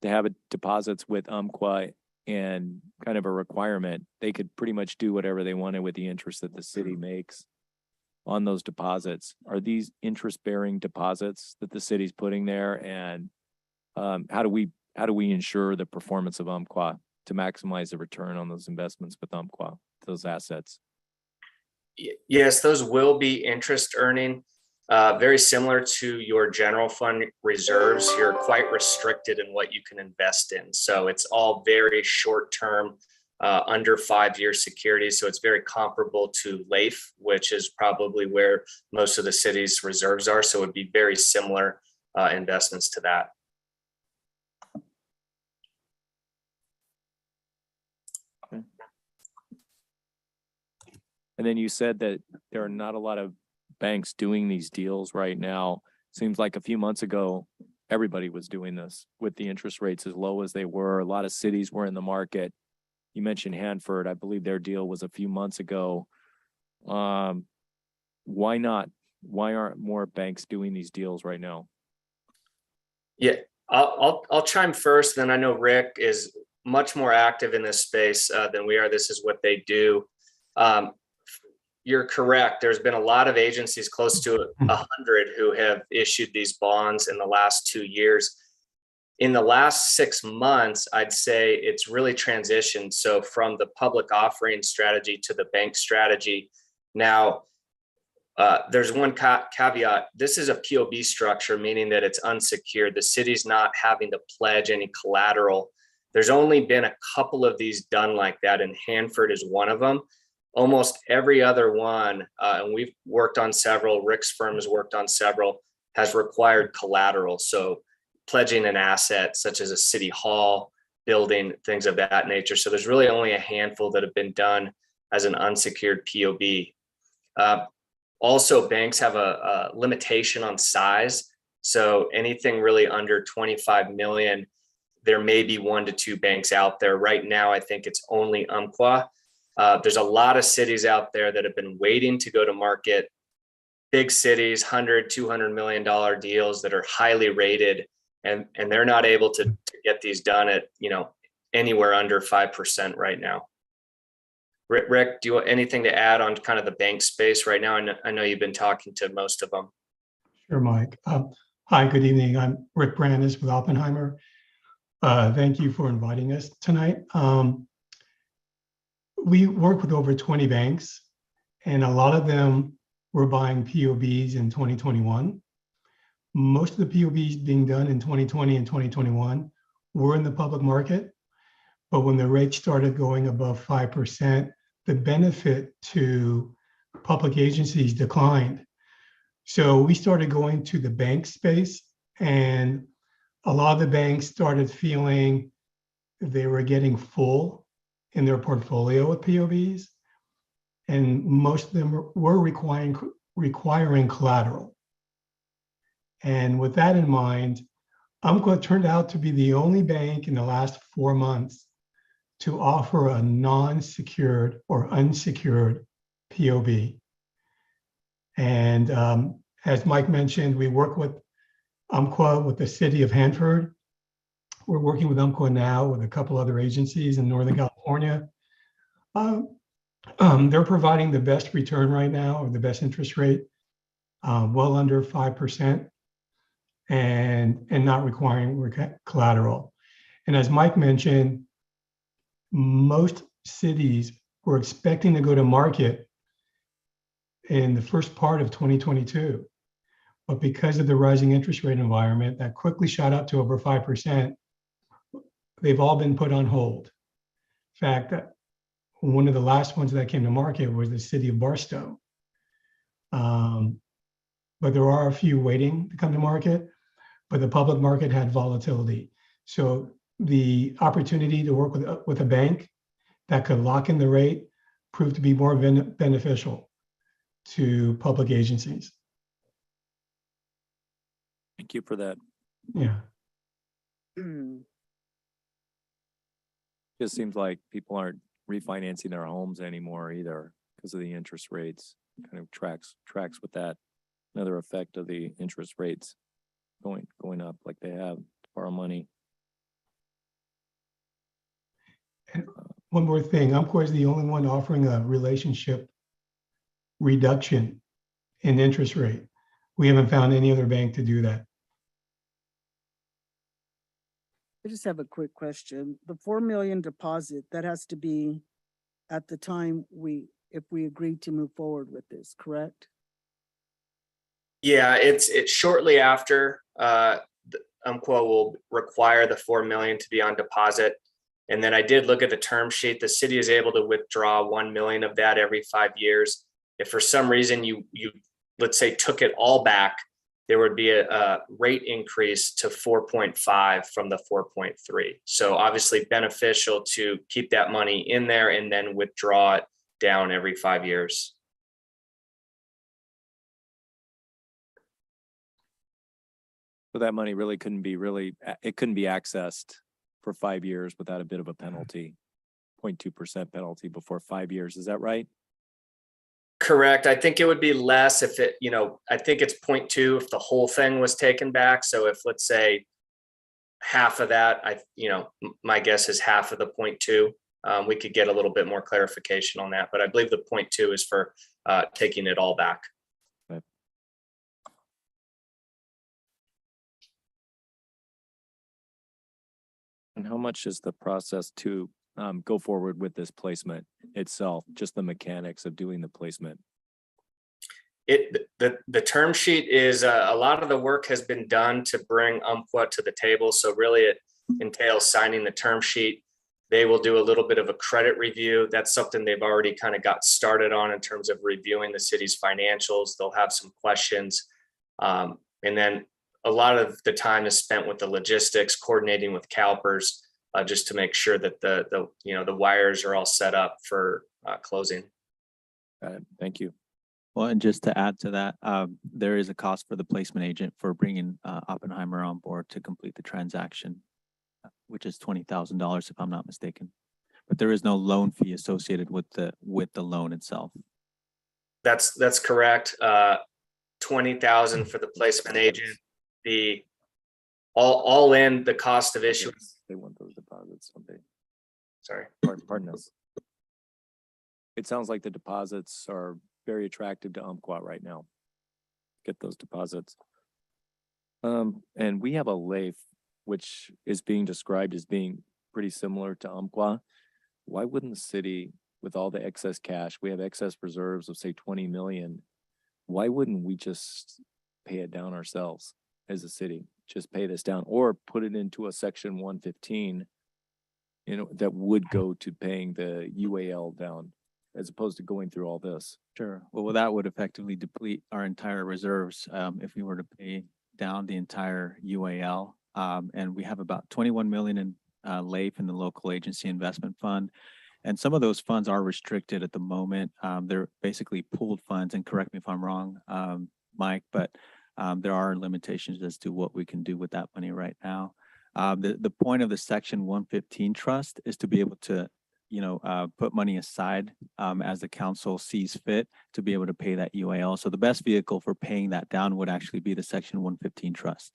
to have deposits with Umpqua and kind of a requirement? They could pretty much do whatever they wanted with the interest that the city makes on those deposits. Are these interest-bearing deposits that the city's putting there? And how do we how do we ensure the performance of Umpqua to maximize the return on those investments with Umpqua, those assets? Yes, those will be interest earning. Very similar to your general fund reserves, you're quite restricted in what you can invest in. So it's all very short term, under 5-year securities. So it's very comparable to LAIF, which is probably where most of the city's reserves are. So it would be very similar investments to that. And then you said that there are not a lot of banks doing these deals right now. Seems like a few months ago, everybody was doing this with the interest rates as low as they were. A lot of cities were in the market. You mentioned Hanford. I believe their deal was a few months ago. Why not? Why aren't more banks doing these deals right now? Yeah, I'll chime first. Then I know Rick is much more active in this space than we are. This is what they do. You're correct. There's been a lot of agencies, close to 100, who have issued these bonds in the last 2 years. In the last 6 months, I'd say it's really transitioned. So from the public offering strategy to the bank strategy. Now, there's one caveat. This is a POB structure, meaning that it's unsecured. The city's not having to pledge any collateral. There's only been a couple of these done like that, and Hanford is one of them. Almost every other one, and we've worked on several, Rick's firm has worked on several, has required collateral. So pledging an asset such as a city hall, building, things of that nature. So there's really only a handful that have been done as an unsecured POB. Also, banks have a limitation on size. So anything really under 25 million, there may be 1 to 2 banks out there. Right now, I think it's only Umpqua. There's a lot of cities out there that have been waiting to go to market. Big cities, $100, $200 million deals that are highly rated, and they're not able to get these done at, anywhere under 5% right now. Rick, do you want anything to add on kind of the bank space right now? I know you've been talking to most of them. Sure, Mike. Hi, good evening. I'm Rick Brandis with Oppenheimer. Thank you for inviting us tonight. We work with over 20 banks, and a lot of them were buying POBs in 2021. Most of the POBs being done in 2020 and 2021 were in the public market, but when the rate started going above 5%, the benefit to public agencies declined. So we started going to the bank space, and a lot of the banks started feeling they were getting full in their portfolio with POBs, and most of them were requiring collateral. And with that in mind, Umpqua turned out to be the only bank in the last 4 months to offer a non-secured or unsecured POB. And as Mike mentioned, we work with Umpqua with the city of Hanford. We're working with Umpqua now with a couple other agencies in Northern California. They're providing the best return right now, or the best interest rate, well under 5%, and not requiring collateral. And as Mike mentioned, most cities were expecting to go to market in the first part of 2022. But because of the rising interest rate environment that quickly shot up to over 5%, they've all been put on hold. In fact, one of the last ones that came to market was the city of Barstow. But there are a few waiting to come to market, but the public market had volatility. So the opportunity to work with a bank that could lock in the rate proved to be more beneficial to public agencies. Thank you for that. Yeah. Just seems like people aren't refinancing their homes anymore either because of the interest rates. Kind of tracks with that. Another effect of the interest rates going up like they have to borrow money. And one more thing, Umpqua is the only one offering a relationship reduction in interest rate. We haven't found any other bank to do that. I just have a quick question. The 4 million deposit, that has to be at the time if we agree to move forward with this, correct? Yeah, it's shortly after, Umpqua will require the 4 million to be on deposit. And then I did look at the term sheet. The city is able to withdraw 1 million of that every 5 years. If for some reason you let's say took it all back, there would be a rate increase to 4.5 from the 4.3. So obviously beneficial to keep that money in there and then withdraw it down every 5 years. So that money really couldn't be it couldn't be accessed for 5 years without a bit of a penalty, 0.2% penalty before 5 years. Is that right? Correct. I think it would be less if it, I think it's 0.2 if the whole thing was taken back. So if, let's say, half of that, my guess is half of the 0.2. We could get a little bit more clarification on that, but I believe the 0.2 is for taking it all back. Okay. And how much is the process to go forward with this placement itself, just the mechanics of doing the placement? The term sheet is a lot of the work has been done to bring Umpqua to the table. So really it entails signing the term sheet. They will do a little bit of a credit review. That's something they've already kind of got started on in terms of reviewing the city's financials. They'll have some questions. And then a lot of the time is spent with the logistics, coordinating with CalPERS, just to make sure that the wires are all set up for closing. Thank you. Well, and just to add to that, there is a cost for the placement agent for bringing Oppenheimer on board to complete the transaction, which is $20,000 if I'm not mistaken. But there is no loan fee associated with the loan itself. That's correct. $20,000 for the placement agent. The all in the cost of issuance. They want those deposits someday. Sorry. Pardon us. It sounds like the deposits are very attractive to Umpqua right now. Get those deposits. And we have a LAIF, which is being described as being pretty similar to Umpqua. Why wouldn't the city, with all the excess cash, we have excess reserves of say 20 million, why wouldn't we just pay it down ourselves as a city? Just pay this down or put it into a section 115, that would go to paying the UAL down as opposed to going through all this. Sure. Well, that would effectively deplete our entire reserves if we were to pay down the entire UAL. And we have about 21 million in LAIF in the local agency investment fund. And some of those funds are restricted at the moment. They're basically pooled funds, and correct me if I'm wrong, Mike, but there are limitations as to what we can do with that money right now. The point of the Section 115 trust is to be able to, put money aside as the council sees fit to be able to pay that UAL. So the best vehicle for paying that down would actually be the Section 115 trust.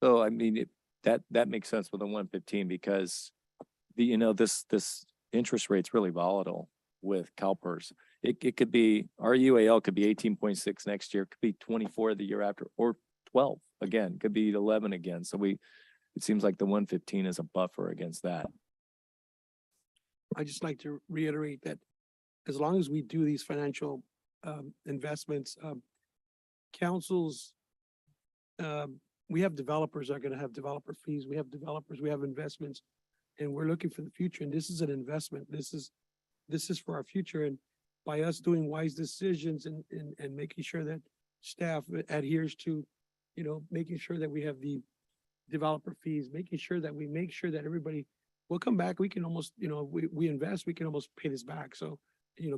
So I mean, that makes sense with the 115 because this interest rate's really volatile with CalPERS. It could be, our UAL could be 18.6 next year, could be 24 the year after, or 12 again, could be 11 again. So it seems like the 115 is a buffer against that. I just like to reiterate that as long as we do these financial investments, councils, we have developers are going to have developer fees. We have developers, we have investments, and we're looking for the future. And this is an investment. This is for our future. And by us doing wise decisions and making sure that staff adheres to, making sure that we have the developer fees, making sure that everybody will come back. We can almost, we invest, we can almost pay this back. So,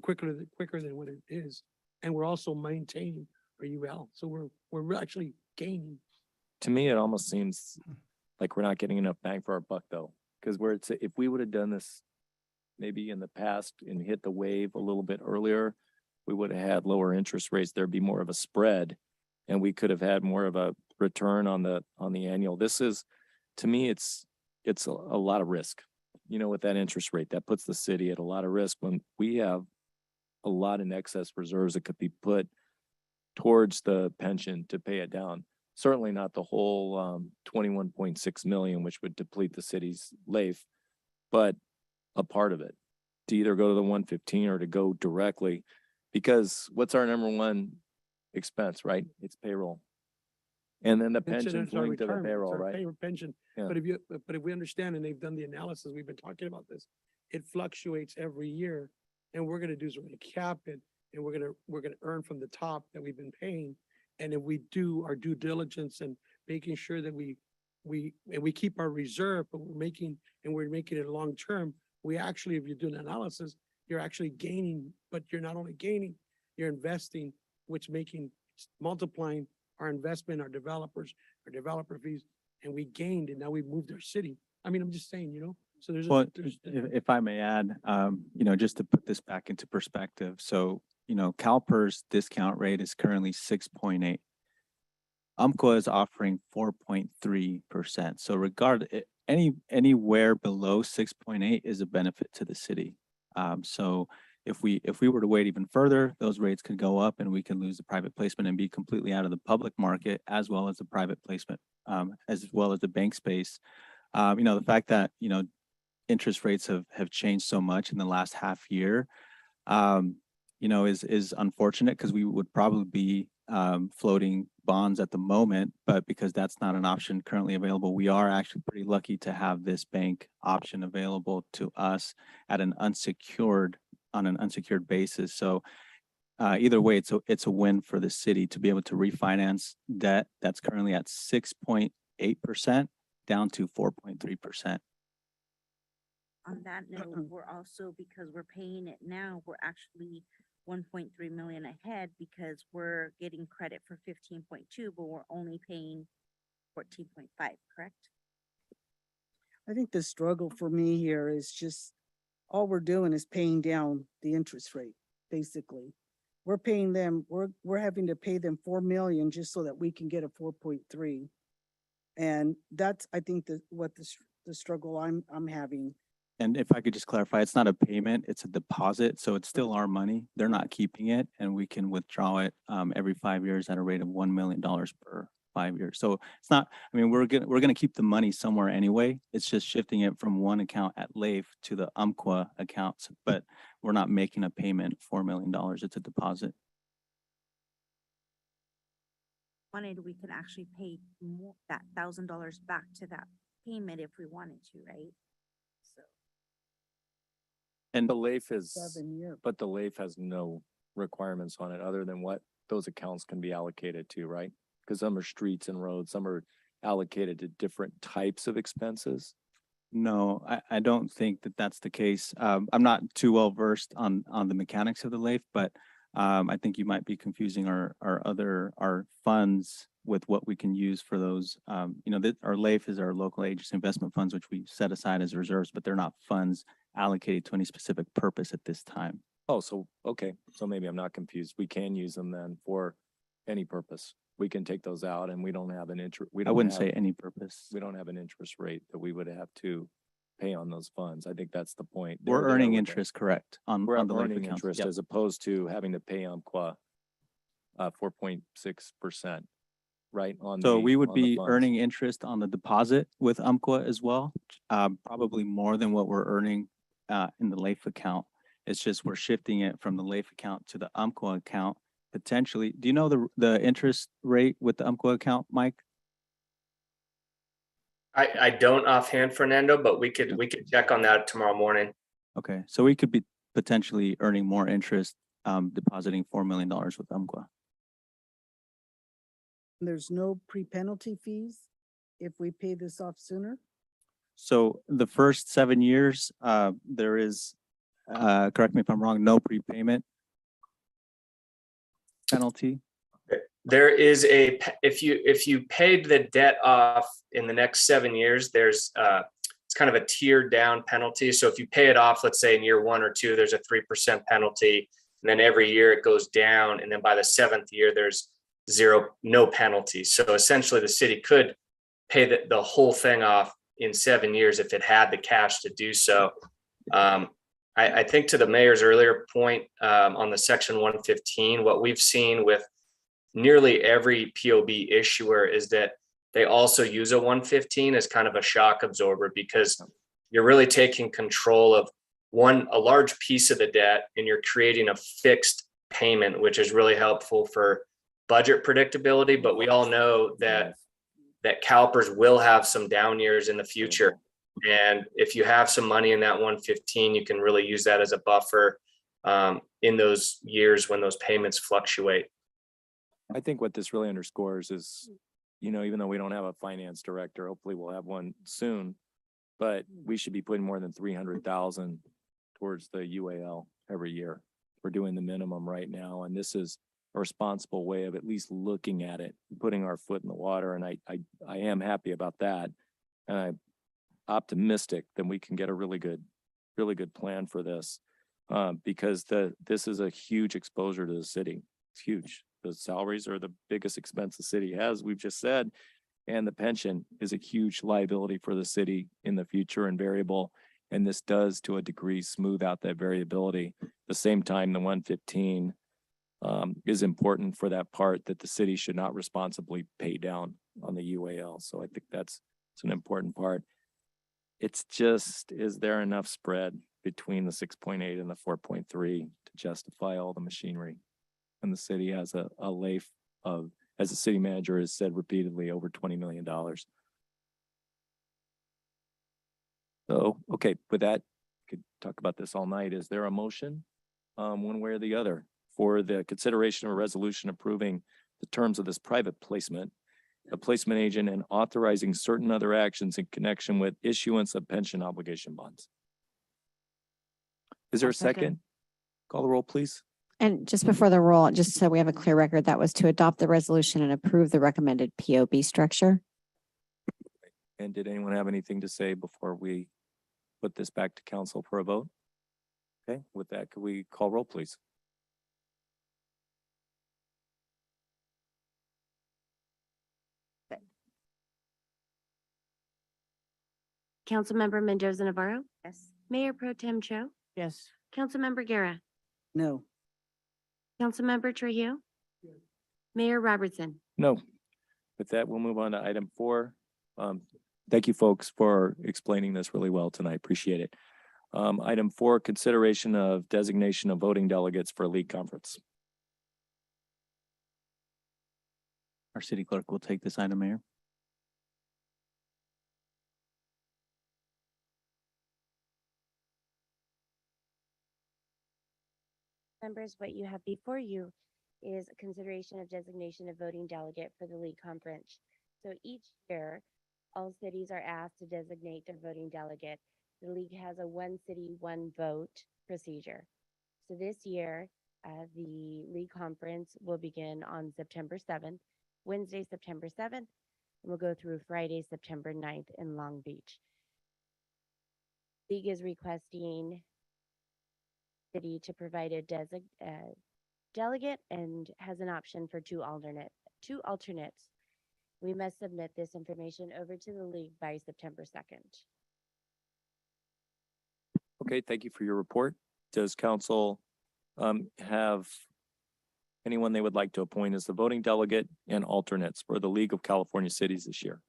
quicker than what it is. And we're also maintaining our UL. So we're actually gaining. To me, it almost seems like we're not getting enough bang for our buck though. Because if we would have done this maybe in the past and hit the wave a little bit earlier, we would have had lower interest rates. There'd be more of a spread and we could have had more of a return on the annual. This is, to me, it's a lot of risk, with that interest rate. That puts the city at a lot of risk when we have a lot in excess reserves that could be put towards the pension to pay it down. Certainly not the whole 21.6 million, which would deplete the city's LAIF, but a part of it to either go to the 115 or to go directly, because what's our number one expense, right? It's payroll. And then the pension's our linked to the retirement, it's payroll, our right? Pension. Yeah. But if we understand, and they've done the analysis, we've been talking about this, it fluctuates every year. And we're gonna do is we're gonna cap it, and we're gonna earn from the top that we've been paying. And if we do our due diligence and making sure that we keep our reserve, but we're making it long term, we actually, if you do an analysis, you're actually gaining, but you're not only gaining, you're investing, which multiplying our investment, our developer fees, and we gained, and now we've moved our city. I mean, I'm just saying, so Well, if I may add, just to put this back into perspective. So, CalPERS discount rate is currently 6.8. UMQA is offering 4.3%. So anywhere below 6.8 is a benefit to the city. So if we were to wait even further, those rates could go up and we can lose the private placement and be completely out of the public market, as well as the private placement, as well as the bank space. The fact that, interest rates have changed so much in the last half year, is unfortunate, because we would probably be floating bonds at the moment, but because that's not an option currently available, we are actually pretty lucky to have this bank option available to us at on an unsecured basis. So either way, it's a win for the city to be able to refinance debt that's currently at 6.8% down to 4.3%. On that note, we're also, because we're paying it now, we're actually 1.3 million ahead because we're getting credit for 15.2, but we're only paying 14.5, correct? I think the struggle for me here is just, all we're doing is paying down the interest rate, basically. We're paying them, we're having to pay them 4 million just so that we can get a 4.3. And that's, I think, what the struggle I'm having. And if I could just clarify, it's not a payment, it's a deposit. So it's still our money. They're not keeping it, and we can withdraw it every 5 years at a rate of $1 million per 5 years. So it's not, we're gonna keep the money somewhere anyway. It's just shifting it from one account at LAIF to the UMQA accounts, but we're not making a payment, $4 million. It's a deposit. We could actually pay more, that $1,000 back to that payment if we wanted to, right? So. And the LAIF But the LAIF has no requirements on it other than what those accounts can be allocated to, right? Because some are streets and roads, some are allocated to different types of expenses. No, I don't think that that's the case. I'm not too well versed on the mechanics of the LAIF, but I think you might be confusing our funds with what we can use for those. Our LAIF is our local agency investment funds, which we set aside as reserves, but they're not funds allocated to any specific purpose at this time. Oh, so, okay. So maybe I'm not confused. We can use them then for any purpose. We can take those out and we don't have an interest. I wouldn't say any purpose. We don't have an interest rate that we would have to pay on those funds. I think that's the point. We're They're there earning with interest, correct, on We're the LAIF earning accounts. interest Yep. as opposed to having to pay UMQA 4.6%, right? So we would on the be funds. earning interest on the deposit with UMQA as well, probably more than what we're earning in the LAIF account. It's just we're shifting it from the LAIF account to the UMQA account potentially. Do you know the interest rate with the UMQA account, Mike? I don't offhand, Fernando, but we could check on that tomorrow morning. Okay, so we could be potentially earning more interest depositing $4 million with UMQA. There's no pre-penalty fees if we pay this off sooner? So the first 7 years, there is, correct me if I'm wrong, no prepayment penalty. There is if you paid the debt off in the next 7 years, there's it's kind of a tiered down penalty. So if you pay it off, let's say in year 1 or 2, there's a 3% penalty, and then every year it goes down, and then by the 7th year there's no penalty. So essentially, the city could pay the whole thing off in 7 years if it had the cash to do so. I think to the mayor's earlier point on the section 115, what we've seen with nearly every POB issuer is that they also use a 115 as kind of a shock absorber, because you're really taking control of a large piece of the debt, and you're creating a fixed payment, which is really helpful for budget predictability. But we all know that CalPERS will have some down years in the future. And if you have some money in that 115, you can really use that as a buffer in those years when those payments fluctuate. I think what this really underscores is, you know, even though we don't have a finance director, hopefully we'll have one soon, but we should be putting more than 300,000 towards the UAL every year. We're doing the minimum right now, and this is a responsible way of at least looking at it, putting our foot in the water. And I am happy about that, and I'm optimistic that we can get a really good plan for this, because this is a huge exposure to the city. It's huge. The salaries are the biggest expense the city has, we've just said, and the pension is a huge liability for the city in the future and variable. And this does, to a degree, smooth out that variability. At the same time, the 115 is important for that part that the city should not responsibly pay down on the UAL. So I think it's an important part. It's just, is there enough spread between the 6.8 and the 4.3 to justify all the machinery? And the city has a life of, as the city manager has said repeatedly, over $20 million. So, okay, with that, we could talk about this all night. Is there a motion, one way or the other, for the consideration of a resolution approving the terms of this private placement, the placement agent, and authorizing certain other actions in connection with issuance of pension obligation bonds? Is there a second? Call the roll, please. And just before the roll, just so we have a clear record, that was to adopt the resolution and approve the recommended POB structure. And did anyone have anything to say before we put this back to council for a vote? Okay, with that, could we call roll, please? Councilmember Mendoza Navarro, Yes. Mayor Pro Tem Cho, Yes. Councilmember Guerra, No. Councilmember Trujillo, Mayor Robertson. No. With that, we'll move on to item 4. Thank you, folks, for explaining this really well tonight. Appreciate it. Item 4, consideration of designation of voting delegates for a league conference. Our city clerk will take this item, Mayor. Members, what you have before you is a consideration of designation of voting delegate for the league conference. So each year, all cities are asked to designate their voting delegate. The league has a one city, one vote procedure. So this year, the league conference will begin on September 7th, Wednesday, September 7th, and we'll go through Friday, September 9th in Long Beach. League is requesting city to provide a delegate and has an option for two alternates. We must submit this information over to the league by September 2nd. Okay, thank you for your report. Does council have anyone they would like to appoint as the voting delegate and alternates for the League of California Cities this year?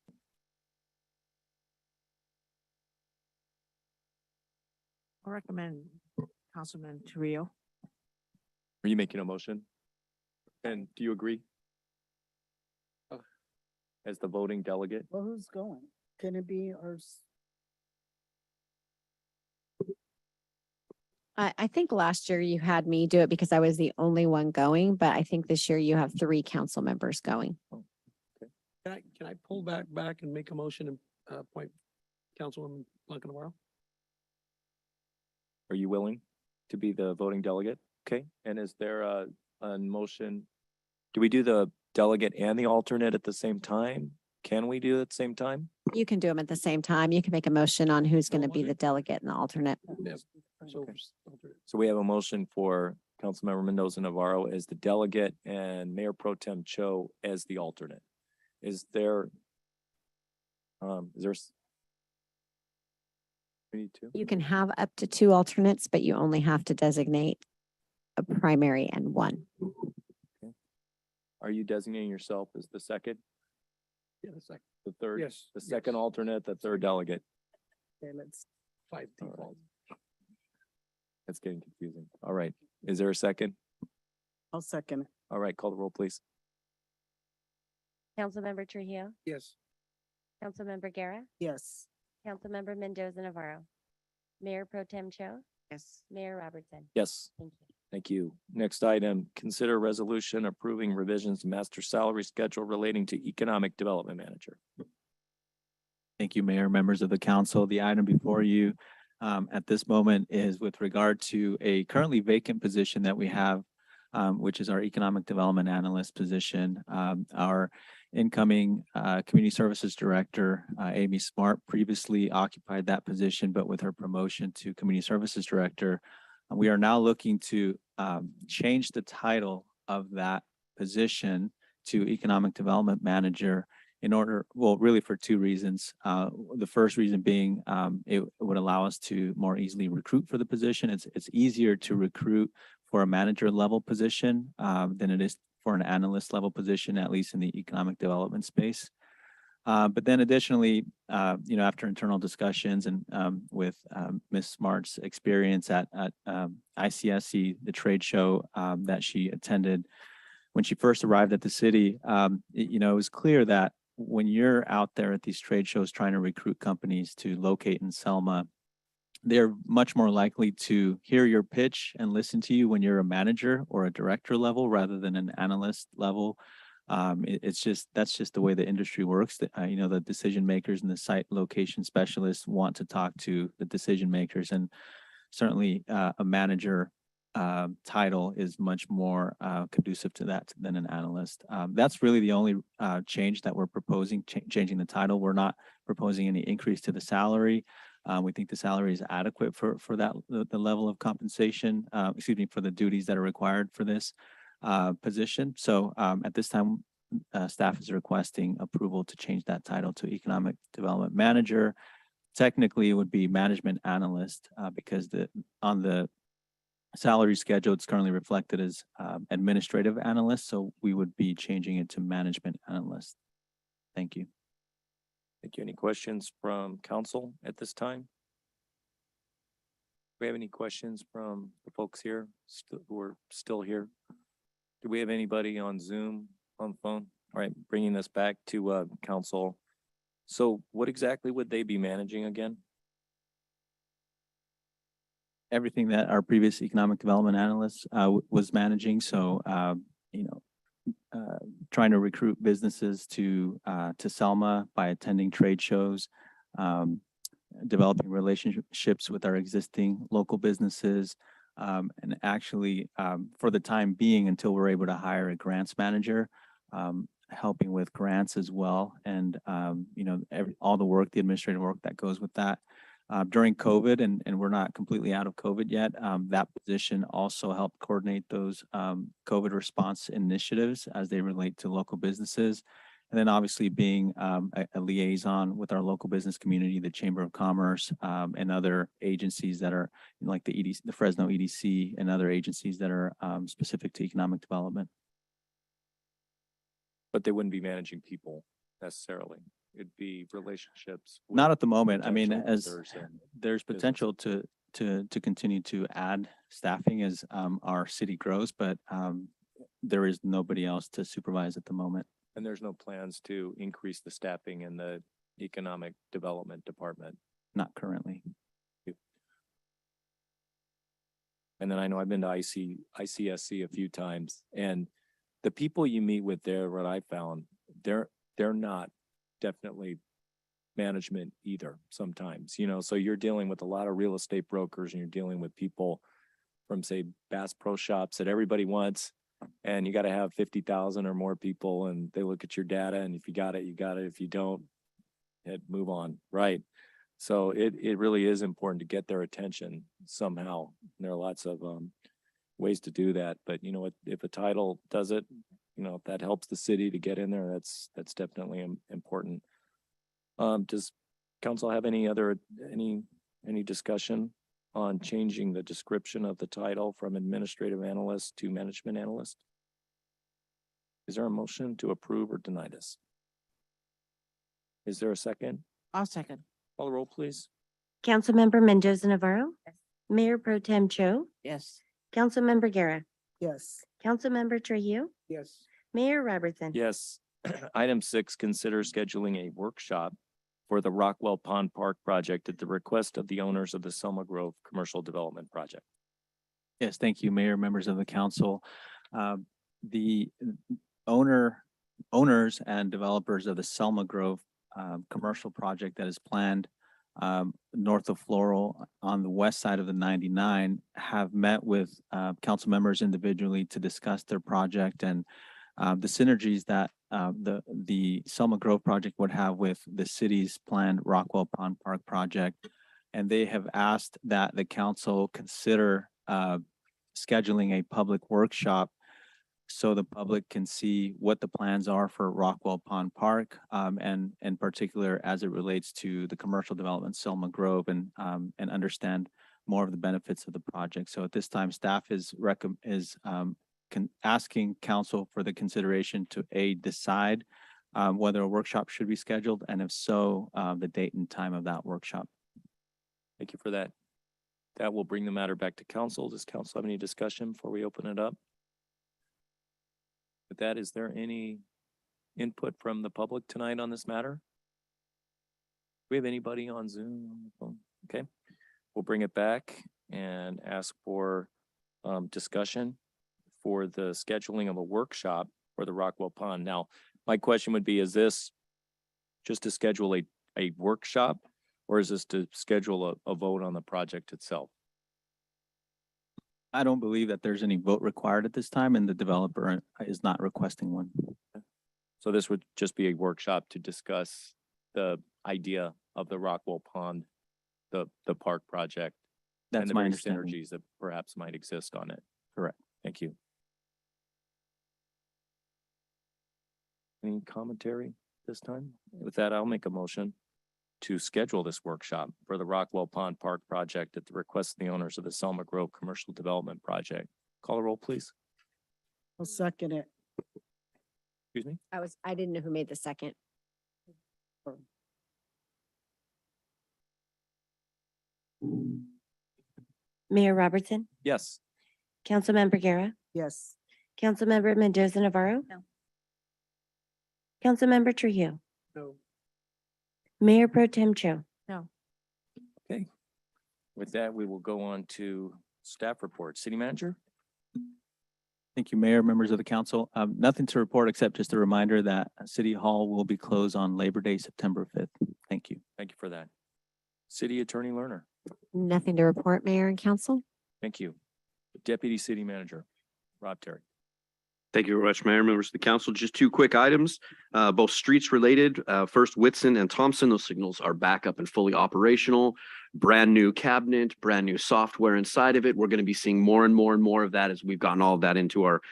I recommend Councilman Trujillo. Are you making a motion? And do you agree? As the voting delegate? Well, who's going? Can it be ours? I think last year you had me do it because I was the only one going, but I think this year you have 3 council members going. Can I pull back and make a motion and appoint Councilwoman Blanca Navarro? Are you willing to be the voting delegate? Okay, and is there a motion? Do we do the delegate and the alternate at the same time? Can we do it at the same time? You can do them at the same time. You can make a motion on who's going to be the delegate and the alternate. Yes. So we have a motion for Councilmember Mendoza Navarro as the delegate and Mayor Pro Tem Cho as the alternate. Is there? We need to. You can have up to 2 alternates, but you only have to designate a primary and one. Okay. are you designating yourself as the second, Yeah, that's like, the third? yes. The second yes. alternate, the third delegate? And it's 5 All right. default. That's getting confusing. All right. Is there a second? I'll second it. All right, call the roll, please. Councilmember Trujillo, Yes. Councilmember Guerra, Yes. Councilmember Mendoza Navarro, Mayor Pro Tem Cho, Yes. Mayor Robertson. Yes. Thank you. Thank you. Next item, consider resolution approving revisions to master salary schedule relating to economic development manager. Thank you, Mayor, members of the council. The item before you at this moment is with regard to a currently vacant position that we have, which is our economic development analyst position. Our incoming community services director, Amy Smart, previously occupied that position, but with her promotion to community services director, we are now looking to change the title of that position to economic development manager in order, well, really for two reasons. The first reason being it would allow us to more easily recruit for the position. It's easier to recruit for a manager level position than it is for an analyst level position, at least in the economic development space. But then additionally, after internal discussions and with Ms. Smart's experience at ICSC, the trade show that she attended when she first arrived at the city, it was clear that when you're out there at these trade shows trying to recruit companies to locate in Selma, they're much more likely to hear your pitch and listen to you when you're a manager or a director level rather than an analyst level. That's just the way the industry works. The decision makers and the site location specialists want to talk to the decision makers, and certainly a manager title is much more conducive to that than an analyst. That's really the only change that we're proposing, changing the title. We're not proposing any increase to the salary. We think the salary is adequate for that, the level of compensation, for the duties that are required for this position. So at this time, staff is requesting approval to change that title to economic development manager. Technically, it would be management analyst because on the salary schedule, it's currently reflected as administrative analyst. So we would be changing it to management analyst. Thank you. Thank you. Any questions from council at this time? Do we have any questions from the folks here who are still here? Do we have anybody on Zoom, on phone? All right, bringing this back to council. So what exactly would they be managing again? Everything that our previous economic development analyst was managing. So, trying to recruit businesses to Selma by attending trade shows, developing relationships with our existing local businesses, and actually, for the time being, until we're able to hire a grants manager, helping with grants as well, and all the work, the administrative work that goes with that. During COVID, and we're not completely out of COVID yet, that position also helped coordinate those COVID response initiatives as they relate to local businesses. And then obviously being a liaison with our local business community, the Chamber of Commerce, and other agencies that are like the EDC, the Fresno EDC, and other agencies that are specific to economic development. But they wouldn't be managing people necessarily. It'd be relationships. Not at the moment. I mean, potential as vendors and there's potential to continue to add staffing as our city grows, but there is nobody else to supervise at the moment. And there's no plans to increase the staffing in the economic development department. Not currently. And then I know I've been to ICSC a few times, and the people you meet with there, what I found, they're not definitely management either sometimes, so you're dealing with a lot of real estate brokers, and you're dealing with people from, say, Bass Pro Shops that everybody wants, and you got to have 50,000 or more people, and they look at your data, and if you got it, you got it. If you don't, move on, right? So it really is important to get their attention somehow. There are lots of ways to do that, but if a title does it, if that helps the city to get in there, that's definitely important. Does council have any discussion on changing the description of the title from administrative analyst to management analyst? Is there a motion to approve or deny this? Is there a second? I'll second. Call the roll, please. Councilmember Mendoza Navarro, Mayor Pro Tem Cho, Yes. Councilmember Guerra, Yes. Councilmember Trujillo, Yes. Mayor Robertson. Yes. Item 6, consider scheduling a workshop for the Rockwell Pond Park project at the request of the owners of the Selma Grove Commercial Development Project. Yes, thank you, Mayor, members of the council. The owners and developers of the Selma Grove commercial project that is planned north of Floral on the west side of the 99 have met with council members individually to discuss their project and the synergies that the Selma Grove project would have with the city's planned Rockwell Pond Park project. And they have asked that the council consider scheduling a public workshop so the public can see what the plans are for Rockwell Pond Park, and in particular as it relates to the commercial development Selma Grove, and understand more of the benefits of the project. So at this time, staff is asking council for the consideration to decide whether a workshop should be scheduled, and if so, the date and time of that workshop. Thank you for that. That will bring the matter back to council. Does council have any discussion before we open it up? With that, is there any input from the public tonight on this matter? Do we have anybody on Zoom on the phone? Okay, we'll bring it back and ask for discussion for the scheduling of a workshop for the Rockwell Pond. Now, my question would be, is this just to schedule a workshop, or is this to schedule a vote on the project itself? I don't believe that there's any vote required at this time, and the developer is not requesting one. So this would just be a workshop to discuss the idea of the Rockwell Pond, the park project. That's and the my various understanding. synergies that perhaps might exist on it. Correct. Thank you. Any commentary this time? With that, I'll make a motion to schedule this workshop for the Rockwell Pond Park project at the request of the owners of the Selma Grove Commercial Development Project. Call a roll, please. I'll second it. Excuse me? I didn't know who made the second. Mayor Robertson, Yes. Councilmember Guerra, Yes. Councilmember Mendoza Navarro. No. Councilmember Trujillo, No. Mayor Pro Tem Cho. No. Okay. With that, we will go on to staff report. City Manager? Thank you, Mayor, members of the council. Nothing to report except just a reminder that City Hall will be closed on Labor Day, September 5th. Thank you. Thank you for that. City Attorney Lerner? Nothing to report, Mayor and Council. Thank you. Deputy City Manager, Rob Terry. Thank you very much, Mayor, members of the council. Just two quick items, both streets related. First, Whitson and Thompson, those signals are back up and fully operational. Brand new cabinet, brand new software inside of it. We're going to be seeing more and more and more of that as we've gotten all of that into our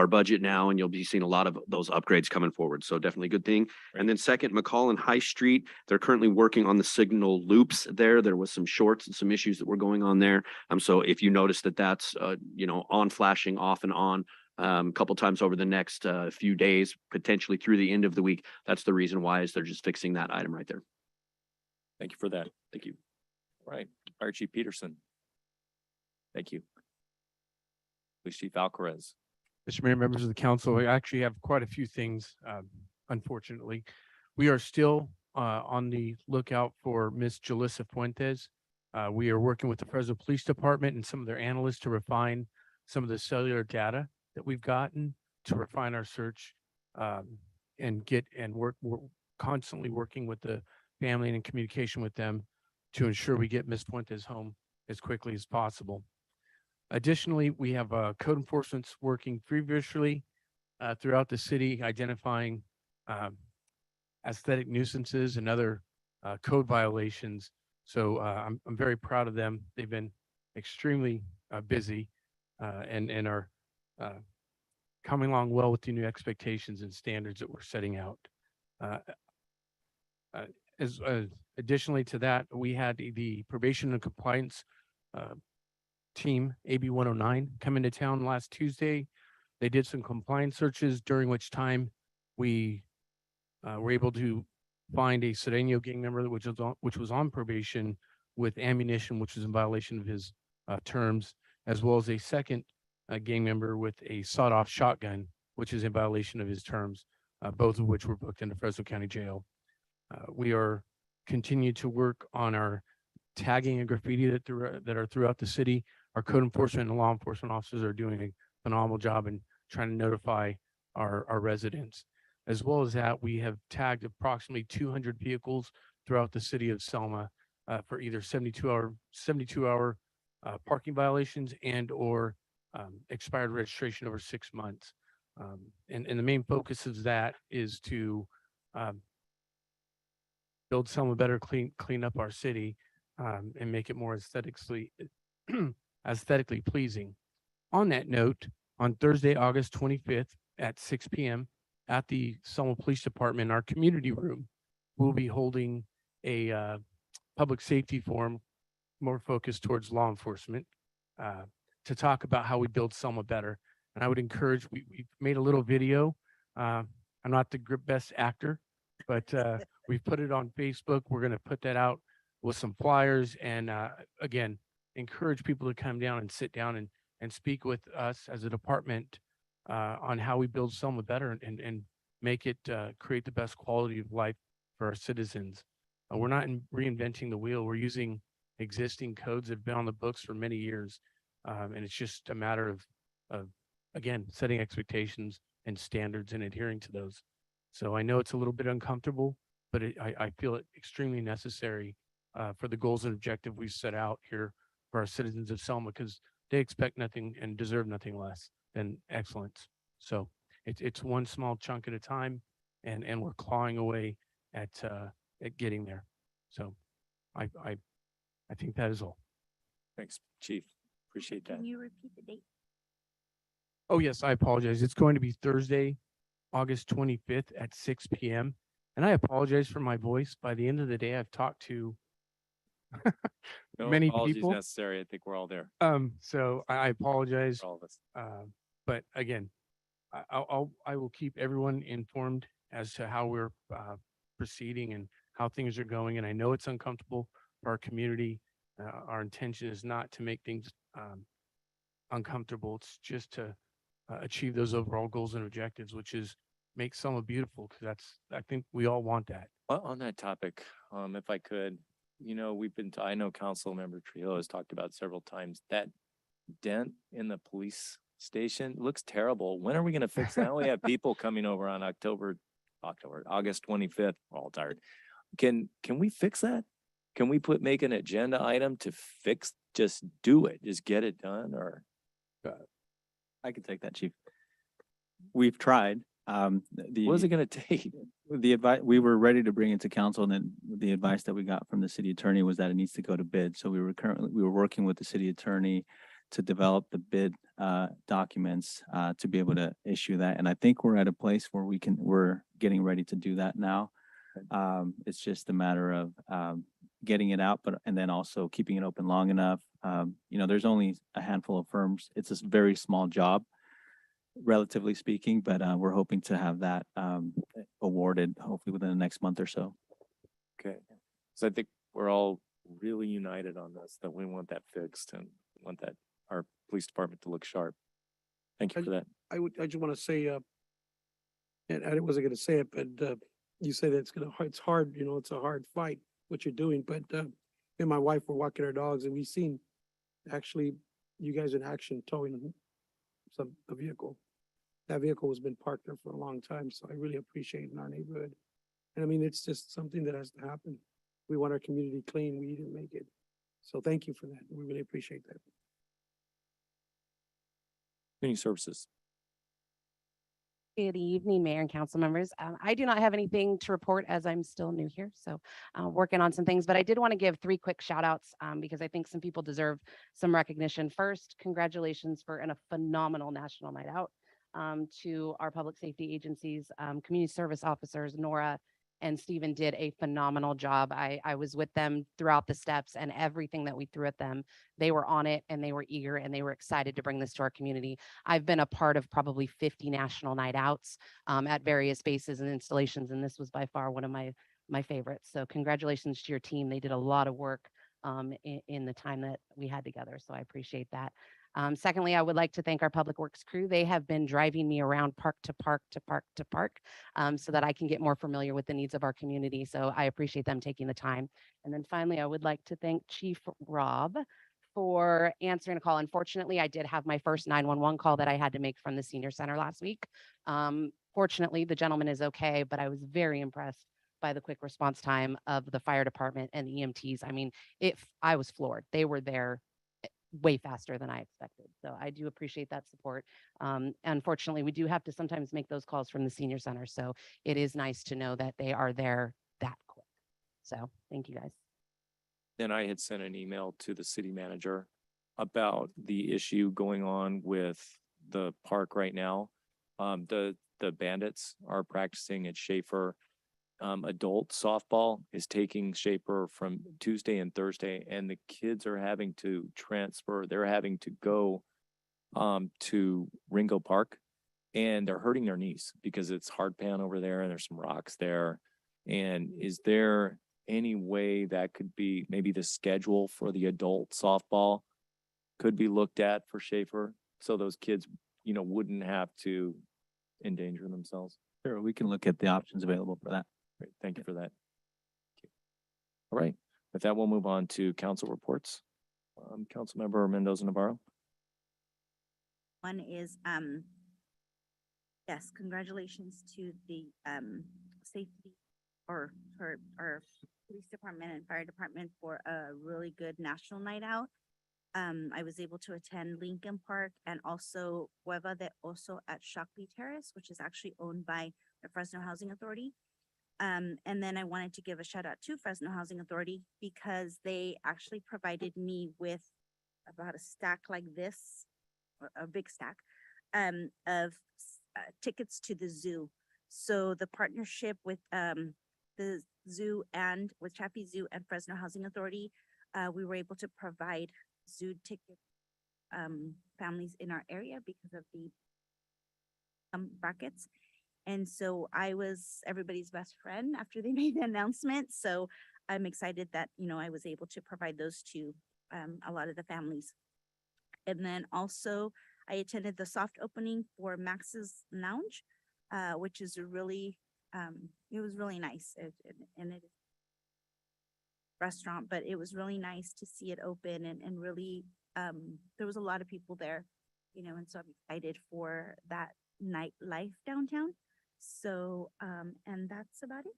budget now, and you'll be seeing a lot of those upgrades coming forward. So definitely a good thing. And then second, McCall and High Street, they're currently working on the signal loops there. There was some shorts and some issues that were going on there. So if you notice that that's on flashing off and on, a couple times over the next few days, potentially through the end of the week. That's the reason why, is they're just fixing that item right there. Thank you for that. Thank you. All right, Fire Chief Peterson. Thank you. Police Chief Alcaraz. Mr. Mayor, members of the council, I actually have quite a few things, unfortunately. We are still on the lookout for Miss Jalissa Fuentes. We are working with the Fresno Police Department and some of their analysts to refine some of the cellular data that we've gotten to refine our search and we're constantly working with the family and in communication with them to ensure we get Ms. Fuentes home as quickly as possible. Additionally, we have code enforcement working feverishly throughout the city, identifying aesthetic nuisances and other code violations. So I'm very proud of them. They've been extremely busy and are coming along well with the new expectations and standards that we're setting out. Additionally to that, we had the probation and compliance team, AB 109, come into town last Tuesday They did some compliance searches, during which time we were able to find a Cedeno gang member which was on probation with ammunition, which was in violation of his terms, as well as a second gang member with a sawed-off shotgun, which is in violation of his terms, both of which were booked into Fresno County Jail. We are continue to work on our tagging and graffiti that are throughout the city. Our code enforcement and law enforcement officers are doing a phenomenal job in trying to notify our residents. As well as that, we have tagged approximately 200 vehicles throughout the city of Selma for either 72-hour parking violations and or expired registration over 6 months. And the main focus of that is to build Selma better, clean up our city, and make it more aesthetically pleasing. On that note, on Thursday, August 25th at 6 p.m. at the Selma Police Department, our community room, we'll be holding a public safety forum more focused towards law enforcement to talk about how we build Selma better. And I would encourage, we've made a little video. I'm not the best actor, but we've put it on Facebook. We're going to put that out with some flyers and again, encourage people to come down and sit down and speak with us as a department on how we build Selma better and make it create the best quality of life for our citizens. We're not reinventing the wheel. We're using existing codes that have been on the books for many years. And it's just a matter of again, setting expectations and standards and adhering to those. So I know it's a little bit uncomfortable, but I feel it extremely necessary for the goals and objective we've set out here for our citizens of Selma, because they expect nothing and deserve nothing less than excellence. So it's one small chunk at a time, and we're clawing away at getting there. So I think that is all. Thanks, Chief. Appreciate that. Can you repeat the date? Oh, yes, I apologize. It's going to be Thursday, August 25th at 6 p.m. And I apologize for my voice. By the end of the day, I've talked to No many apologies people. necessary. I think we're all there. So I apologize. For all of us. But again, I will keep everyone informed as to how we're proceeding and how things are going. And I know it's uncomfortable for our community. Our intention is not to make things uncomfortable. It's just to achieve those overall goals and objectives, which is make Selma beautiful, because I think we all want that. Well, on that topic, if I could, I know Council Member Trio has talked about several times that dent in the police station looks terrible. When are we going to fix that? We have people coming over on August 25th. We're all tired. Can we fix that? Can we make an agenda item to fix? Just do it. Just get it done. Or I can take that, Chief. We've tried. what is it going to take? The advice, we were ready to bring it to council, and then the advice that we got from the city attorney was that it needs to go to bid. So we were working with the city attorney to develop the bid documents to be able to issue that. And I think we're at a place where we're getting ready to do that now. It's just a matter of getting it out, and then also keeping it open long enough. There's only a handful of firms. It's a very small job, relatively speaking, but we're hoping to have that awarded hopefully within the next month or so. Okay. So I think we're all really united on this, that we want that fixed and want our police department to look sharp. Thank you for that. I just want to say, and I wasn't going to say it, but you say that it's hard, it's a hard fight, what you're doing, but me and my wife were walking our dogs and we seen actually you guys in action towing a vehicle. That vehicle has been parked there for a long time, so I really appreciate it in our neighborhood. And I mean, it's just something that has to happen. We want our community clean. We didn't make it. So thank you for that. We really appreciate that. Community services. Good evening, Mayor and council members. I do not have anything to report as I'm still new here, so working on some things, but I did want to give 3 quick shout outs because I think some people deserve some recognition. First, congratulations for a phenomenal national night out to our public safety agencies, community service officers, Nora and Stephen did a phenomenal job. I was with them throughout the steps, and everything that we threw at them, they were on it and they were eager and they were excited to bring this to our community. I've been a part of probably 50 national night outs at various spaces and installations, and this was by far one of my favorites. So congratulations to your team. They did a lot of work in the time that we had together. So I appreciate that. Secondly, I would like to thank our public works crew. They have been driving me around park to park to park to park so that I can get more familiar with the needs of our community. So I appreciate them taking the time. And then finally, I would like to thank Chief Rob for answering a call. Unfortunately, I did have my first 911 call that I had to make from the senior center last week. Fortunately, the gentleman is okay, but I was very impressed by the quick response time of the fire department and the EMTs. I mean, I was floored. They were there way faster than I expected. So I do appreciate that support. Unfortunately, we do have to sometimes make those calls from the senior center. So it is nice to know that they are there that quick. So thank you guys. Then I had sent an email to the city manager about the issue going on with the park right now. The Bandits are practicing at Schaefer. Adult softball is taking Schaefer from Tuesday and Thursday, and the kids are having to transfer. They're having to go to Ringo Park, and they're hurting their knees because it's hard pan over there and there's some rocks there. And is there any way that could be maybe the schedule for the adult softball could be looked at for Schaefer so those kids, wouldn't have to endanger themselves? Sure, we can look at the options available for that. Great, thank you for that. All right, with that, we'll move on to council reports. Councilmember Mendoza Navarro. One is, yes, congratulations to the safety or our police department and fire department for a really good national night out. I was able to attend Lincoln Park and also Cueva de Oso at Shockley Terrace, which is actually owned by the Fresno Housing Authority. And then I wanted to give a shout out to Fresno Housing Authority because they actually provided me with about a stack like this, a big stack, of tickets to the zoo. So the partnership with the zoo and with Chaffee Zoo and Fresno Housing Authority, we were able to provide zoo ticket families in our area because of the brackets. And so I was everybody's best friend after they made the announcement. So I'm excited that, I was able to provide those to a lot of the families. And then also I attended the soft opening for Max's Lounge, which is a really, it was really nice. And it is restaurant, but it was really nice to see it open and really, there was a lot of people there, and so I'm excited for that nightlife downtown. So, and that's about it.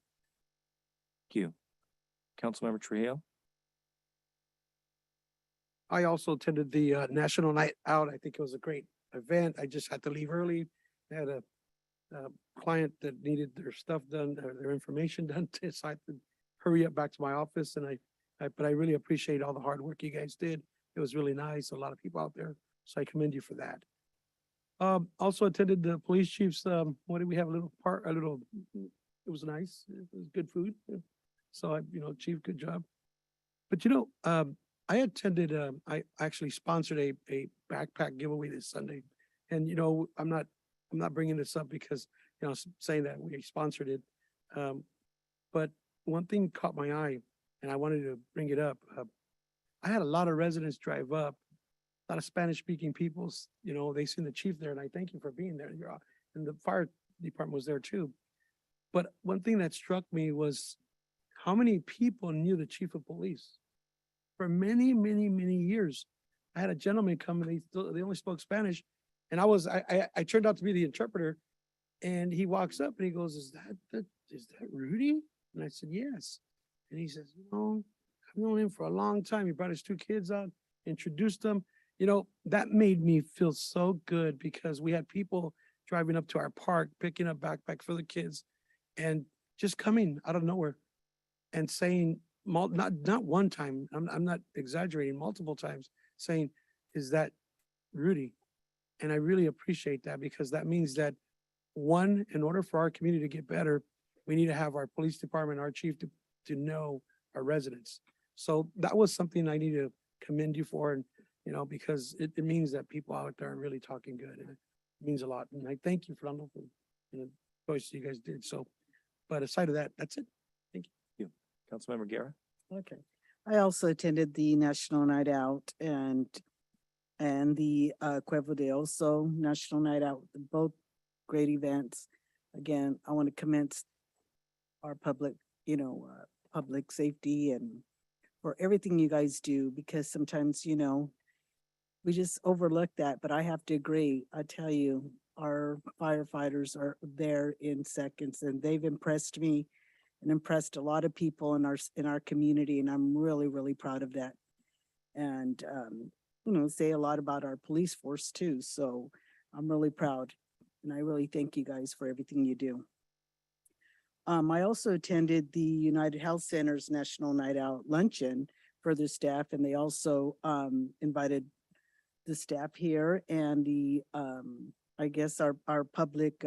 Thank you. Councilmember Trujillo. I also attended the National Night Out. I think it was a great event. I just had to leave early. I had a client that needed their stuff done, their information done, so I had to hurry up back to my office. And but I really appreciate all the hard work you guys did. It was really nice. A lot of people out there. So I commend you for that. Also attended the police chief's, what did we have? It was nice. It was good food. So chief, good job. But I attended, I actually sponsored a backpack giveaway this Sunday. And I'm not bringing this up because, saying that we sponsored it. But one thing caught my eye and I wanted to bring it up. I had a lot of residents drive up, a lot of Spanish speaking peoples, they seen the chief there and I thank you for being there. And the fire department was there too. But one thing that struck me was how many people knew the chief of police for many, many, many years. I had a gentleman come and they only spoke Spanish. And I turned out to be the interpreter and he walks up and he goes, is that Rudy? And I said, yes. And he says, I've known him for a long time. He brought his two kids out, introduced them. That made me feel so good because we had people driving up to our park, picking up backpacks for the kids and just coming out of nowhere and saying, not one time, I'm not exaggerating, multiple times saying, is that Rudy? And I really appreciate that because that means that one, in order for our community to get better, we need to have our police department, our chief to know our residents. So that was something I need to commend you for, and, because it means that people out there are really talking good, and it means a lot. And I thank you, Fernando, for the choice you guys did. So, but aside of that, that's it. Thank you. Councilmember Guerra? Okay. I also attended the National Night Out and the Cuevo de Oso National Night Out, both great events. Again, I want to commend our public, public safety and for everything you guys do, because sometimes, we just overlook that, but I have to agree. I tell you, our firefighters are there in seconds, and they've impressed me and impressed a lot of people in our community, and I'm really, really proud of that. And say a lot about our police force too. So I'm really proud, and I really thank you guys for everything you do. I also attended the United Health Center's National Night Out Luncheon for their staff, and they also invited the staff here and the I guess our public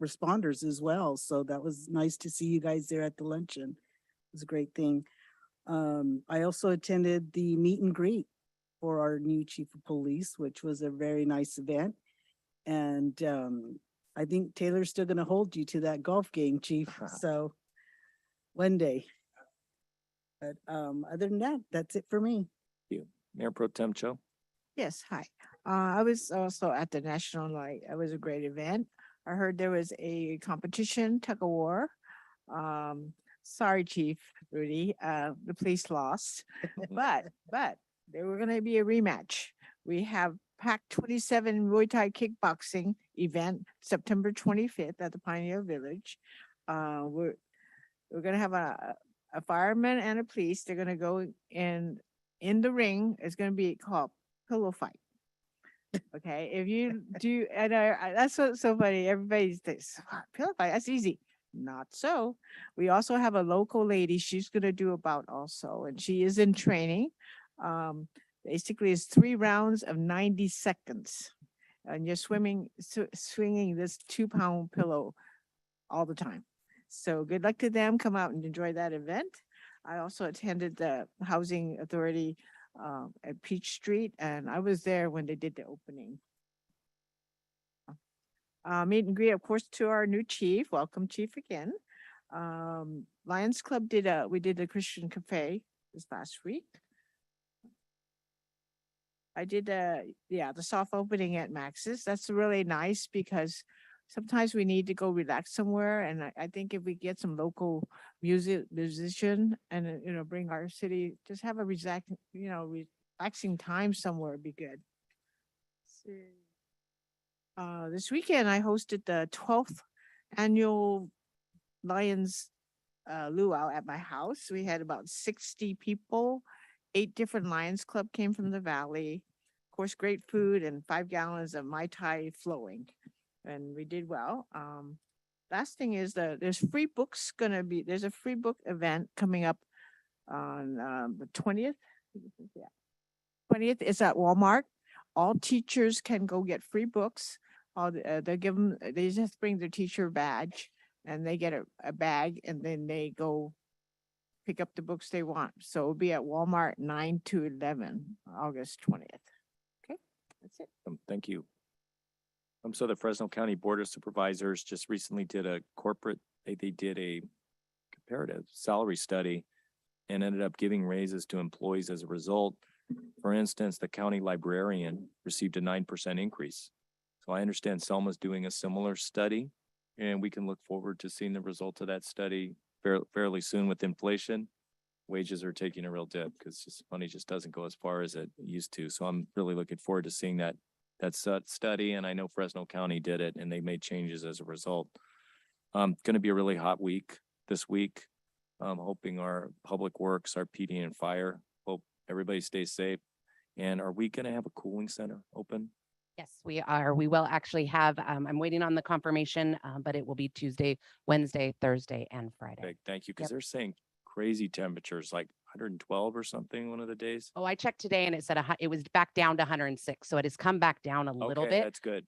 responders as well. So that was nice to see you guys there at the luncheon. It was a great thing. I also attended the meet and greet for our new chief of police, which was a very nice event. And I think Taylor's still gonna hold you to that golf game, chief. So one day. But other than that, that's it for me. Thank you. Mayor Pro Tem Cho? Yes, hi. I was also at the National Night. It was a great event. I heard there was a competition, tug of war. Sorry, Chief Rudy, the police lost, but there were gonna be a rematch. We have Pac 27 Muay Thai kickboxing event, September 25th at the Pioneer Village. We're gonna have a fireman and a police. They're gonna go in the ring. It's gonna be called pillow fight. Okay, if you do, and that's what's so funny. Everybody thinks pillow fight, that's easy. Not so. We also have a local lady. She's gonna do a bout also, and she is in training. Basically, it's 3 rounds of 90 seconds, and you're swinging this 2-pound pillow all the time. So good luck to them. Come out and enjoy that event. I also attended the Housing Authority at Peach Street, and I was there when they did the opening. Meet and greet, of course, to our new chief. Welcome, chief, again. Lions Club we did a Christian cafe this last week. I did the soft opening at Max's. That's really nice because sometimes we need to go relax somewhere, and I think if we get some local musician and bring our city, just have a relaxing time somewhere would be good. This weekend I hosted the 12th annual Lions luau at my house. We had about 60 people. 8 different Lions Club came from the valley. Of course, great food and 5 gallons of Mai Tai flowing. And we did well. Last thing is there's free books there's a free book event coming up on the 20th. Yeah. 20th is at Walmart. All teachers can go get free books. They just bring their teacher badge and they get a bag, and then they go pick up the books they want. So it'll be at Walmart 9 to 11, August 20th. Okay, that's it. Thank you. So the Fresno County Board of Supervisors just recently did they did a comparative salary study and ended up giving raises to employees as a result. For instance, the county librarian received a 9% increase. So I understand Selma's doing a similar study, and we can look forward to seeing the results of that study fairly soon. With inflation. Wages are taking a real dip because money just doesn't go as far as it used to. So I'm really looking forward to seeing that study, and I know Fresno County did it, and they made changes as a result. Going to be a really hot week this week. I'm hoping our public works, our PD and fire, hope everybody stays safe. And are we going to have a cooling center open? Yes, we are. We will actually have, I'm waiting on the confirmation, but it will be Tuesday, Wednesday, Thursday, and Friday. Okay, thank you. Because Yep. they're saying crazy temperatures, like 112 or something one of the days. Oh, I checked today and it said it was back down to 106. So it has come back down a little Okay, bit. that's good.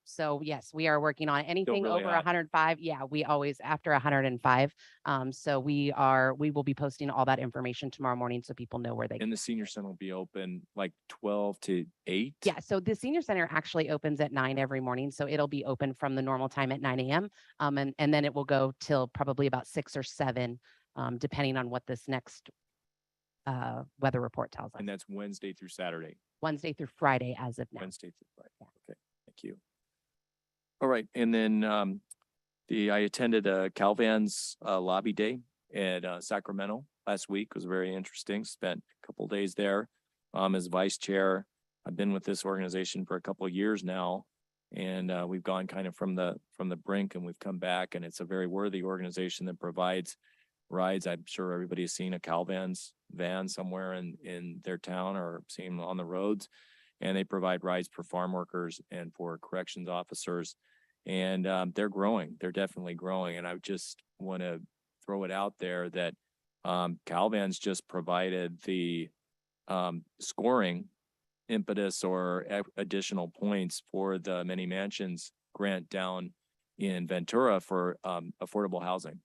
So yes, we are working on anything really over hot. 105. Yeah, we always after 105. So we will be posting all that information tomorrow morning so people know where they can. And the senior center will be open like 12 to 8. Yeah, so the senior center actually opens at 9 every morning. So it'll be open from the normal time at 9 a.m. And then it will go till probably about 6 or 7, depending on what this next weather report tells us. And that's Wednesday through Saturday. Wednesday through Friday as of now. Wednesday through Friday. Okay, thank you. All right, and then I attended Calvan's lobby day at Sacramento last week. It was very interesting. Spent a couple days there as vice chair. I've been with this organization for a couple of years now, and we've gone kind of from the brink, and we've come back, and it's a very worthy organization that provides rides. I'm sure everybody has seen a Calvan's van somewhere in their town or seen them on the roads, and they provide rides for farm workers and for corrections officers. And they're growing. They're definitely growing. And I just want to throw it out there that Calvan's just provided the scoring impetus or additional points for the Many Mansions grant down in Ventura for affordable housing.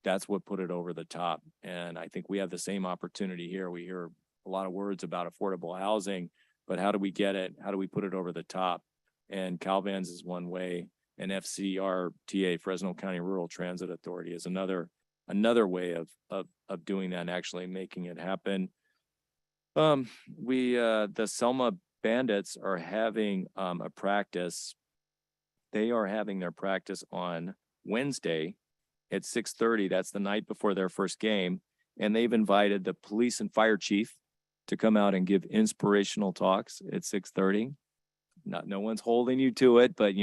That's what put it over the top. And I think we have the same opportunity here. We hear a lot of words about affordable housing, but how do we get it? How do we put it over the top? And Calvan's is one way, and FCRTA, Fresno County Rural Transit Authority, is another way of doing that and actually making it happen. The Selma Bandits are having a practice. They are having their practice on Wednesday at 6:30. That's the night before their first game. And they've invited the police and fire chief to come out and give inspirational talks at 6:30. No one's holding you to it, but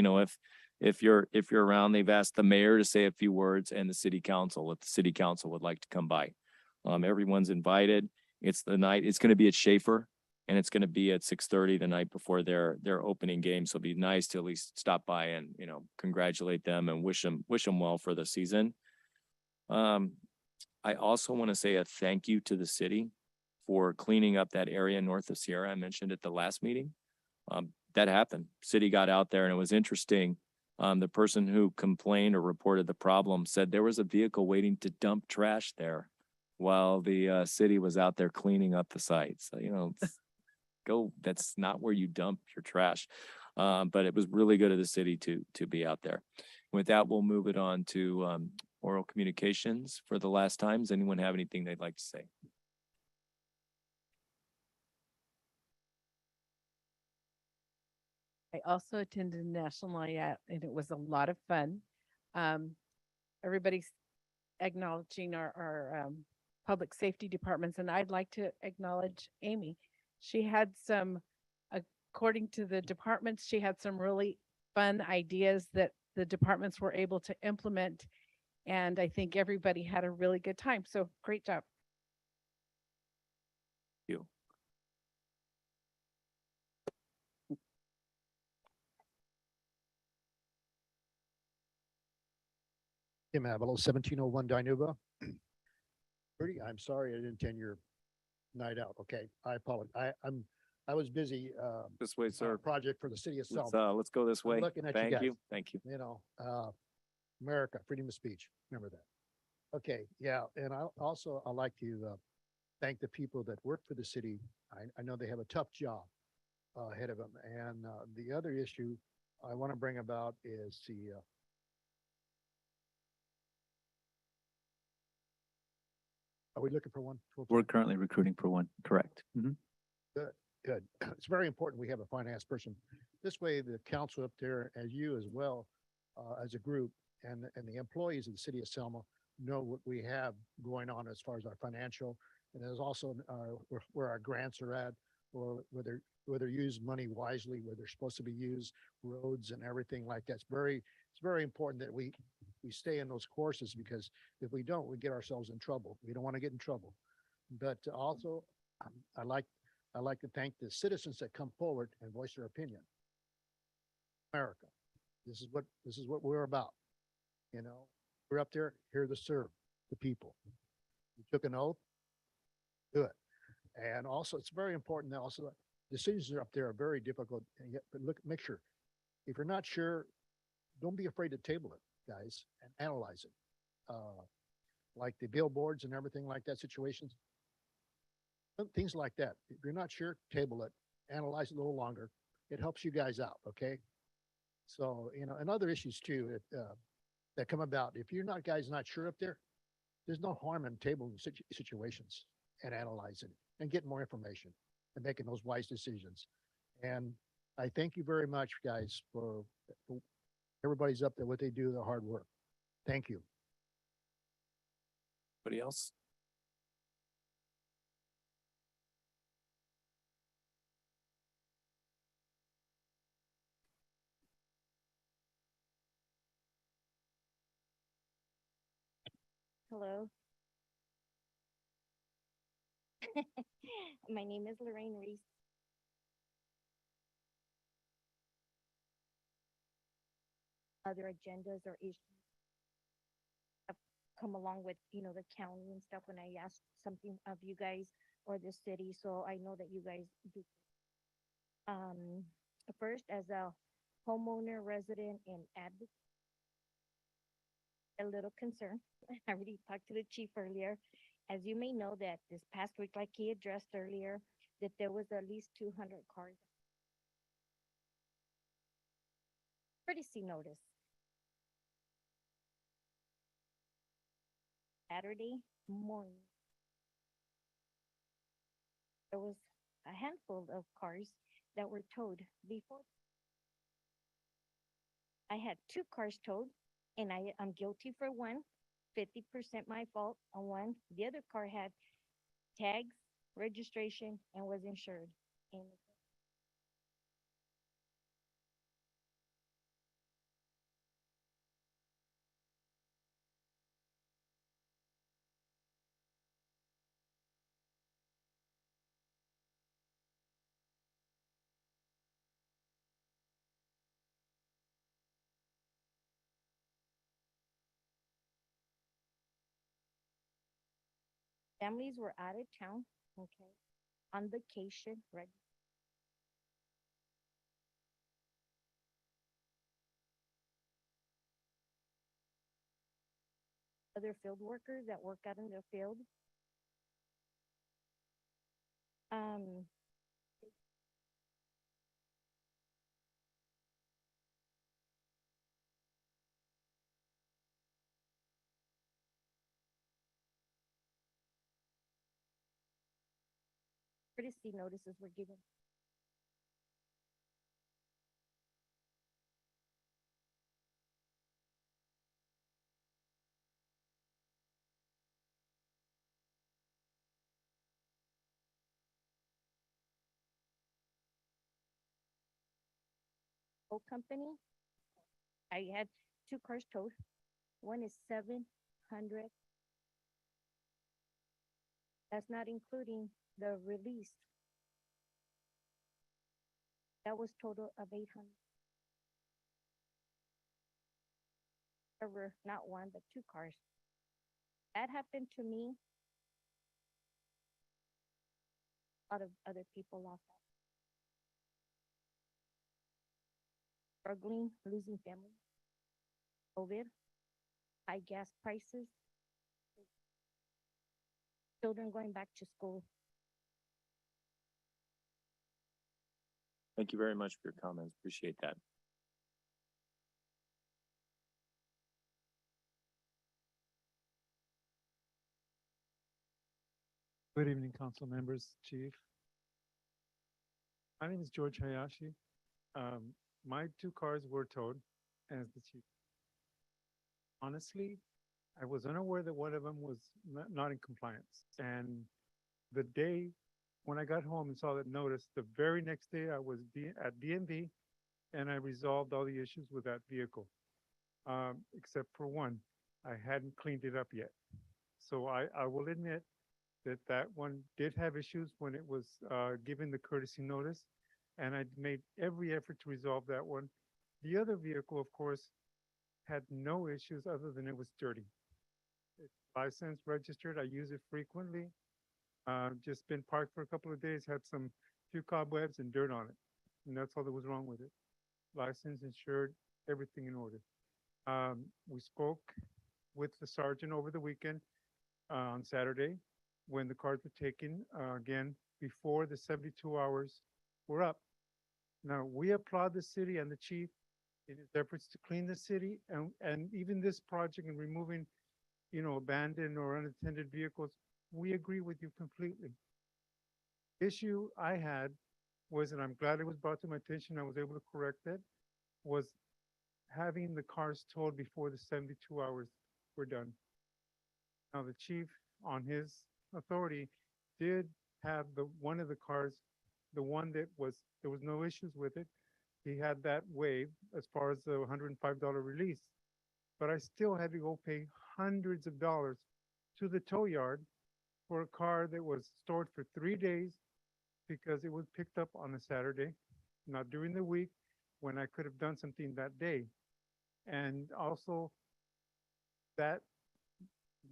if you're around, they've asked the mayor to say a few words and the city council, if the city council would like to come by. Everyone's invited. It's the night, it's going to be at Schaefer, and it's going to be at 6:30 the night before their opening game. So it'd be nice to at least stop by and, congratulate them and wish them well for the season. I also want to say a thank you to the city for cleaning up that area north of Sierra. I mentioned at the last meeting. That happened. City got out there, and it was interesting. The person who complained or reported the problem said there was a vehicle waiting to dump trash there while the city was out there cleaning up the site. So, that's not where you dump your trash. But it was really good of the city to be out there. With that, we'll move it on to oral communications for the last time. Does anyone have anything they'd like to say? I also attended National Night Out, and it was a lot of fun. Everybody's acknowledging our public safety departments, and I'd like to acknowledge Amy. She had according to the departments, she had some really fun ideas that the departments were able to implement, and I think everybody had a really good time. So great job. Thank you. Tim Avalo, 1701 Dinuba. Rudy, I'm sorry I didn't attend your night out. Okay, I apologize. I was busy. This way, sir. Project for the city of Selma. Let's go this way. Looking at you Thank guys. you. Thank you. America, freedom of speech. Remember that. Okay, yeah, and I'd like to thank the people that work for the city. I know they have a tough job ahead of them. And the other issue I want to bring about is are we looking for one? We're currently recruiting for one, correct? Mhm. Good. It's very important we have a finance person. This way, the council up there, as you as well, as a group, and the employees of the city of Selma know what we have going on as far as our financial, and there's also where our grants are at, or whether use money wisely, where they're supposed to be used, roads and everything like that. It's very important that we stay in those courses, because if we don't, we get ourselves in trouble. We don't want to get in trouble. But also, I like to thank the citizens that come forward and voice their opinion. America, this is what we're about. We're up there here to serve the people. You took an oath, do it. And also, it's very important that also decisions are up there are very difficult. And yet, but make sure if you're not sure, don't be afraid to table it, guys, and analyze it. Like the billboards and everything like that situations. Things like that. If you're not sure, table it, analyze it a little longer. It helps you guys out, okay? So, and other issues too, that come about. If you're not, guys, not sure up there, there's no harm in tabling situations and analyzing and getting more information and making those wise decisions. And I thank you very much, guys, for everybody's up there, what they do, their hard work. Thank you. Anybody else? Hello. My name is Lorraine Reese. Other agendas or issues have come along with, the county and stuff when I asked something of you guys or the city, so I know that you guys do. First, as a homeowner, resident, and advocate, a little concern. I already talked to the chief earlier. As you may know that this past week, like he addressed earlier, that there was at least 200 cars. Courtesy notice. Saturday morning. There was a handful of cars that were towed before. I had 2 cars towed, and I'm guilty for one, 50% my fault on one. The other car had tags, registration, and was insured. And families were out of town, okay, on vacation, right? Other field workers that work out in the field. Courtesy notices were given. Whole company, I had 2 cars towed. One is 700. That's not including the release. That was total of 800. There were not one, but 2 cars. That happened to me. A lot of other people lost out. Struggling, losing family. COVID, high gas prices. Children going back to school. Thank you very much for your comments. Appreciate that. Good evening, council members, chief. My name is George Hayashi. My 2 cars were towed as the chief. Honestly, I was unaware that one of them was not in compliance. And the day when I got home and saw that notice, the very next day I was at DMV and I resolved all the issues with that vehicle. Except for one, I hadn't cleaned it up yet. So I will admit that one did have issues when it was given the courtesy notice, and I made every effort to resolve that one. The other vehicle, of course, had no issues other than it was dirty. It's licensed, registered, I use it frequently. Just been parked for a couple of days, had some few cobwebs and dirt on it, and that's all that was wrong with it. licensed, insured, everything in order. We spoke with the sergeant over the weekend, on Saturday, when the cars were taken, again, before the 72 hours were up. Now, we applaud the city and the chief in his efforts to clean the city and even this project and removing, abandoned or unattended vehicles. We agree with you completely. Issue I had was, and I'm glad it was brought to my attention, I was able to correct it, was having the cars towed before the 72 hours were done. Now, the chief, on his authority, did have one of the cars, the one that there was no issues with it. He had that waived as far as the $105 release. But I still had to go pay hundreds of dollars to the tow yard for a car that was stored for 3 days because it was picked up on a Saturday, not during the week when I could have done something that day. And also, that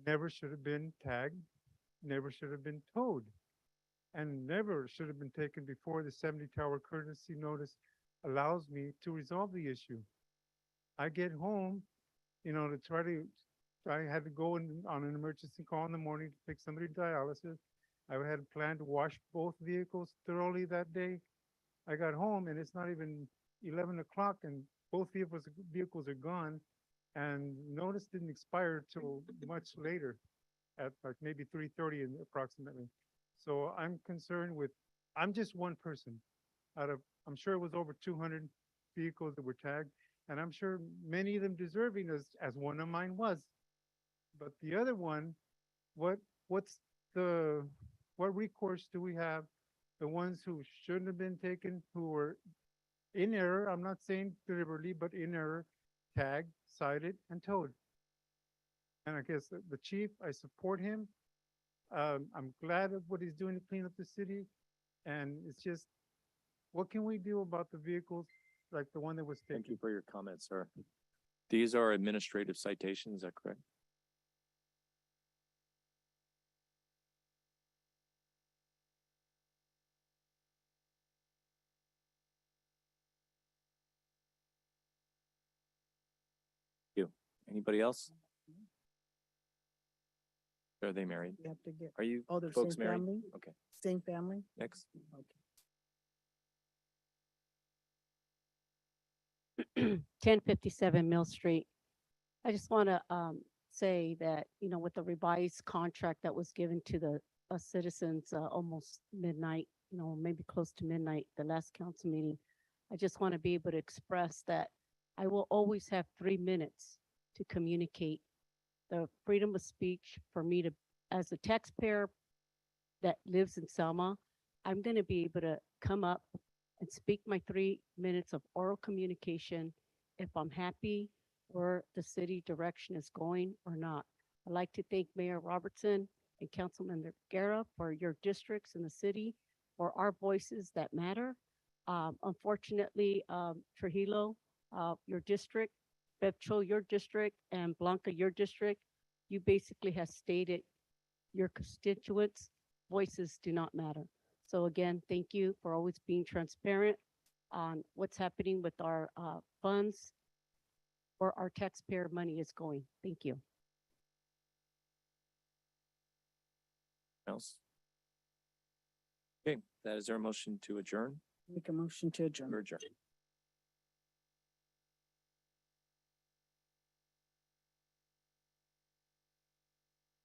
never should have been tagged, never should have been towed, and never should have been taken before the 72-hour courtesy notice allows me to resolve the issue. I get home, I had to go on an emergency call in the morning to take somebody to dialysis. I had planned to wash both vehicles thoroughly that day. I got home and it's not even 11 o'clock and both vehicles are gone. And notice didn't expire till much later at like maybe 3:30 approximately. So I'm concerned I'm just one person I'm sure it was over 200 vehicles that were tagged, and I'm sure many of them deserving as one of mine was. But the other one, what recourse do we have? The ones who shouldn't have been taken, who were in error, I'm not saying deliberately, but in error, tagged, cited, and towed. And I guess the chief, I support him. I'm glad of what he's doing to clean up the city. And it's just, what can we do about the vehicles like the one that was taken? Thank you for your comments, sir. These are administrative citations, is that correct? Anybody else? Are they married? You have to get, Are you they're folks same married? family? Okay, Same family? next. Okay. 1057 Mill Street. I just want to say that, with the revised contract that was given to the citizens almost midnight, maybe close to midnight, the last council meeting, I just want to be able to express that I will always have 3 minutes to communicate the freedom of speech for me to, as a taxpayer that lives in Selma, I'm going to be able to come up and speak my 3 minutes of oral communication if I'm happy where the city direction is going or not. I'd like to thank Mayor Robertson and Councilman Guerra for your districts in the city, for our voices that matter. Unfortunately, Trujillo, your district, Bepcho, your district, and Blanca, your district, you basically have stated your constituents' voices do not matter. So again, thank you for always being transparent on what's happening with our funds, where our taxpayer money is going. Thank you. Else? Okay, that is our motion to adjourn. Make a motion to adjourn. Or adjourn.